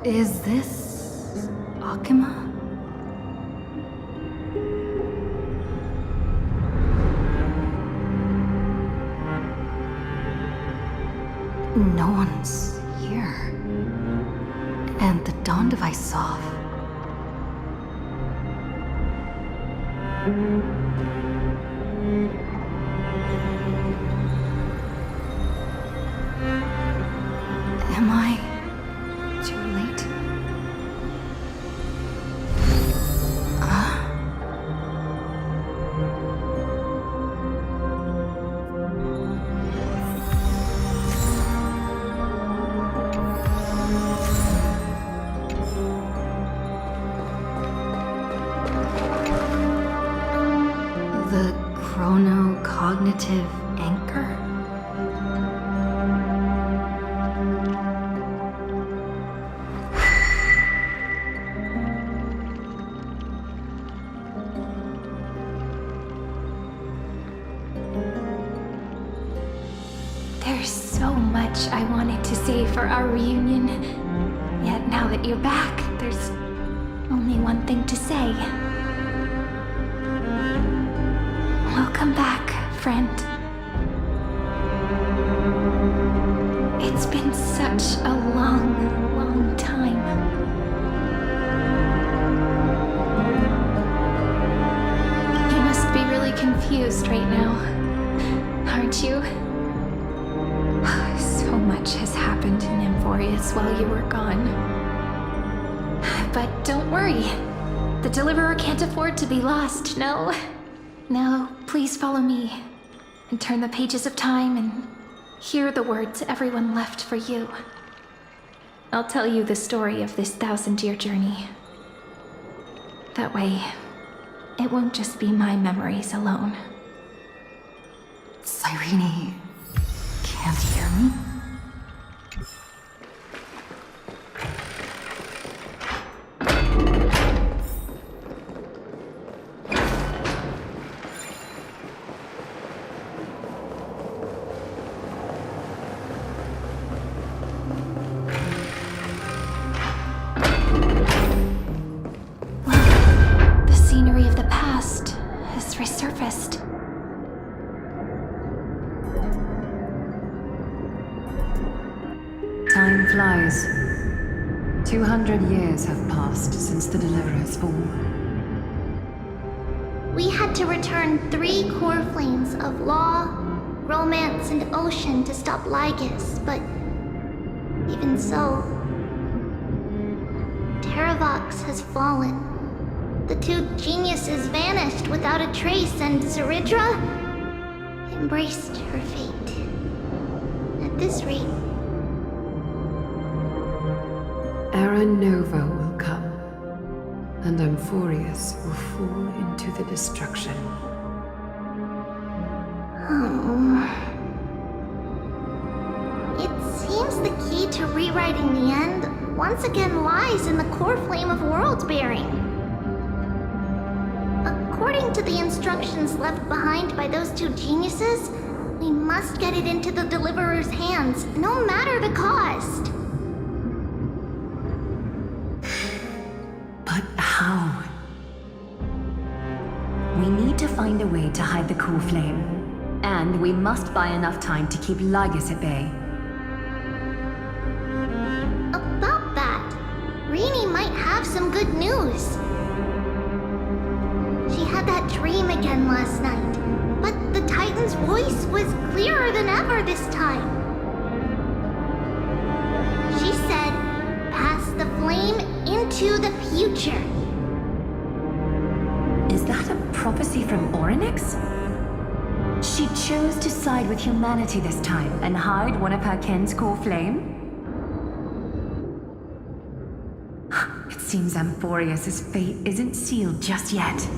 Is this Akima? No one's here. And the dawn device off. Am I too late? The chrono-cognitive anchor? There's so much I wanted to say for our reunion. Yet now that you're back, there's only one thing to say. Welcome back, friend. It's been such a long, long time. You must be really confused right now, aren't you? So much has happened in Amphorius while you were gone. But don't worry. The Deliverer can't afford to be lost, no? No, please follow me. And turn the pages of time and hear the words everyone left for you. I'll tell you the story of this 1,000-year journey. That way, it won't just be my memories alone. Cyrene can't hear me? The scenery of the past has resurfaced. Time flies. 200 years have passed since the Deliverer's fall. We had to return 3 core flames of law, romance, and ocean to stop Lygus, but even so, Terravox has fallen. The 2 geniuses vanished without a trace, and Zeridra embraced her fate. At this rate, Era Nova will come, and Amphorius will fall into the destruction. It seems the key to rewriting the end once again lies in the core flame of world-bearing. According to the instructions left behind by those 2 geniuses, we must get it into the Deliverer's hands, no matter the cost. But how? We need to find a way to hide the core flame. And we must buy enough time to keep Lygus at bay. About that, Rini might have some good news. She had that dream again last night, but the Titan's voice was clearer than ever this time. She said, pass the flame into the future. that a prophecy from Orynyx? She chose to side with humanity this time and hide one of her kin's core flame? It seems Amphorius' fate isn't sealed just yet.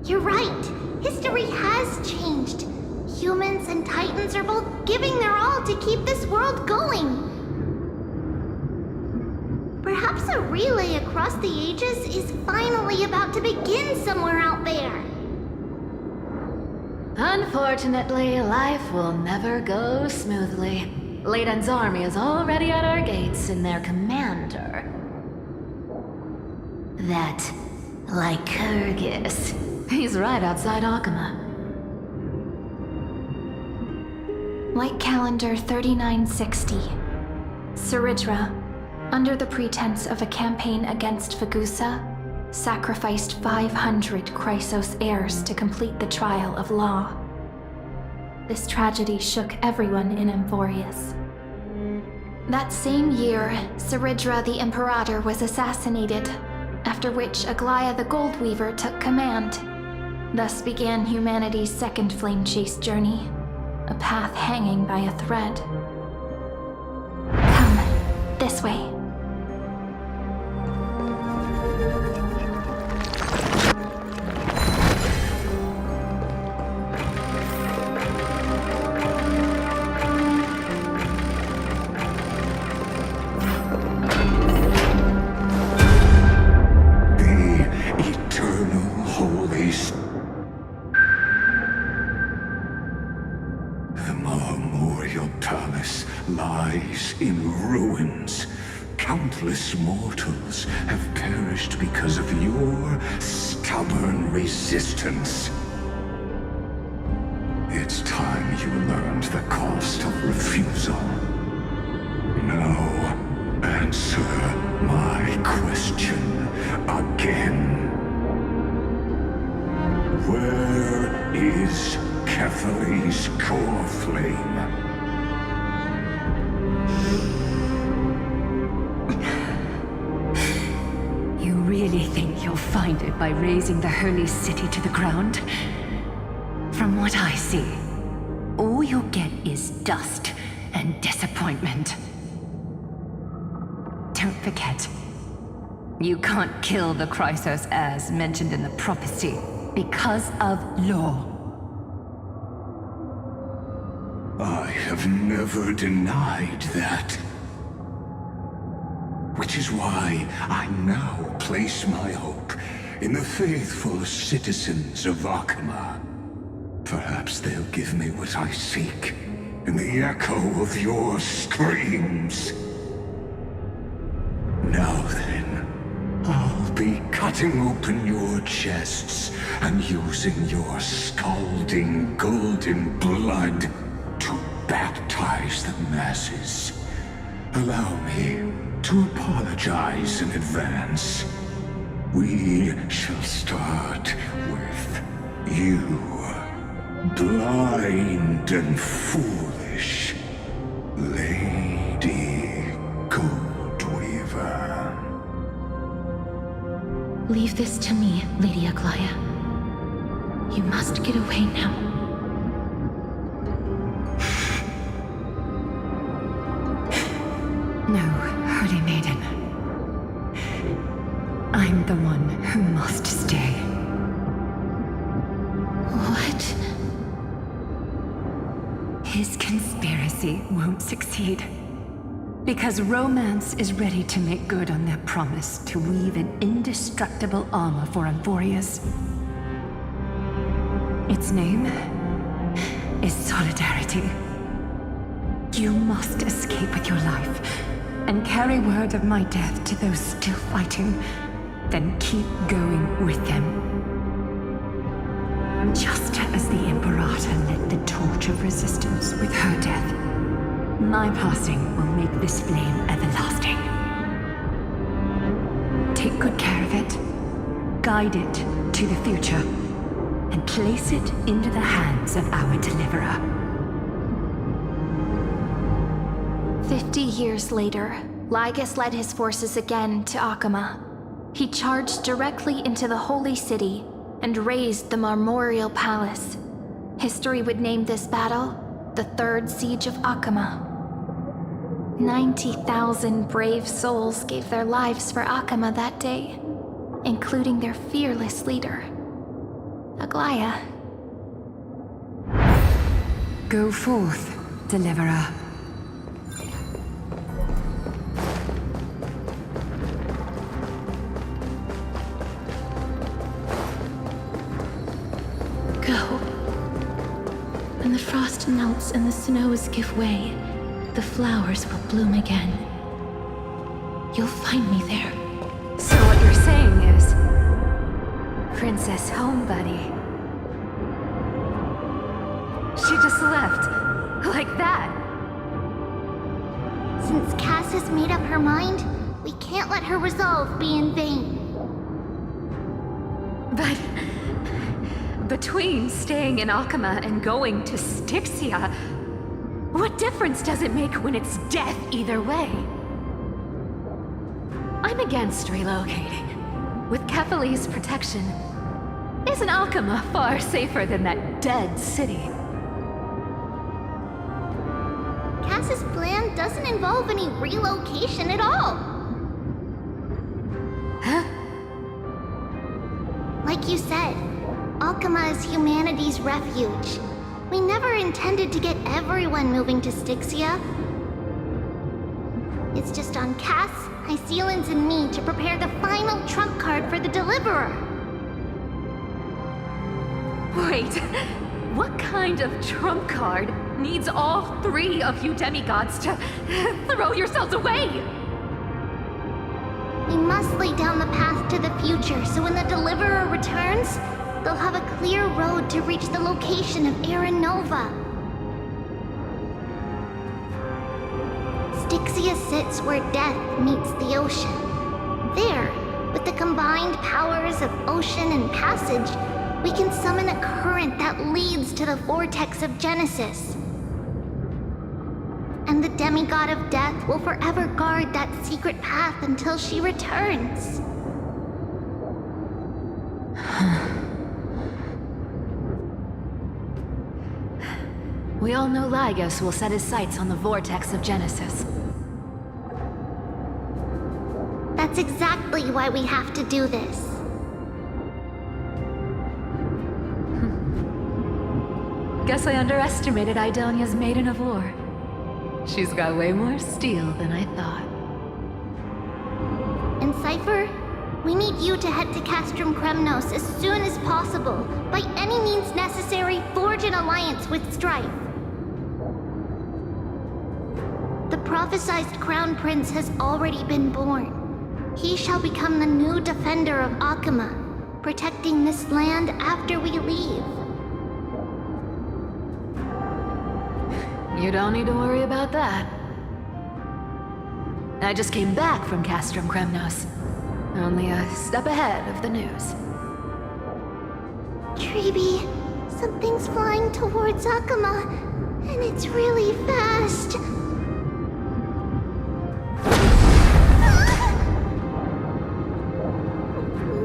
You're right. History has changed. Humans and Titans are both giving their all to keep this world going. Perhaps a relay across the ages is finally about to begin somewhere out there. Unfortunately, life will never go smoothly. Leiden's army is already at our gates, and their commander... that Lycurgus. He's right outside Akama. Light calendar 3960. Saridra, under the pretense of a campaign against Fagusa, sacrificed 500 Chrysos heirs to complete the trial of law. This tragedy shook everyone in Amphorius. That same year, Saridra the Imperator was assassinated, after which Aglaya the Goldweaver took command. Thus began humanity's second flame chase journey, a path hanging by a thread. Come, this way. Countless mortals have perished because of your stubborn resistance. It's time you learned the cost of refusal. Now, answer my question again. Where is Ketheri's core flame? Really think you'll find it by razing the holy city to the ground? From what I see, all you'll get is dust and disappointment. Don't forget, you can't kill the Chrysos as mentioned in the prophecy because of law. I have never denied that. Which is why I now place my hope in the faithful citizens of Akama. Perhaps they'll give me what I seek in the echo of your screams. Now then, I'll be cutting open your chests and using your scalding golden blood to baptize the masses. Allow me to apologize in advance. We shall start with you, blind and foolish Lady Goldweaver. Leave this to me, Lady Aglaya. You must get away now. No, Holy Maiden. I'm the one who must stay. What? His conspiracy won't succeed. Because Romance is ready to make good on their promise to weave an indestructible armor for Amphorius. Its name is Solidarity. You must escape with your life and carry word of my death to those still fighting, then keep going with them. Just as the Imperator lit the torch of resistance with her death, my passing will make this flame everlasting. Take good care of it, guide it to the future, and place it into the hands of our deliverer. 50 years later, Lygus led his forces again to Akama. He charged directly into the Holy City and razed the Marmorial Palace. History would name this battle the Third Siege of Akama. 90,000 brave souls gave their lives for Akama that day, including their fearless leader, Aglaya. Go forth, Deliverer. Go. When the frost melts and the snows give way, the flowers will bloom again. You'll find me there. So what you're saying is... Princess Home Buddy. She just left. Like that. Since Cass has made up her mind, we can't let her resolve be in vain. But... between staying in Akama and going to Styxia, what difference does it make when it's death either way? I'm against relocating. With Kefali's protection, isn't Akama far safer than that dead city? Cass's plan doesn't involve any relocation at all. Huh? Like you said, Akama is humanity's refuge. We never intended to get everyone moving to Styxia. It's just on Cass, Hysealans, and me to prepare the final trump card for the Deliverer. Wait, what kind of trump card needs all three of you demigods to throw yourselves away? We must lay down the path to the future so when the Deliverer returns, they'll have a clear road to reach the location of Era Nova. Styxia sits where death meets the ocean. There, with the combined powers of ocean and passage, we can summon a current that leads to the vortex of Genesis. And the demigod of death will forever guard that secret path until she returns. We all know Lygus will set his sights on the vortex of Genesis. That's exactly why we have to do this. Guess I underestimated Idonia's Maiden of War. She's got way more steel than I thought. And Cypher, we need you to head to Castrum Kremnos as soon as possible. By any means necessary, forge an alliance with Strife. The prophesized Crown Prince has already been born. He shall become the new defender of Akama, protecting this land after we leave. You don't need to worry about that. I just came back from Castrum Kremnos. Only a step ahead of the news. Treeby, something's flying towards Akama, and it's really fast.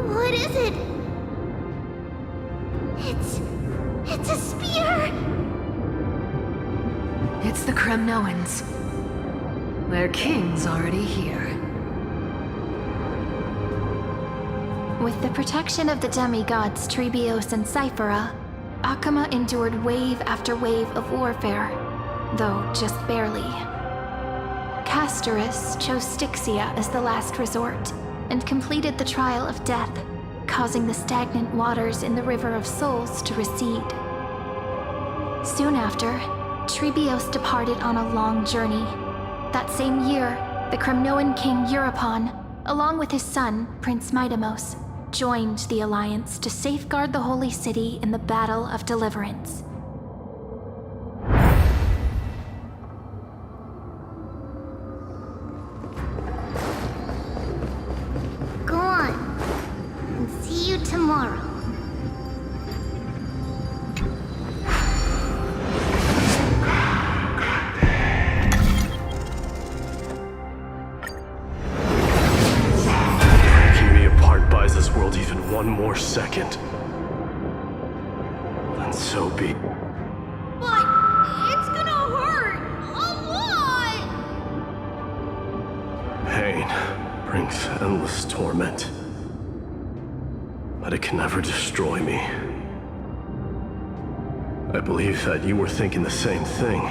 What is it? It's a spear! It's the Kremnoans. Their king's already here. With the protection of the demigods Trebios and Cyphera, Akama endured wave after wave of warfare, though just barely. Castorus chose Styxia as the last resort, and completed the trial of death, causing the stagnant waters in the River of Souls to recede. Soon after, Trebios departed on a long journey. That same year, the Kremnoan king Euripon, along with his son, Prince Midamos, joined the Alliance to safeguard the Holy City in the Battle of Deliverance. Go on, and see you tomorrow. Keep me apart. one more second, then so be. But it's gonna hurt a lot! Pain brings endless torment, but it can never destroy me. I believe that you were thinking the same thing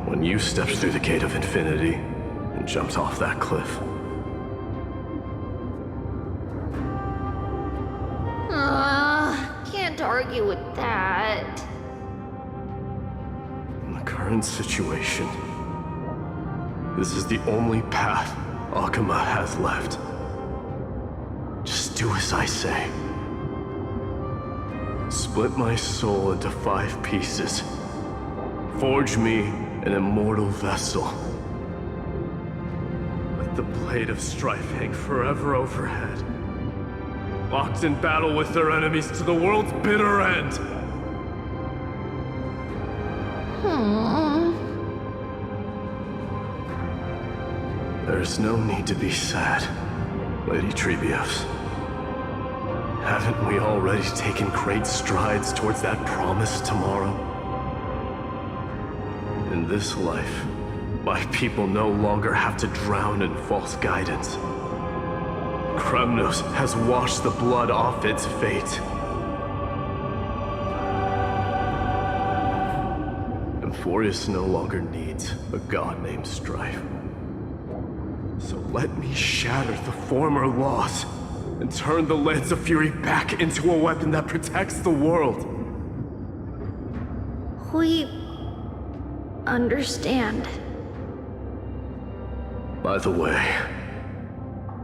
when you stepped through the gate of infinity and jumped off that cliff. Can't argue with that. In the current situation, this is the only path Akuma has left. Just do as I say. Split my soul into 5 pieces. Forge me an immortal vessel. Let the blade of strife hang forever overhead. Locked in battle with their enemies to the world's bitter end. There's no need to be sad, Lady Trebios. Haven't we already taken great strides towards that promised tomorrow? In this life, my people no longer have to drown in false guidance. Kremnos has washed the blood off its fate. Amphorius no longer needs a god named Strife. So let me shatter the former laws and turn the Lance of Fury back into a weapon that protects the world. We understand. By the way,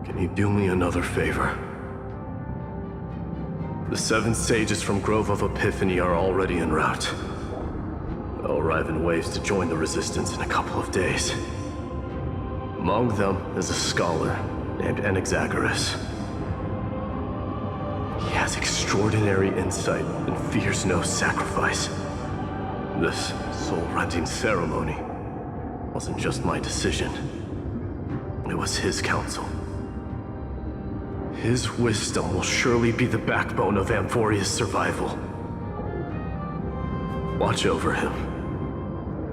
can you do me another favor? The 7 sages from Grove of Epiphany are already en route. They'll arrive in waves to join the Resistance in a couple of days. Among them is a scholar named Anaxagoras. He has extraordinary insight and fears no sacrifice. This soul-rending ceremony wasn't just my decision. It was his counsel. His wisdom will surely be the backbone of Amphoria's survival. Watch over him.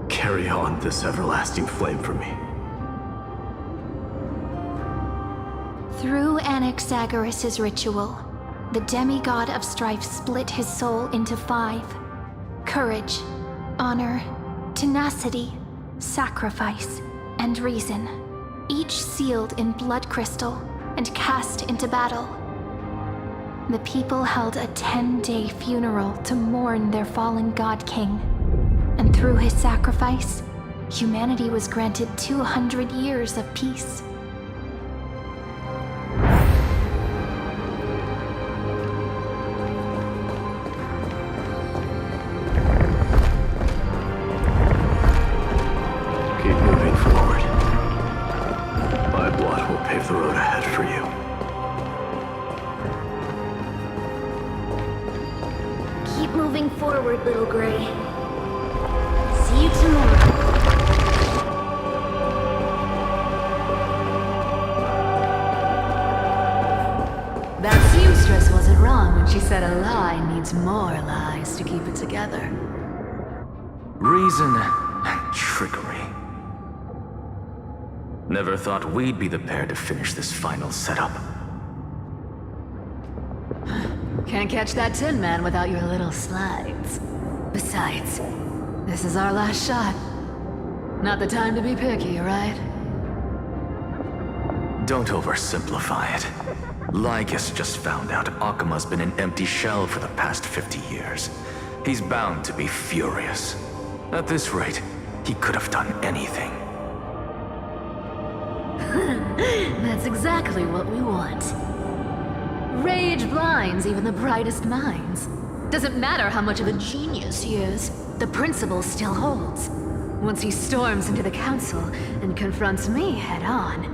Carry on this everlasting flame for me. Through Anaxagoras' ritual, the demigod of strife split his soul into 5. Courage, honor, tenacity, sacrifice, and reason. Each sealed in blood crystal and cast into battle. The people held a 10-day funeral to mourn their fallen god king. And through his sacrifice, humanity was granted 200 years of peace. The road ahead for you. Keep moving forward, little Gray. See you tomorrow. That seamstress wasn't wrong when she said a lie needs more lies to keep it together. Reason and trickery. Never thought we'd be the pair to finish this final setup. Can't catch that Tin Man without your little slides. Besides, this is our last shot. Not the time to be picky, right? Don't oversimplify it. Lycus just found out Akuma's been an empty shell for the past 50 years. He's bound to be furious. At this rate, he could have done anything. That's exactly what we want. Rage blinds even the brightest minds. Doesn't matter how much of a genius he is, the principle still holds. Once he storms into the council and confronts me head on,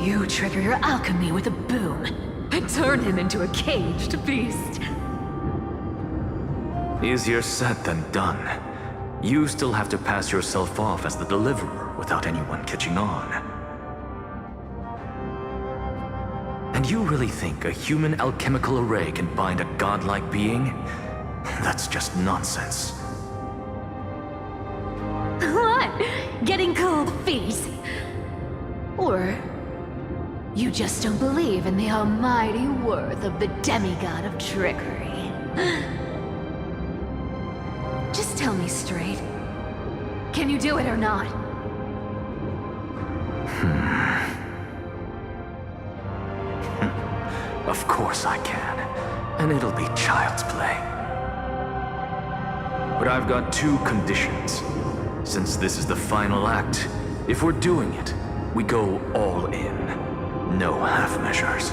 you trigger your alchemy with a boom and turn him into a caged beast. Easier said than done. You still have to pass yourself off as the deliverer without anyone catching on. And you really think a human alchemical array can bind a godlike being? That's just nonsense. What? Getting cold feet? Or you just don't believe in the almighty worth of the demigod of trickery? Just tell me straight. Can you do it or not? Of course I can. And it'll be child's play. But I've got two conditions. Since this is the final act, if we're doing it, we go all in. No half measures.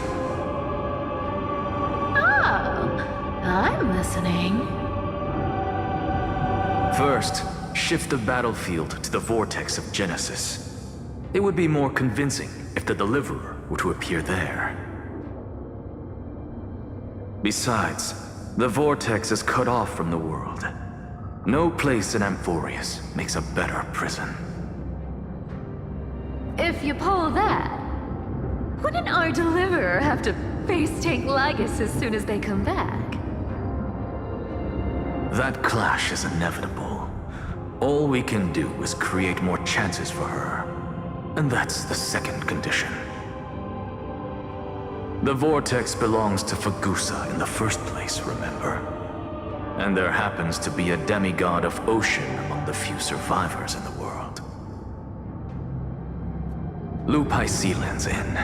Oh, I'm listening. First, shift the battlefield to the vortex of Genesis. It would be more convincing if the Deliverer were to appear there. Besides, the vortex is cut off from the world. No place in Amphorius makes a better prison. If you pull that, wouldn't our Deliverer have to face tank Lygus as soon as they come back? That clash is inevitable. All we can do is create more chances for her. And that's the second condition. The vortex belongs to Fagusa in the first place, remember? And there happens to be a demigod of ocean among the few survivors in the world. Loop Hycelan's in.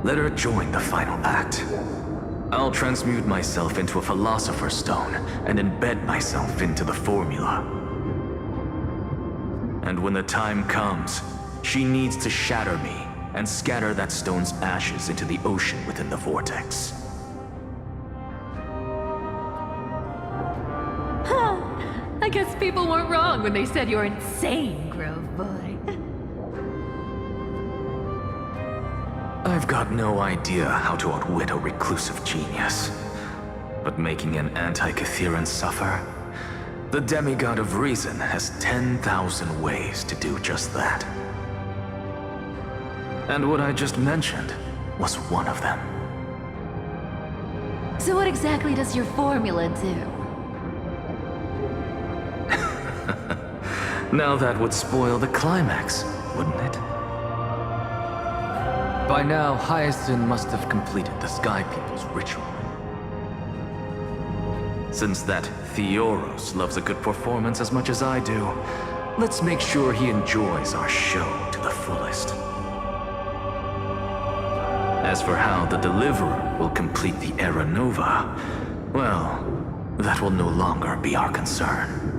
Let her join the final act. I'll transmute myself into a Philosopher's Stone and embed myself into the formula. And when the time comes, she needs to shatter me and scatter that stone's ashes into the ocean within the vortex. Huh. I guess people weren't wrong when they said you're insane, Grove Boy. I've got no idea how to outwit a reclusive genius. But making an anti-Catheran suffer? The demigod of reason has 10,000 ways to do just that. And what I just mentioned was one of them. So what exactly does your formula do? Now that would spoil the climax, wouldn't it? By now, Hyacinth must have completed the Sky People's ritual. Since that Theoros loves a good performance as much as I do, let's make sure he enjoys our show to the fullest. As for how the Deliverer will complete the Era Nova, well, that will no longer be our concern.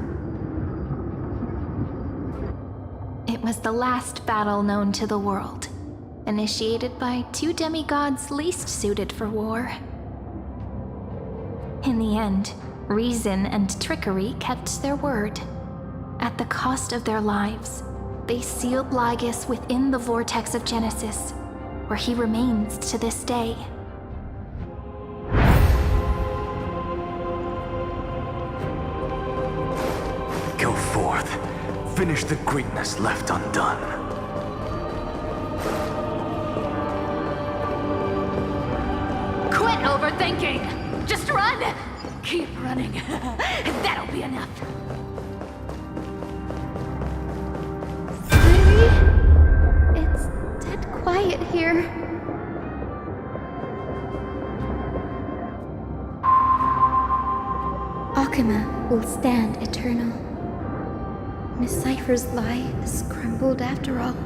It was the last battle known to the world, initiated by two demigods least suited for war. In the end, reason and trickery kept their word. At the cost of their lives, they sealed Lygus within the vortex of Genesis, where he remains to this day. Go forth. Finish the greatness left undone. Quit overthinking! Just run! Keep running. That'll be enough. Sweetie? It's dead quiet here. Akuma will stand eternal. Miss Cypher's lie has crumbled after all.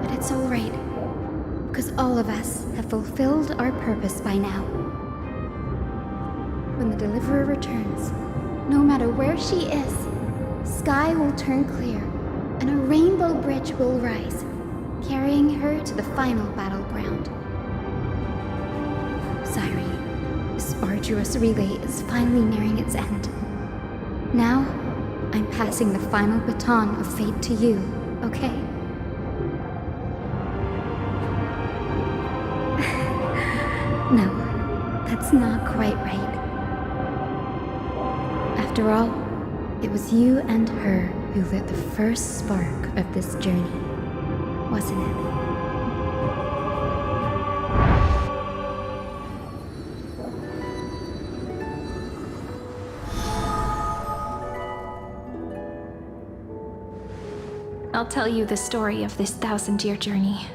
But it's all right, because all of us have fulfilled our purpose by now. When the Deliverer returns, no matter where she is, sky will turn clear, and a rainbow bridge will rise, carrying her to the final battleground. Syri, this arduous relay is finally nearing its end. Now, I'm passing the final baton of fate to you, okay? No, that's not quite right. After all, it was you and her who lit the first spark of this journey. wasn't it? I'll tell you the story of this 1,000-year journey.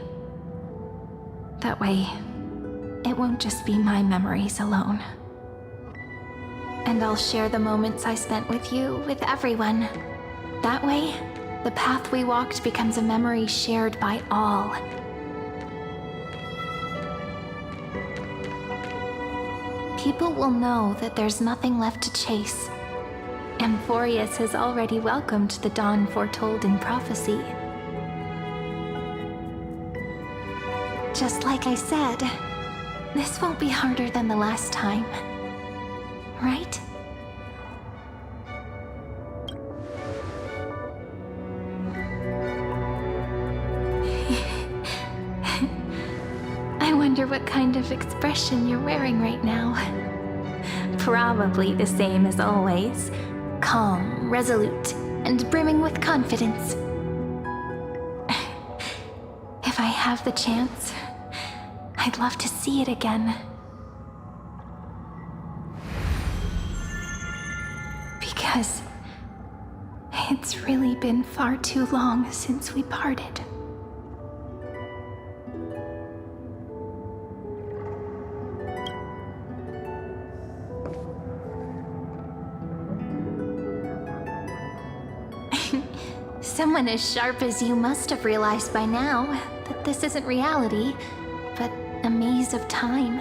That way, it won't just be my memories alone. And I'll share the moments I spent with you with everyone. That way, the path we walked becomes a memory shared by all. People will know that there's nothing left to chase. Amphorius has already welcomed the dawn foretold in prophecy. Just like I said, this won't be harder than the last time. Right? I wonder what kind of expression you're wearing right now. Probably the same as always. Calm, resolute, and brimming with confidence. If I have the chance, I'd love to see it again. Because it's really been far too long since we parted. Someone as sharp as you must have realized by now that this isn't reality, but a maze of time.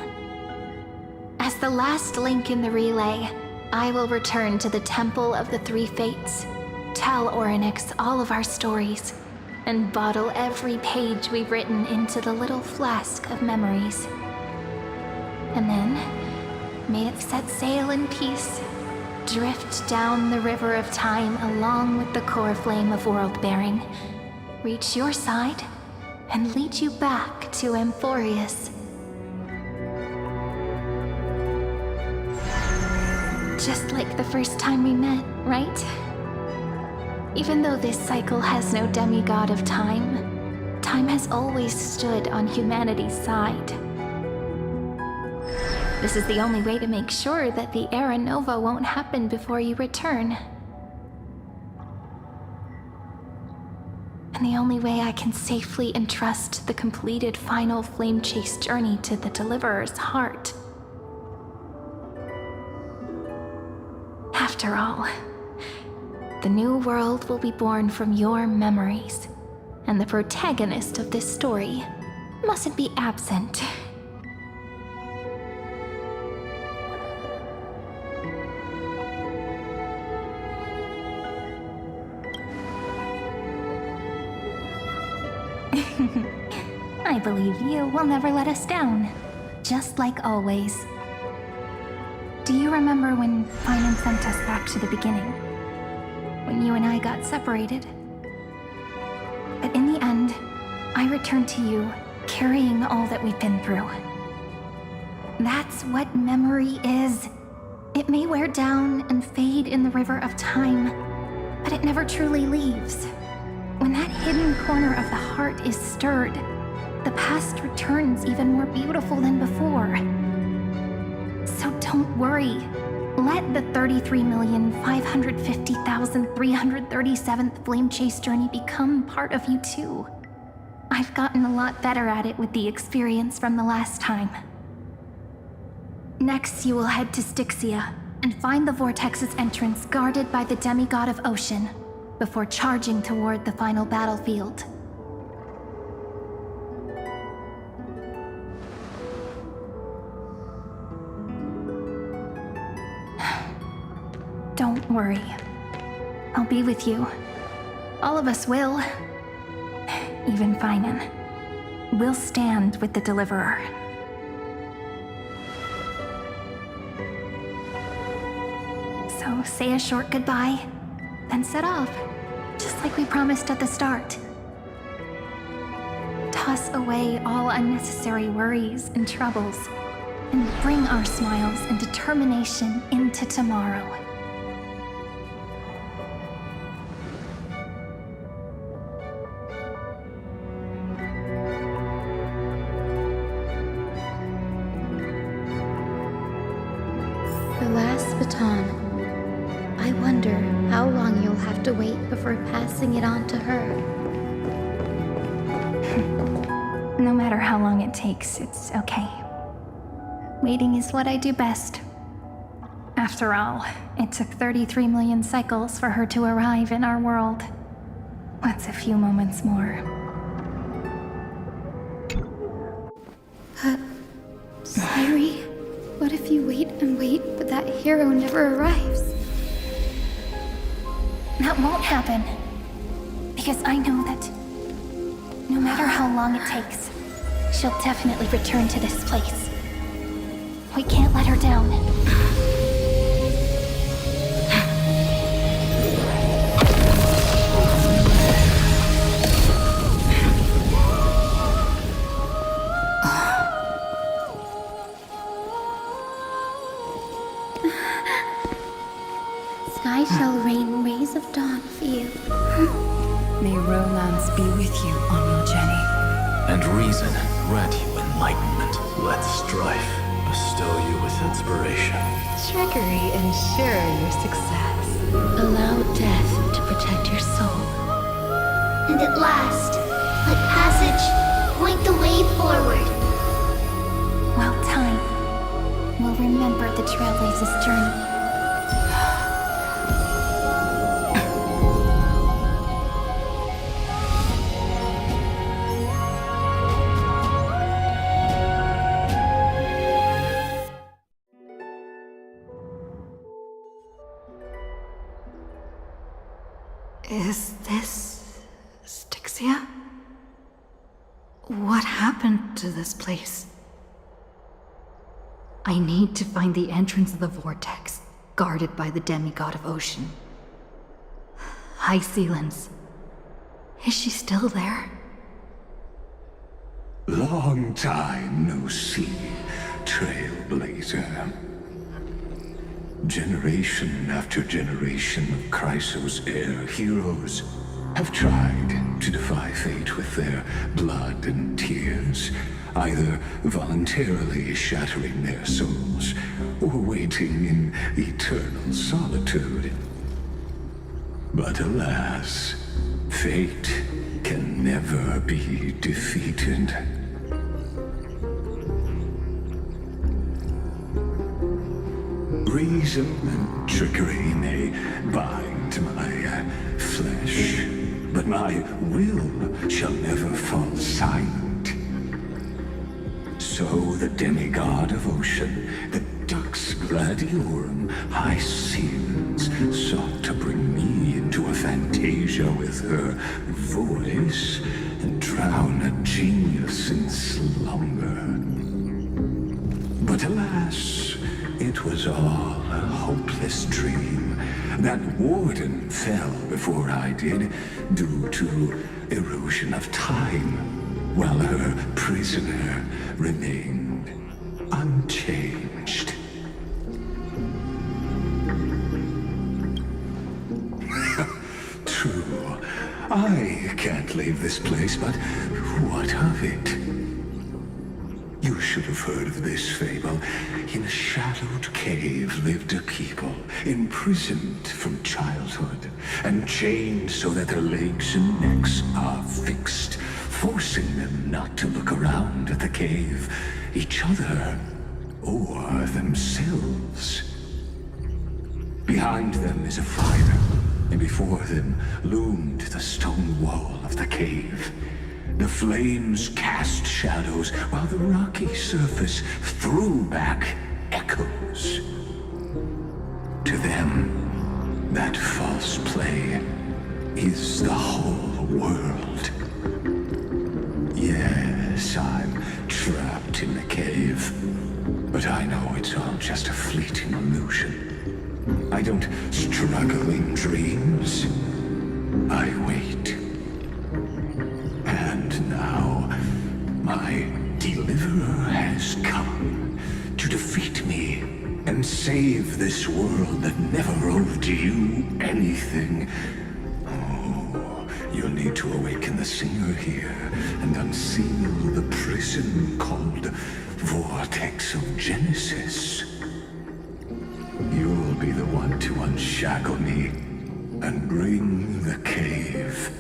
As the last link in the relay, I will return to the Temple of the Three Fates, tell Orynyx all of our stories, and bottle every page we've written into the little flask of memories. And then, may it set sail in peace, drift down the river of time along with the core flame of world-bearing, reach your side, and lead you back to Amphorius. Just like the first time we met, right? Even though this cycle has no demigod of time, time has always stood on humanity's side. This is the only way to make sure that the Era Nova won't happen before you return. And the only way I can safely entrust the completed final flame chase journey to the Deliverer's heart. After all, the new world will be born from your memories, and the protagonist of this story mustn't be absent. I believe you will never let us down, just like always. Do you remember when Finan sent us back to the beginning? When you and I got separated? But in the end, I returned to you, carrying all that we've been through. That's what memory is. It may wear down and fade in the river of time, but it never truly leaves. When that hidden corner of the heart is stirred, the past returns even more beautiful than before. So don't worry. Let the 33,550,337th Flame Chase journey become part of you too. I've gotten a lot better at it with the experience from the last time. Next, you will head to Styxia and find the Vortex's entrance guarded by the demigod of Ocean, before charging toward the final battlefield. Don't worry. I'll be with you. All of us will. Even Finan. We'll stand with the Deliverer. So say a short goodbye, then set off, just like we promised at the start. Toss away all unnecessary worries and troubles, and bring our smiles and determination into tomorrow. baton. I wonder how long you'll have to wait before passing it on to her. No matter how long it takes, it's okay. Waiting is what I do best. After all, it took 33 million cycles for her to arrive in our world. What's a few moments more? Sayuri, what if you wait and wait, but that hero never arrives? That won't happen. Because I know that no matter how long it takes, she'll definitely return to this place. We can't let her down. Sky shall rain rays of dawn for you. May romance be with you on your journey. And reason grant you enlightenment. Let strife bestow you with inspiration. Trickery ensure your success. Allow death to protect your soul. And at last, let passage point the way forward. While time will remember the Trailblazer's journey. Is this Styxia? What happened to this place? I need to find the entrance of the vortex, guarded by the demigod of ocean. High Sealens. Is she still there? Long time no see, Trailblazer. Generation after generation of Chrysos heir heroes have tried to defy fate with their blood and tears, either voluntarily shattering their souls or waiting in eternal solitude. But alas, fate can never be defeated. Reason and trickery may bind my flesh, but my will shall never fall silent. So the demigod of ocean, the Dux Gladiorum, High Sealens, sought to bring me into a fantasia with her voice and drown a genius in slumber. But alas, it was all a hopeless dream. That warden fell before I did, due to erosion of time, while her prisoner remained unchanged. True, I can't leave this place, but what of it? You should have heard of this fable. In a shadowed cave lived a people, imprisoned from childhood, and chained so that their legs and necks are fixed, forcing them not to look around at the cave, each other, or themselves. Behind them is a fire, and before them loomed the stone wall of the cave. The flames cast shadows, while the rocky surface threw back echoes. To them, that false play is the whole world. Yes, I'm trapped in the cave, but I know it's all just a fleeting illusion. I don't struggle in dreams. I wait. And now, my deliverer has come to defeat me and save this world that never owed you anything. Oh, you'll need to awaken the singer here and unseal the prison called Vortex of Genesis. You'll be the one to unshackle me and bring the cave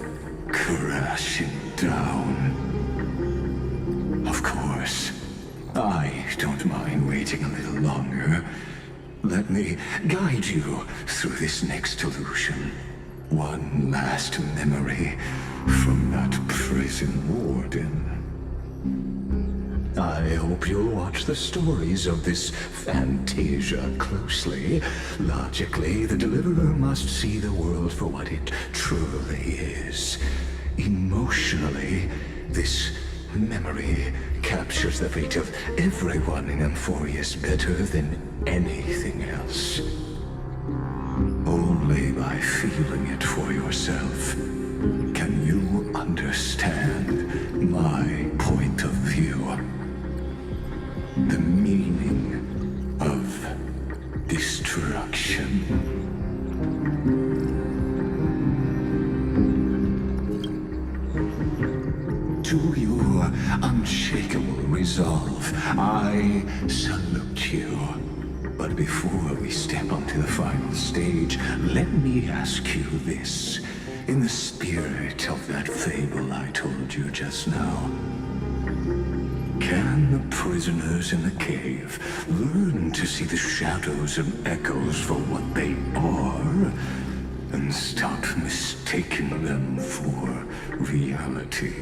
crashing down. Of course, I don't mind waiting a little longer. Let me guide you through this next illusion. One last memory from that prison warden. I hope you'll watch the stories of this Fantasia closely. Logically, the Deliverer must see the world for what it truly is. Emotionally, this memory captures the fate of everyone in Amphorius better than anything else. Only by feeling it for yourself can you understand my point of view. The meaning of destruction. To your unshakable resolve, I salute you. But before we step onto the final stage, let me ask you this. In the spirit of that fable I told you just now, can the prisoners in the cave learn to see the shadows and echoes for what they are, and stop mistaking them for reality?